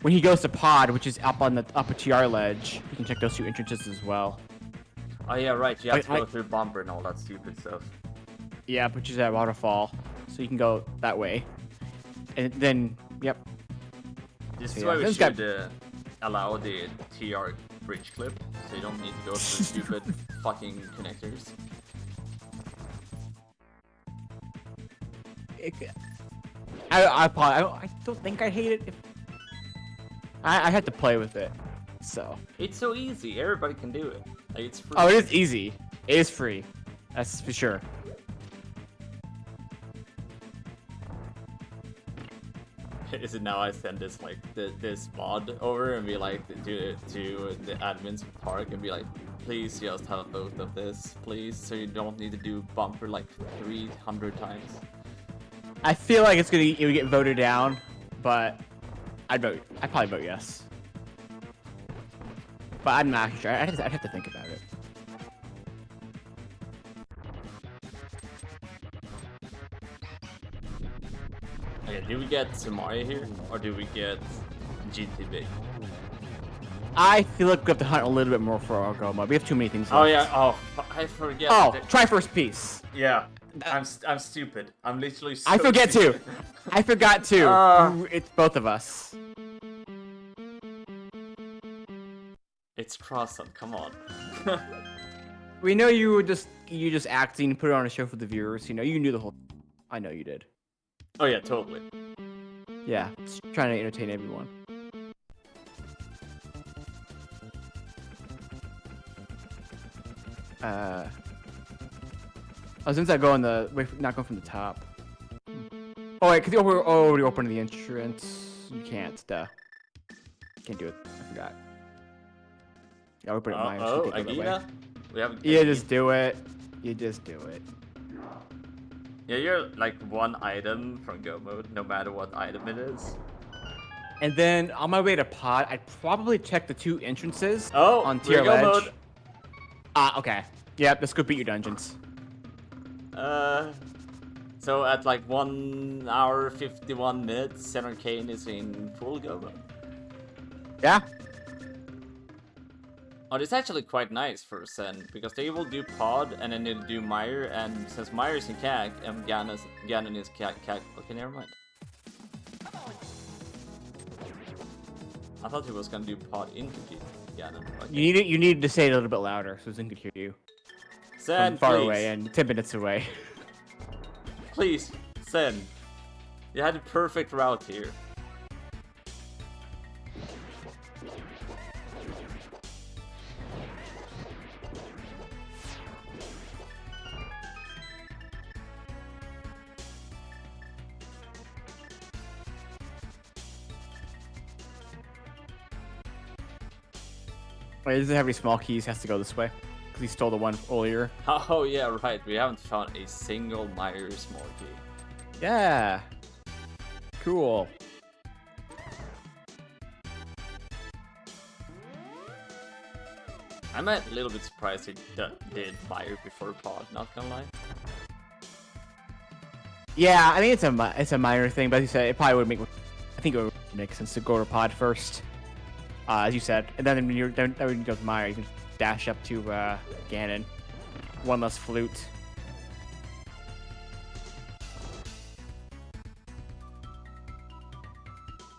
[SPEAKER 1] when he goes to pod, which is up on the upper TR ledge, you can check those 2 entrances as well.
[SPEAKER 2] Oh yeah, right. You have to go
[SPEAKER 1] I-
[SPEAKER 2] through bumper and all that stupid stuff.
[SPEAKER 1] Yeah, which is at waterfall. So you can go that way. And then, yep.
[SPEAKER 2] This
[SPEAKER 1] So
[SPEAKER 2] is
[SPEAKER 1] yeah,
[SPEAKER 2] why we
[SPEAKER 1] this
[SPEAKER 2] should
[SPEAKER 1] guy-
[SPEAKER 2] allow the TR bridge clip, so you don't need to go through stupid fucking connectors.
[SPEAKER 1] I don't think I'd hate it if I had to play with it. So.
[SPEAKER 2] It's so easy. Everybody can do it. Like, it's free.
[SPEAKER 1] Oh, it is easy. It is free. That's for sure.
[SPEAKER 2] Is it now I send this like this mod over and be like to the admins of Park and be like, please just have a vote of this, please, so you don't need to do bumper like 300 times.
[SPEAKER 1] I feel like it would get voted down, but I'd probably vote yes. But I'm not sure. I'd have to think about it.
[SPEAKER 2] Okay, do we get Samaria here or do we get GTB?
[SPEAKER 1] I feel like we have to hunt a little bit more for our go mode. We have too many things left.
[SPEAKER 2] Oh yeah. Oh, I forget.
[SPEAKER 1] Oh, try first piece.
[SPEAKER 2] Yeah. I'm stupid. I'm literally. So
[SPEAKER 1] I forget too.
[SPEAKER 2] stupid.
[SPEAKER 1] I forgot too.
[SPEAKER 2] Uh.
[SPEAKER 1] It's both of us.
[SPEAKER 2] It's Croissant. Come on.
[SPEAKER 1] We know you were just acting, put it on a show for the viewers. You know, you knew the whole. I know you did.
[SPEAKER 2] Oh yeah, totally.
[SPEAKER 1] Yeah, just trying to entertain everyone. Since I go not going from the top. Oh wait, cause you're already opening the entrance. You can't. Duh. Can't do it. I forgot. Yeah, open it mine.
[SPEAKER 2] Oh, Agita? We have.
[SPEAKER 1] You just do it. You just do it.
[SPEAKER 2] Yeah, you're like one item from Go mode, no matter what item it is.
[SPEAKER 1] And then on my way to pod, I'd probably check the 2 entrances
[SPEAKER 2] Oh,
[SPEAKER 1] on
[SPEAKER 2] we're
[SPEAKER 1] tier
[SPEAKER 2] Go
[SPEAKER 1] ledge.
[SPEAKER 2] mode.
[SPEAKER 1] Okay. Yep, let's go beat your dungeons.
[SPEAKER 2] So at like 1 hour 51 minutes, ZenArcane is in full Go mode.
[SPEAKER 1] Yeah.
[SPEAKER 2] Oh, it's actually quite nice for Zen, because they will do pod, and then they'll do Meyer, and since Meyer's in CAG, and Ganon is CAG. Okay, never mind. I thought he was gonna do pod into Ganon. Okay.
[SPEAKER 1] You need to say it a little bit louder so Zen could hear you.
[SPEAKER 2] Zen,
[SPEAKER 1] From far
[SPEAKER 2] please.
[SPEAKER 1] away and 10 minutes away.
[SPEAKER 2] Please, Zen. You had a perfect route here.
[SPEAKER 1] Wait, doesn't have any small keys, has to go this way. Because he stole the one earlier.
[SPEAKER 2] Oh yeah, right. We haven't found a single Meyer small key.
[SPEAKER 1] Yeah. Cool.
[SPEAKER 2] I'm a little bit surprised he did Meyer before pod, not gonna lie.
[SPEAKER 1] Yeah, I mean it's a minor thing, but as you said, it probably would make. I think it would make sense to go to pod first, as you said, and then when you go to Meyer, you can dash up to Ganon. One less flute.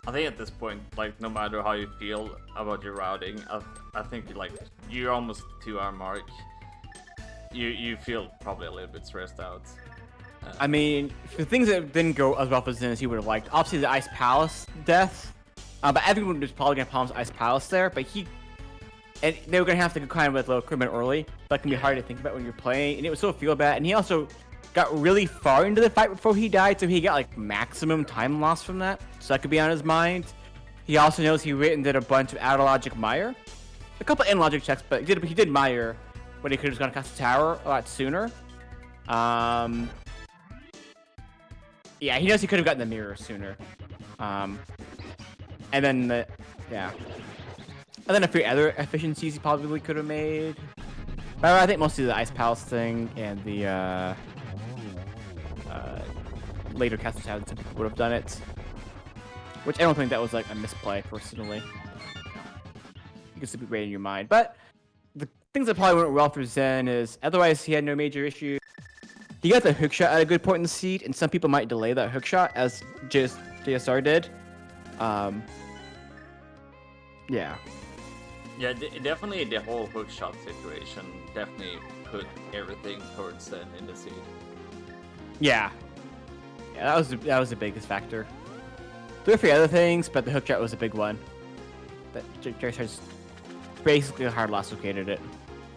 [SPEAKER 2] I think at this point, like, no matter how you feel about your routing, I think like you're almost 2 hour mark. You feel probably a little bit stressed out.
[SPEAKER 1] I mean, for things that didn't go as well as he would have liked, obviously the Ice Palace death. But everyone was probably gonna promise Ice Palace there, but and they were gonna have to go kind of with a little equipment early. That can be hard to think about when you're playing, and it would still feel bad. And he also got really far into the fight before he died, so he got like maximum time loss from that. So that could be on his mind. He also knows he went and did a bunch of out of logic Meyer, a couple in logic checks, but he did Meyer when he could have just gone to cast the tower a lot sooner. Yeah, he knows he could have gotten the mirror sooner. And then yeah. And then a few other efficiencies he probably could have made. But I think mostly the Ice Palace thing and the later Castle Towns would have done it. Which I don't think that was like a misplay personally. You can still be great in your mind. But the things that probably went well for Zen is otherwise he had no major issue. He got the hook shot at a good point in the seed, and some people might delay that hook shot as JSR did. Yeah.
[SPEAKER 2] Yeah, definitely the whole hook shot situation definitely put everything towards Zen in the seed.
[SPEAKER 1] Yeah. Yeah, that was the biggest factor. There were a few other things, but the hook shot was a big one. That JSR's basically hard loss located it.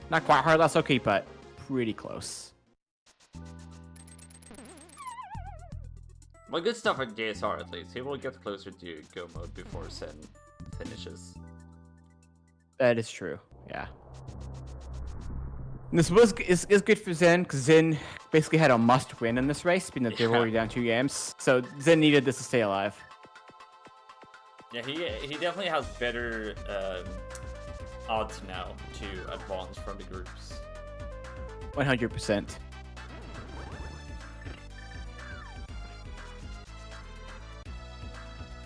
[SPEAKER 1] Not quite hard loss okay, but pretty close.
[SPEAKER 2] Well, good stuff at JSR at least. He will get closer to go mode before Zen finishes.
[SPEAKER 1] That is true. Yeah. And this is good for Zen because Zen basically had a must win in this race, being that they were already down 2 games. So Zen needed this to stay alive.
[SPEAKER 2] Yeah, he definitely has better odds now to advance from the groups.
[SPEAKER 1] 100%.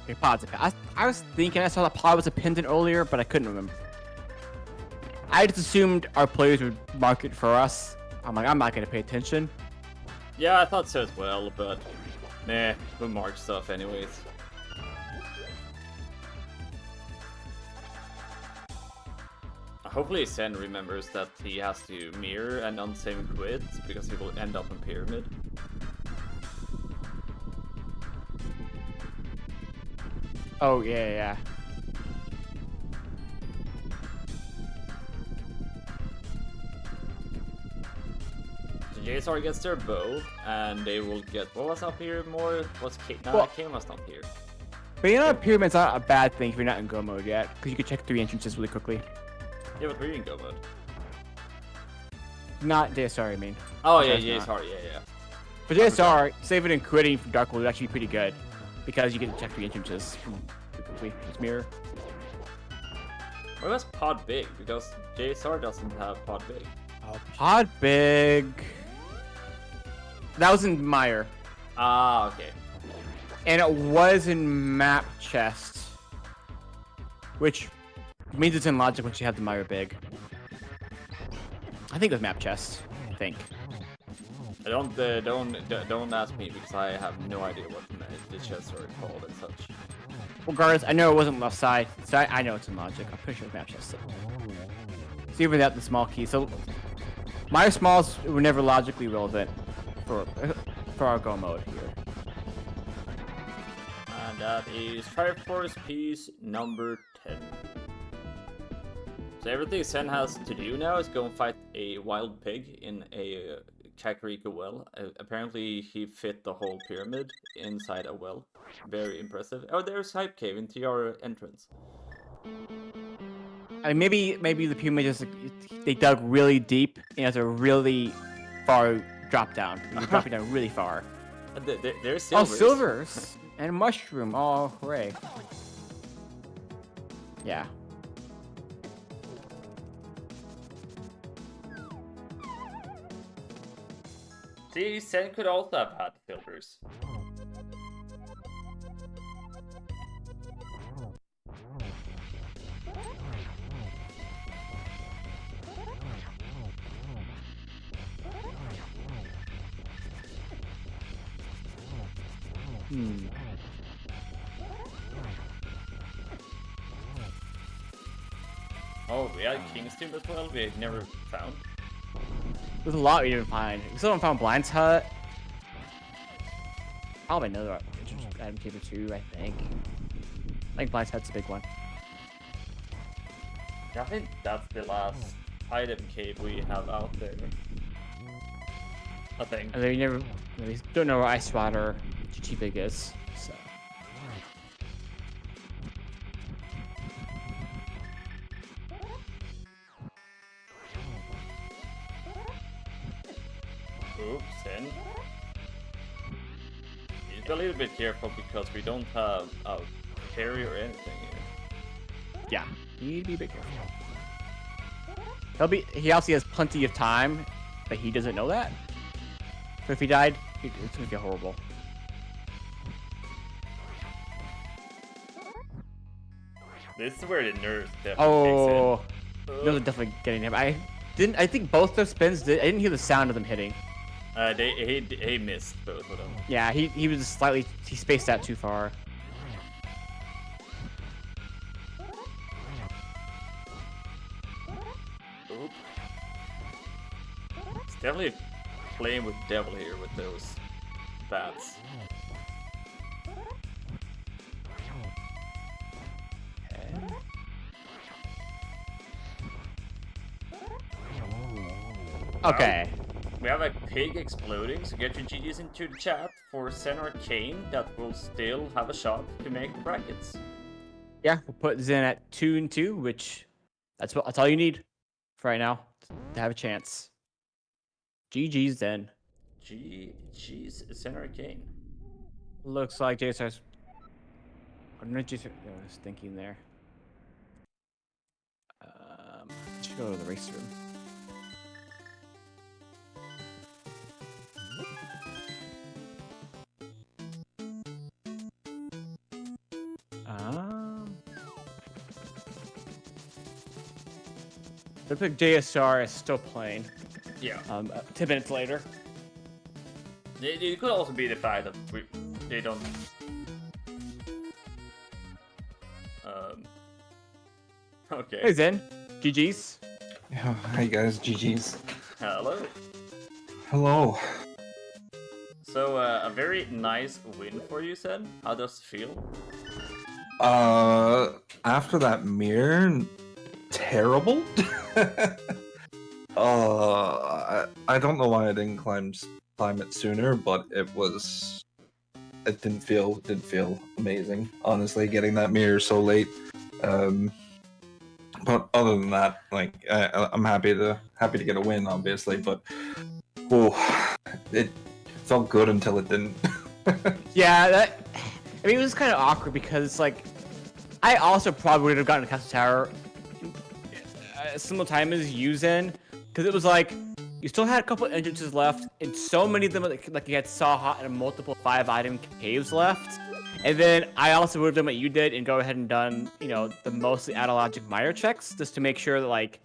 [SPEAKER 1] Okay, Pod's a pin. I was thinking I saw that Pod was a pendant earlier, but I couldn't remember. I just assumed our players would mark it for us. I'm like, I'm not going to pay attention.
[SPEAKER 2] Yeah, I thought so as well, but nah, we'll mark stuff anyways. Hopefully Zen remembers that he has to mirror and unsave quit because he will end up in pyramid.
[SPEAKER 1] Oh, yeah.
[SPEAKER 2] So JSR gets their bow, and they will get... What was up here more? What's K? No,
[SPEAKER 1] Well,
[SPEAKER 2] K was not here.
[SPEAKER 1] But you know, pyramid's not a bad thing if you're not in go mode yet, because you can check 3 entrances really quickly.
[SPEAKER 2] Yeah, but we're in go mode.
[SPEAKER 1] Not JSR, I mean.
[SPEAKER 2] Oh yeah,
[SPEAKER 1] JSR,
[SPEAKER 2] JSR, yeah.
[SPEAKER 1] For JSR, saving and quitting from Dark World is actually pretty good, because you can check 3 entrances quickly. Just mirror.
[SPEAKER 2] Why was Pod big? Because JSR doesn't have Pod big.
[SPEAKER 1] Pod big. That was in Mire.
[SPEAKER 2] Ah, okay.
[SPEAKER 1] And it was in map chest, which means it's in logic once you have the Mire big. I think it was map chest. I think.
[SPEAKER 2] Don't ask me because I have no idea what the chests are called and such.
[SPEAKER 1] Regardless, I know it wasn't left side, so I know it's in logic. I'm pretty sure it's map chest. So even without the small key, so Mire smalls were never logically relevant for our go mode here.
[SPEAKER 2] And that is Fire Force piece number 10. So everything Zen has to do now is go and fight a wild pig in a Kakariko well. Apparently he fit the whole pyramid inside a well. Very impressive. Oh, there's Hype Cave into our entrance.
[SPEAKER 1] I mean, maybe the pyramid just they dug really deep and it's a really far drop down. You're dropping down really far.
[SPEAKER 2] There's silvers.
[SPEAKER 1] Oh, silvers and mushroom. Oh, hooray! Yeah.
[SPEAKER 2] See, Zen could also have had silvers. Oh, we had King's Tomb as well, we never found.
[SPEAKER 1] There's a lot we didn't find. We still haven't found Blind's Hut. Probably another item cave or 2, I think. I think Blind's Hut's a big one.
[SPEAKER 2] I think that's the last item cave we have out there. I think.
[SPEAKER 1] And we don't know where Ice Water Chichi is, so.
[SPEAKER 2] Oops, Zen. be a little bit careful because we don't have a parry or anything here.
[SPEAKER 1] Yeah, you need to be a bit careful. He obviously has plenty of time, but he doesn't know that. So if he died, it's gonna be horrible.
[SPEAKER 2] This is where the nerves definitely
[SPEAKER 1] Oh,
[SPEAKER 2] kicks
[SPEAKER 1] those are
[SPEAKER 2] in.
[SPEAKER 1] definitely getting him. I think both those spins did. I didn't hear the sound of them hitting.
[SPEAKER 2] He missed both of them.
[SPEAKER 1] Yeah, he was slightly. He spaced out too far.
[SPEAKER 2] Oop. It's definitely playing with devil here with those bats.
[SPEAKER 1] Okay.
[SPEAKER 2] We have a pig exploding, so get your GGs into the chat for ZenArcane that will still have a shot to make the brackets.
[SPEAKER 1] Yeah, we'll put Zen at 2-2, which that's all you need for right now to have a chance. GG's then.
[SPEAKER 2] GG's ZenArcane.
[SPEAKER 1] Looks like JSR's. I don't know what JSR was thinking there. Should go to the race room. Looks like JSR is still playing.
[SPEAKER 2] Yeah.
[SPEAKER 1] 10 minutes later.
[SPEAKER 2] It could also be the fact that they don't. Okay.
[SPEAKER 1] Hey Zen, GG's.
[SPEAKER 3] Yeah, hi guys, GG's.
[SPEAKER 2] Hello.
[SPEAKER 3] Hello.
[SPEAKER 2] So a very nice win for you, Zen. How does it feel?
[SPEAKER 3] After that mirror, terrible. I don't know why I didn't climb it sooner, but it didn't feel amazing. Honestly, getting that mirror so late. But other than that, like I'm happy to get a win, obviously. But it felt good until it didn't.
[SPEAKER 1] Yeah, I mean, it was kind of awkward because it's like, I also probably would have gotten a Castle Tower similar time as you, Zen, because it was like, you still had a couple entrances left, and so many of them, like you had Saw Hot and multiple 5-item caves left. And then I also would have done what you did and go ahead and done, the mostly analogic minor checks, just to make sure that, like,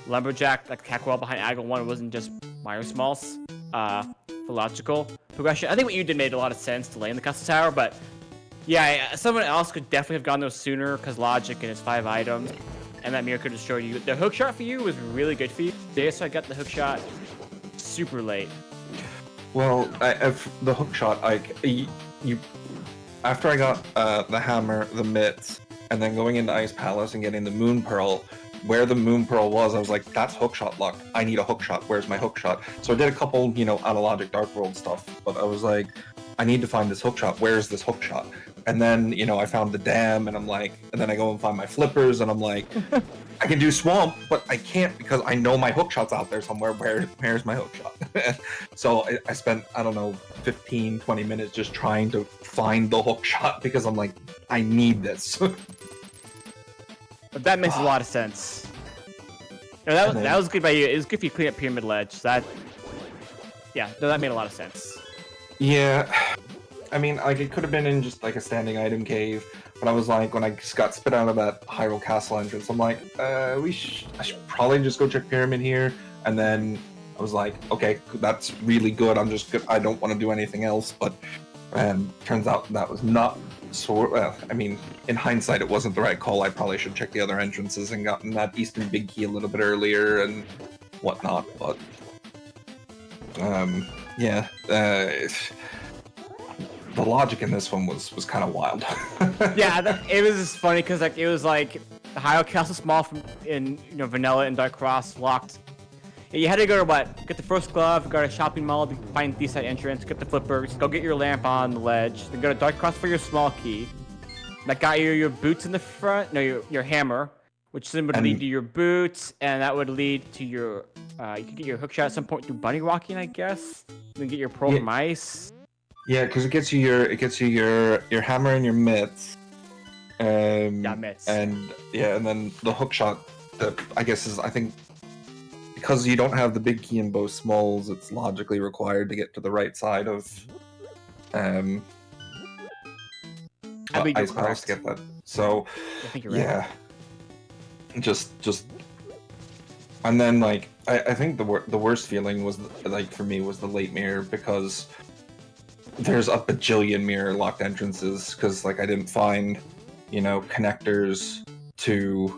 [SPEAKER 1] Lumberjack, like, Cackwell behind Angle 1 wasn't just minor smalls for logical progression. I think what you did made a lot of sense to lay in the Castle Tower, but yeah, someone else could definitely have gone those sooner because logic and his 5 items, and that mirror could have showed you. The hook shot for you was really good for you. So I got the hook shot super late.
[SPEAKER 3] Well, the hook shot, after I got the hammer, the mitts, and then going into Ice Palace and getting the Moon Pearl, where the Moon Pearl was, I was like, that's hook shot locked. I need a hook shot. Where's my hook shot? So I did a couple, analogic Dark World stuff, but I was like, I need to find this hook shot. Where's this hook shot? And then, I found the dam, and I'm like, and then I go and find my flippers, and I'm like, I can do swamp, but I can't because I know my hook shot's out there somewhere. Where's my hook shot? So I spent, I don't know, 15, 20 minutes just trying to find the hook shot because I'm like, I need this.
[SPEAKER 1] But that makes a lot of sense. That was good by you. It was good for you to clean up Pyramid Ledge. That made a lot of sense.
[SPEAKER 3] Yeah, I mean, like, it could have been in just like a standing item cave, but I was like, when I got spit out of that Hyrule Castle entrance, I'm like, I should probably just go check Pyramid here, and then I was like, okay, that's really good. I don't want to do anything else, but turns out that was not well, I mean, in hindsight, it wasn't the right call. I probably should check the other entrances and gotten that Eastern Big Key a little bit earlier and whatnot, but yeah, the logic in this one was kind of wild.
[SPEAKER 1] Yeah, it was just funny because it was like the Hyrule Castle Small in Vanilla and Dark Cross locked. You had to go to get the first glove, go to a shopping mall, find the side entrance, get the flippers, go get your lamp on the ledge, then go to Dark Cross for your small key. That got you your boots in the front, no, your hammer, which then would lead to your boots, and that would lead to your, you could get your hook shot at some point through bunny walking, I guess. Then get your pearl from ice.
[SPEAKER 3] Yeah, because it gets you your hammer and your mitts.
[SPEAKER 1] Yeah, mitts.
[SPEAKER 3] And then the hook shot. That I guess is I think because you don't have the big key in both smalls, it's logically required to get to the right side of
[SPEAKER 1] I mean, you're
[SPEAKER 3] Ice Palace to
[SPEAKER 1] correct.
[SPEAKER 3] get that. So
[SPEAKER 1] I think you're right.
[SPEAKER 3] yeah, just and then like I think the worst feeling was like for me was the late mirror because there's a bajillion mirror locked entrances because like I didn't find connectors to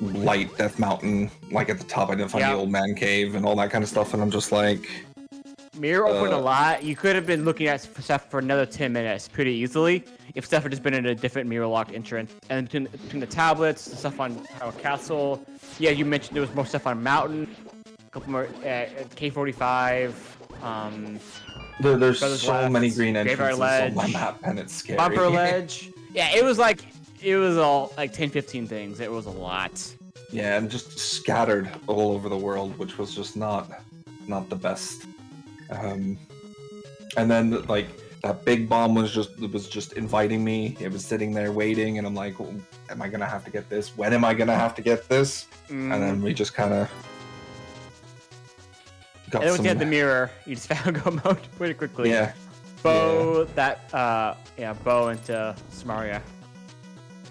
[SPEAKER 3] light Death Mountain like at the top. I didn't find the old man cave and all that kind of stuff, and I'm just like
[SPEAKER 1] mirror opened a lot. You could have been looking at stuff for another 10 minutes pretty easily if stuff had just been in a different mirror locked entrance. And between the tablets, the stuff on Tower Castle, yeah, you mentioned there was more stuff on Mountain, a couple more K45.
[SPEAKER 3] There's
[SPEAKER 1] Brothers
[SPEAKER 3] so
[SPEAKER 1] Left,
[SPEAKER 3] many green entrances on my
[SPEAKER 1] Ledge,
[SPEAKER 3] map, and it's scary.
[SPEAKER 1] Bumper Ledge. Yeah, it was all like 10, 15 things. It was a lot.
[SPEAKER 3] Yeah, and just scattered all over the world, which was just not the best. And then like that big bomb was just inviting me. It was sitting there waiting, and I'm like, am I gonna have to get this? When am I gonna have to get this? And then we just kind of got
[SPEAKER 1] and once you had the mirror, you just found go mode pretty quickly.
[SPEAKER 3] Yeah.
[SPEAKER 1] Bow bow into Samaria.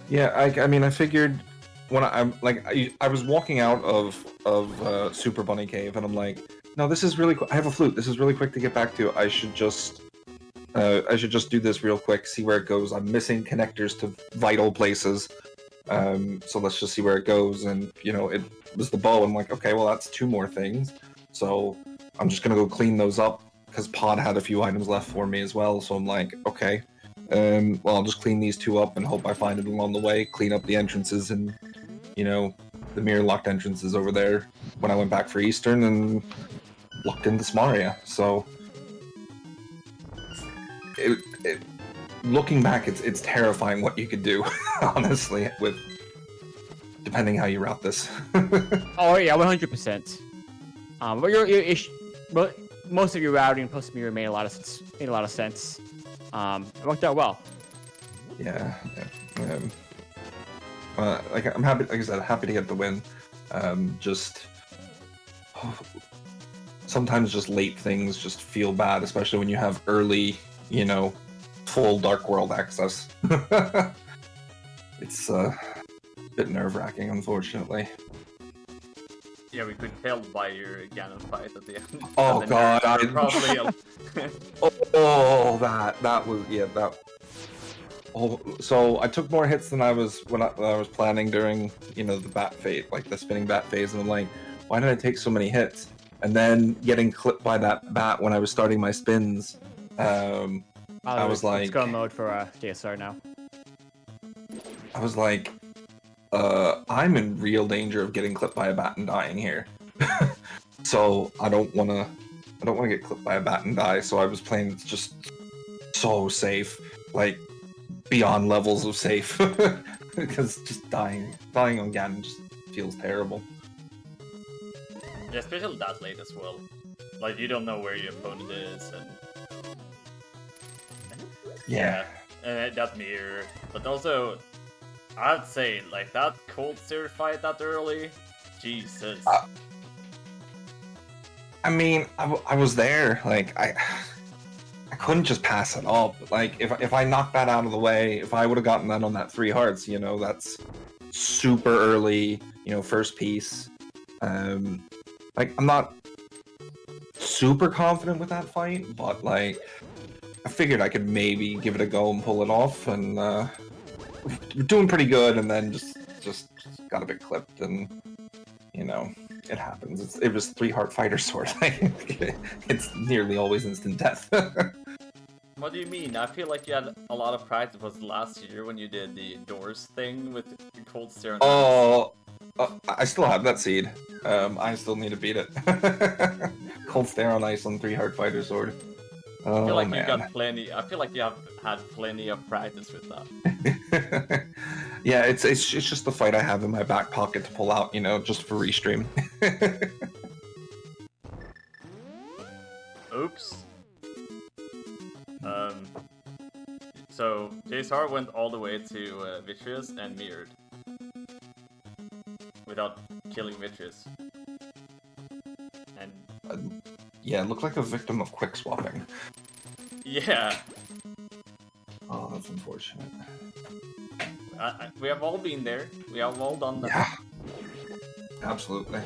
[SPEAKER 3] Yeah, I mean, I figured when I was walking out of Super Bunny Cave, and I'm like, no, this is really quick. I have a flute. This is really quick to get back to. I should just do this real quick, see where it goes. I'm missing connectors to vital places, so let's just see where it goes. And it was the bow. I'm like, okay, well that's 2 more things, so I'm just gonna go clean those up because Pod had a few items left for me as well. So I'm like, okay. Well, I'll just clean these 2 up and hope I find it along the way. Clean up the entrances and, the mirror locked entrances over there when I went back for Eastern and looked into Samaria. So, looking back, it's terrifying what you could do, honestly, with depending how you route this.
[SPEAKER 1] Oh yeah, 100%. But most of your routing post mirror made a lot of sense. It worked out well.
[SPEAKER 3] Yeah. I'm happy. Like I said, happy to get the win. Sometimes just late things just feel bad, especially when you have early, full Dark World access. It's a bit nerve-wracking, unfortunately.
[SPEAKER 2] Yeah, we could tell by your Ganon fight at the end.
[SPEAKER 3] Oh god, that was that. Oh, so I took more hits than I was when I was planning during the bat phase, like the spinning bat phase, and I'm like, why did I take so many hits? And then getting clipped by that bat when I was starting my spins, I was like,
[SPEAKER 1] let's go mode for JSR now.
[SPEAKER 3] I was like, I'm in real danger of getting clipped by a bat and dying here. So I don't want to get clipped by a bat and die. So I was playing just so safe, like beyond levels of safe, because just dying on Ganon just feels terrible.
[SPEAKER 2] Yeah, especially that late as well. Like you don't know where your opponent is, and
[SPEAKER 3] yeah,
[SPEAKER 2] that mirror. But also, I'd say like that cold stare fight that early, Jesus.
[SPEAKER 3] I mean, I was there. Like I couldn't just pass it up. Like if I knocked that out of the way, if I would have gotten that on that 3 hearts, that's super early. First piece. Like I'm not super confident with that fight, but like I figured I could maybe give it a go and pull it off, and doing pretty good. And then just got a bit clipped, and it happens. It was 3 heart fighter sword. It's nearly always instant death.
[SPEAKER 2] What do you mean? I feel like you had a lot of practice. Was last year when you did the doors thing with the cold stare?
[SPEAKER 3] Oh, I still have that seed. I still need to beat it. Cold stare on ice on 3 heart fighter sword. Oh,
[SPEAKER 2] I feel like
[SPEAKER 3] man.
[SPEAKER 2] you got plenty. I feel like you have had plenty of practice with that.
[SPEAKER 3] Yeah, it's just the fight I have in my back pocket to pull out, just for Restream.
[SPEAKER 2] Oops. So JSR went all the way to Vitreous and mirrored without killing Vitreous. And
[SPEAKER 3] Yeah, it looked like a victim of quick swapping.
[SPEAKER 2] yeah,
[SPEAKER 3] Oh, that's unfortunate.
[SPEAKER 2] we have all been there. We have all done that.
[SPEAKER 3] Yeah, absolutely.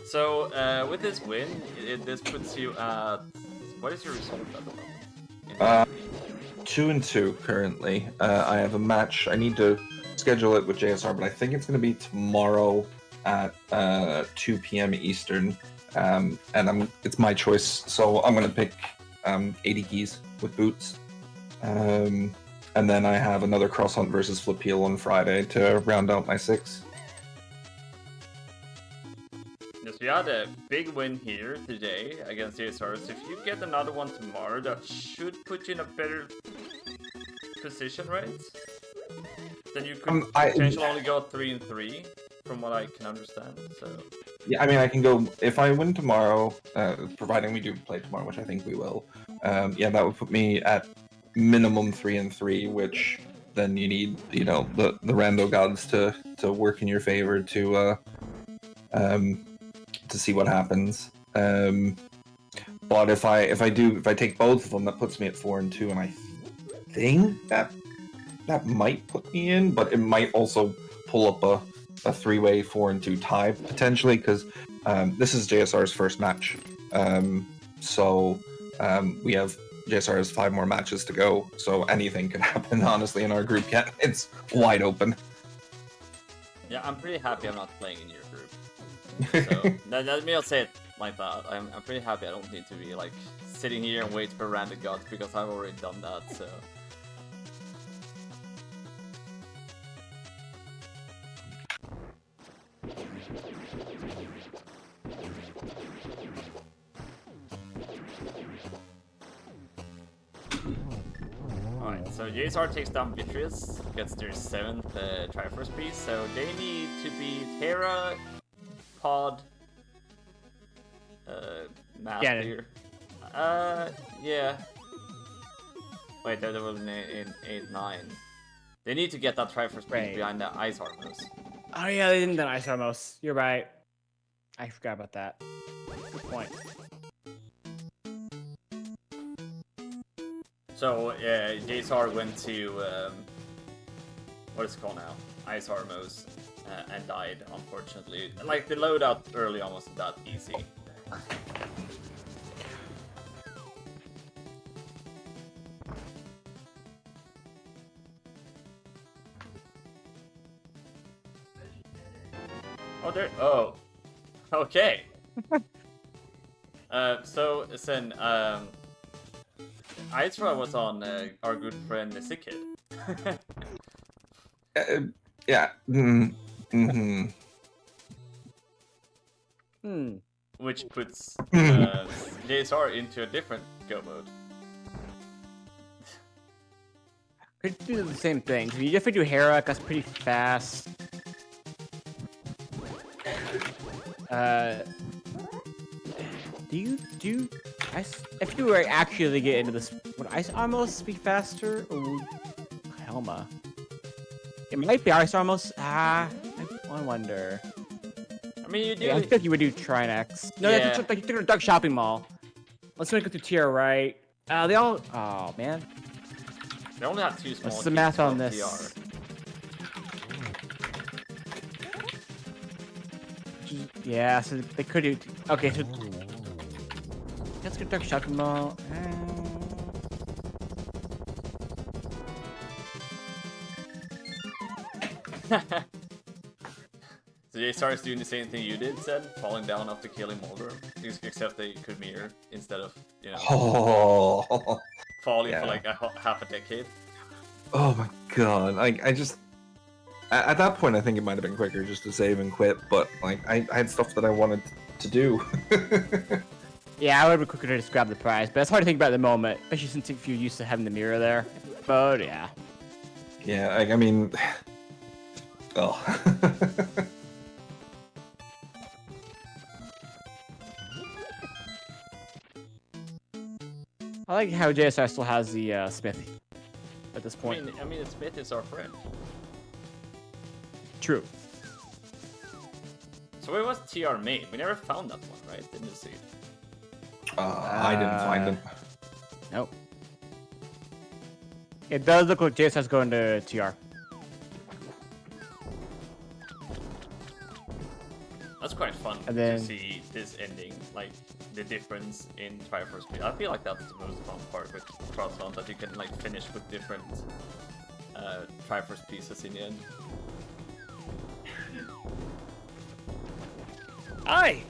[SPEAKER 2] So with this win, this puts you at what is your result at the moment?
[SPEAKER 3] 2-2 currently. I have a match. I need to schedule it with JSR, but I think it's going to be tomorrow at 2 p.m. Eastern. And it's my choice, so I'm going to pick 80 keys with boots. And then I have another cross hunt versus Flapeel on Friday to round out my 6.
[SPEAKER 2] Yes, we had a big win here today against JSR. So if you get another one tomorrow, that should put you in a better position, right? Then you could potentially only go 3-3, from what I can understand. So
[SPEAKER 3] yeah, I mean, I can go if I win tomorrow, providing we do play tomorrow, which I think we will. Yeah, that would put me at minimum 3-3, which then you need, you know, the rando gods to work in your favor to see what happens. But if I take both of them, that puts me at 4-2, and I think that might put me in, but it might also pull up a 3-way 4-2 tie potentially, because this is JSR's first match. So we have JSR has 5 more matches to go, so anything could happen honestly in our group yet. It's wide open.
[SPEAKER 2] yeah, I'm pretty happy I'm not playing in your group. So let me not say it like that. I'm pretty happy I don't need to be like sitting here and wait for random gods, because I've already done that. So alright, so JSR takes down Vitreous, gets their 7th Triforce piece, so they need to beat Hera, Pod, Math here. Yeah. Wait, there was an 8-9. They need to get that Triforce piece behind the Ice Armors.
[SPEAKER 1] Oh yeah, they didn't do Ice Armos. You're right. I forgot about that. Good point.
[SPEAKER 2] So, JSR went to, what is it called now? Ice Armos, and died, unfortunately. Like, the loadout early on wasn't that easy. Oh, there. Oh. Okay. So, listen, Isra was on our good friend Sickhead.
[SPEAKER 3] Yeah. Mm-hmm.
[SPEAKER 2] Which puts JSR into a different go mode.
[SPEAKER 1] Could do the same thing. You definitely do Hera, that's pretty fast. If you were actually get into this, would Ice Armos be faster? Or Helma? It might be Ice Armos. I wonder.
[SPEAKER 2] I mean, you do.
[SPEAKER 1] Yeah, I think you would do Trinex. No,
[SPEAKER 2] Yeah.
[SPEAKER 1] that's like you took a Dark Shopping Mall. Let's go to tier right. They all. Oh man.
[SPEAKER 2] They only have 2 small.
[SPEAKER 1] What's the math on this?
[SPEAKER 2] PR.
[SPEAKER 1] Yeah, so they could do. Okay, so let's go Dark Shopping Mall.
[SPEAKER 2] So JSR is doing the same thing you did, said, falling down after killing Mulder, except they could mirror instead of, you know, falling for like half a decade.
[SPEAKER 3] Oh my god! I just at that point I think it might have been quicker just to save and quit, but like I had stuff that I wanted to do.
[SPEAKER 1] Yeah, I would be quicker to just grab the prize, but it's hard to think about at the moment, especially since if you're used to having the mirror there. But yeah.
[SPEAKER 3] Yeah, I mean, oh.
[SPEAKER 1] I like how JSR still has the Smith at this
[SPEAKER 2] I
[SPEAKER 1] point.
[SPEAKER 2] mean, the Smith is our friend.
[SPEAKER 1] True.
[SPEAKER 2] So where was TR made? We never found that one, right? Didn't you see it?
[SPEAKER 3] I didn't find it.
[SPEAKER 1] Nope. It does look like JSR's going to TR.
[SPEAKER 2] That's quite fun
[SPEAKER 1] And then-
[SPEAKER 2] to see this ending, like the difference in Triforce speed. I feel like that's the most fun part with Crosshunt, that you can like finish with different Triforce pieces in the end.
[SPEAKER 4] Hi.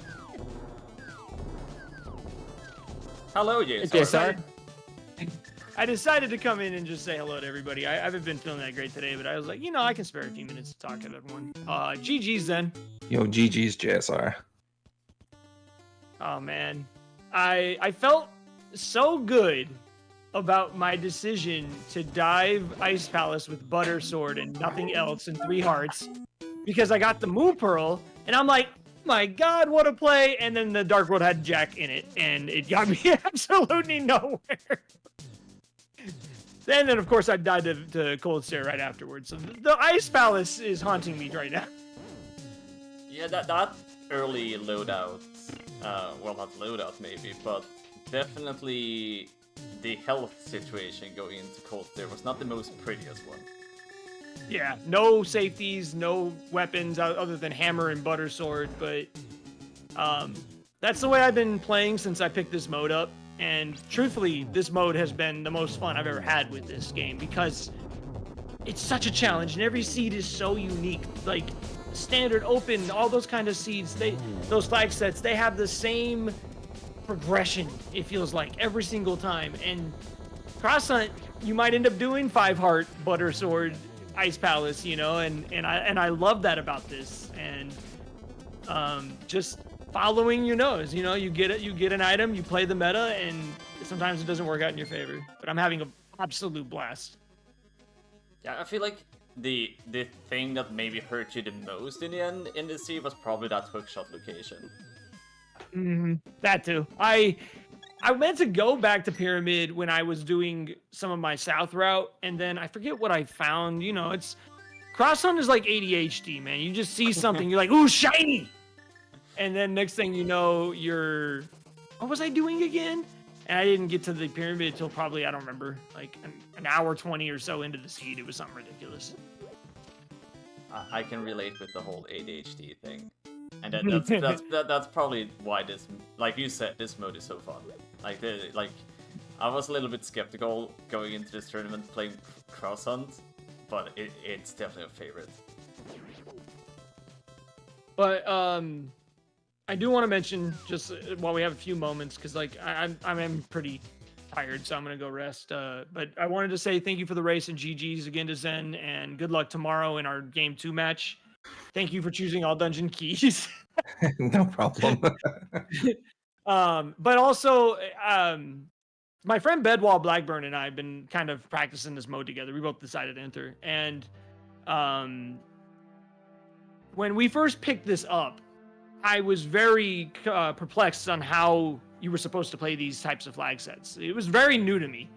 [SPEAKER 2] Hello, JSR.
[SPEAKER 1] JSR.
[SPEAKER 4] I decided to come in and just say hello to everybody. I haven't been feeling that great today, but I was like, I can spare a few minutes to talk to everyone. GG's then.
[SPEAKER 3] Yo, GG's JSR.
[SPEAKER 4] Oh man, I felt so good about my decision to dive Ice Palace with Butter Sword and nothing else and 3 hearts, because I got the Moon Pearl, and I'm like, my God, what a play! And then the Dark World had Jack in it, and it got me absolutely nowhere. And then, of course, I died to Cold Stare right afterwards. So the Ice Palace is haunting me right now.
[SPEAKER 2] Yeah, that early loadout, well, not loadout maybe, but definitely the health situation going into Cold Stare was not the most prettiest one.
[SPEAKER 4] Yeah, no safeties, no weapons other than hammer and butter sword, but that's the way I've been playing since I picked this mode up. And truthfully, this mode has been the most fun I've ever had with this game because it's such a challenge and every seed is so unique. Like standard, open, all those kind of seeds, those flag sets, they have the same progression, it feels like, every single time. And Cross Hunt, you might end up doing 5 heart, butter sword, Ice Palace, and I love that about this. And just following your nose, you get an item, you play the meta, and sometimes it doesn't work out in your favor. But I'm having an absolute blast.
[SPEAKER 2] Yeah, I feel like the thing that maybe hurt you the most in the end in the sea was probably that hookshot location.
[SPEAKER 4] That too. I meant to go back to Pyramid when I was doing some of my south route, and then I forget what I found. It's Cross Hunt is like ADHD, man. You just see something, you're like, ooh, shiny! And then next thing you know, what was I doing again? And I didn't get to the Pyramid until probably, I don't remember, like an hour 20 or so into the seed. It was something ridiculous.
[SPEAKER 2] I can relate with the whole ADHD thing. And that's probably why this, like you said, this mode is so fun. Like I was a little bit skeptical going into this tournament playing Cross Hunt, but it's definitely a favorite.
[SPEAKER 4] But I do want to mention, just while we have a few moments, because I'm pretty tired, so I'm gonna go rest. But I wanted to say thank you for the race and GG's again to Zen, and good luck tomorrow in our Game 2 match. Thank you for choosing all dungeon keys.
[SPEAKER 3] No problem.
[SPEAKER 4] But also, my friend Bedwall Blackburn and I have been kind of practicing this mode together. We both decided to enter, and when we first picked this up, I was very perplexed on how you were supposed to play these types of flag sets. It was very new to me.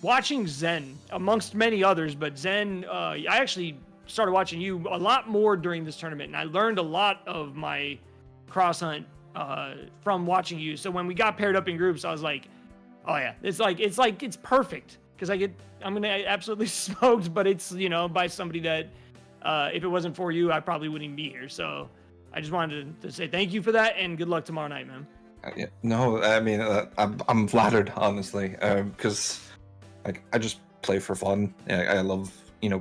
[SPEAKER 4] Watching Zen, amongst many others, but Zen, I actually started watching you a lot more during this tournament, and I learned a lot of my Cross Hunt from watching you. So when we got paired up in groups, I was like, oh yeah, it's perfect, because I'm gonna get absolutely smoked, but it's by somebody that if it wasn't for you, I probably wouldn't even be here. So I just wanted to say thank you for that, and good luck tomorrow night, man.
[SPEAKER 3] Yeah, no, I mean, I'm flattered, honestly, because I just play for fun. I love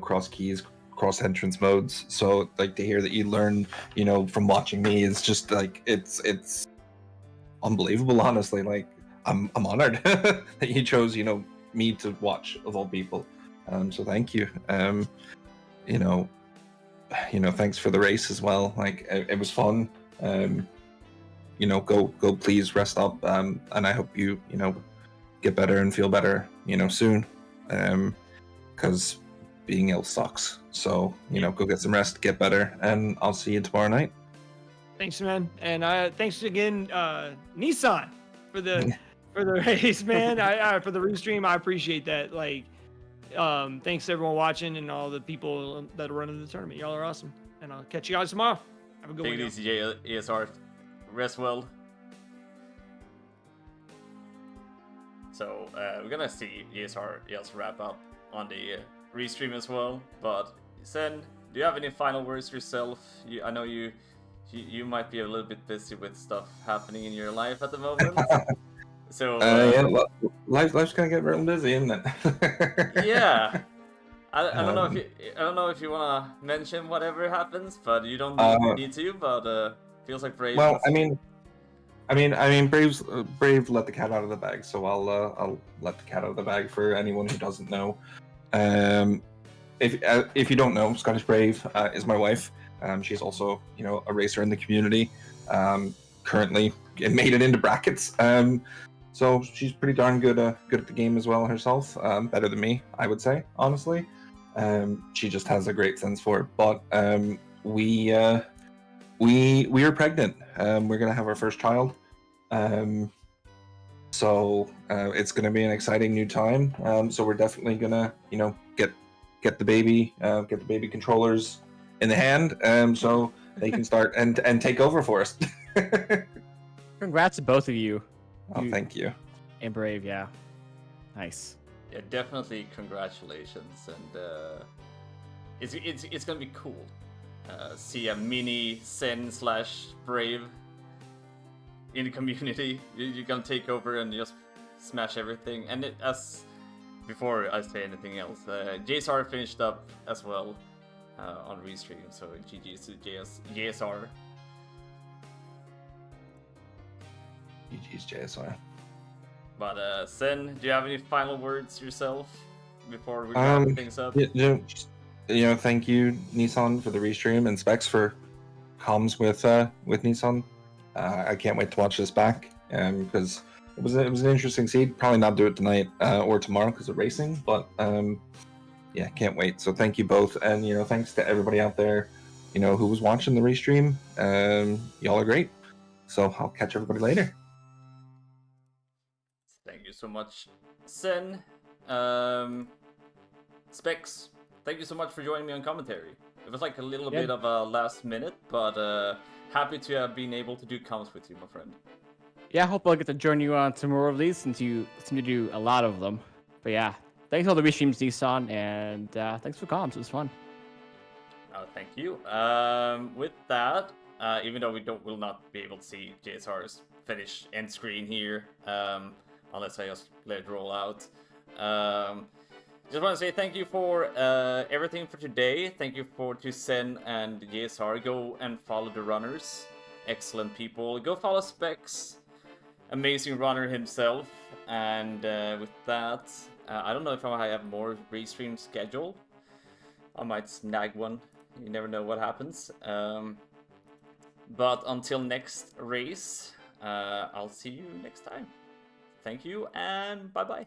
[SPEAKER 3] cross keys, cross entrance modes. So to hear that you learn from watching me is just it's unbelievable. Honestly, I'm honored that you chose me to watch of all people. So thank you. Thanks for the race as well. It was fun. Go please rest up. And I hope you get better and feel better soon. Because being ill sucks. So go get some rest, get better, and I'll see you tomorrow night.
[SPEAKER 4] Thanks, man, and thanks again, Nissan, for for the race, man. For the Restream, I appreciate that. Like, thanks to everyone watching and all the people that are running the tournament. Y'all are awesome. And I'll catch you guys tomorrow. Have a good
[SPEAKER 2] Take
[SPEAKER 4] one.
[SPEAKER 2] it easy, JSR. Rest well. So we're gonna see JSR just wrap up on the Restream as well. But Zen, do you have any final words yourself? I know you might be a little bit busy with stuff happening in your life at the moment. So
[SPEAKER 3] yeah, life's gonna get real busy, isn't it?
[SPEAKER 2] yeah. I don't know if you wanna mention whatever happens, but you don't need to. But feels like Brave.
[SPEAKER 3] Well, I mean, Brave let the cat out of the bag, so I'll let the cat out of the bag for anyone who doesn't know. If you don't know, Scottish Brave is my wife. She's also a racer in the community. Currently made it into brackets. So she's pretty darn good at the game as well herself. Better than me, I would say, honestly. She just has a great sense for it. But we are pregnant. We're gonna have our first child. So it's gonna be an exciting new time. So we're definitely gonna get the baby controllers in the hand, so they can start and take over for us.
[SPEAKER 1] Congrats to both of you.
[SPEAKER 3] Oh, thank you.
[SPEAKER 1] And Brave, yeah. Nice.
[SPEAKER 2] Yeah, definitely congratulations, and it's gonna be cool. See a mini Zen/Brave in the community. You're gonna take over and just smash everything. And before I say anything else, JSR finished up as well on Restream, so GG's to JSR.
[SPEAKER 3] GG's JSR.
[SPEAKER 2] But Zen, do you have any final words yourself before we wrap things up?
[SPEAKER 3] Thank you Nissan for the Restream, and Specs for comms with Nissan. I can't wait to watch this back because it was an interesting seed. Probably not do it tonight or tomorrow because of racing, but yeah, can't wait. So thank you both, and thanks to everybody out there who was watching the Restream. Y'all are great. So I'll catch everybody later.
[SPEAKER 2] Thank you so much, Zen. Specs, thank you so much for joining me on commentary. It was like a little bit of a last minute, but happy to have been able to do comms with you, my friend.
[SPEAKER 1] Yeah, I hope I'll get to join you on some more of these since you seem to do a lot of them. But yeah, thanks for all the Restreams, Nissan, and thanks for comms. It was fun.
[SPEAKER 2] Thank you. With that, even though will not be able to see JSR's finish end screen here, unless I just let it roll out. Just want to say thank you for everything for today. Thank you to Zen and JSR. Go and follow the runners. Excellent people. Go follow Specs. Amazing runner himself. And with that, I don't know if I have more Restreams scheduled. I might snag one. You never know what happens. But until next race, I'll see you next time. Thank you and bye-bye.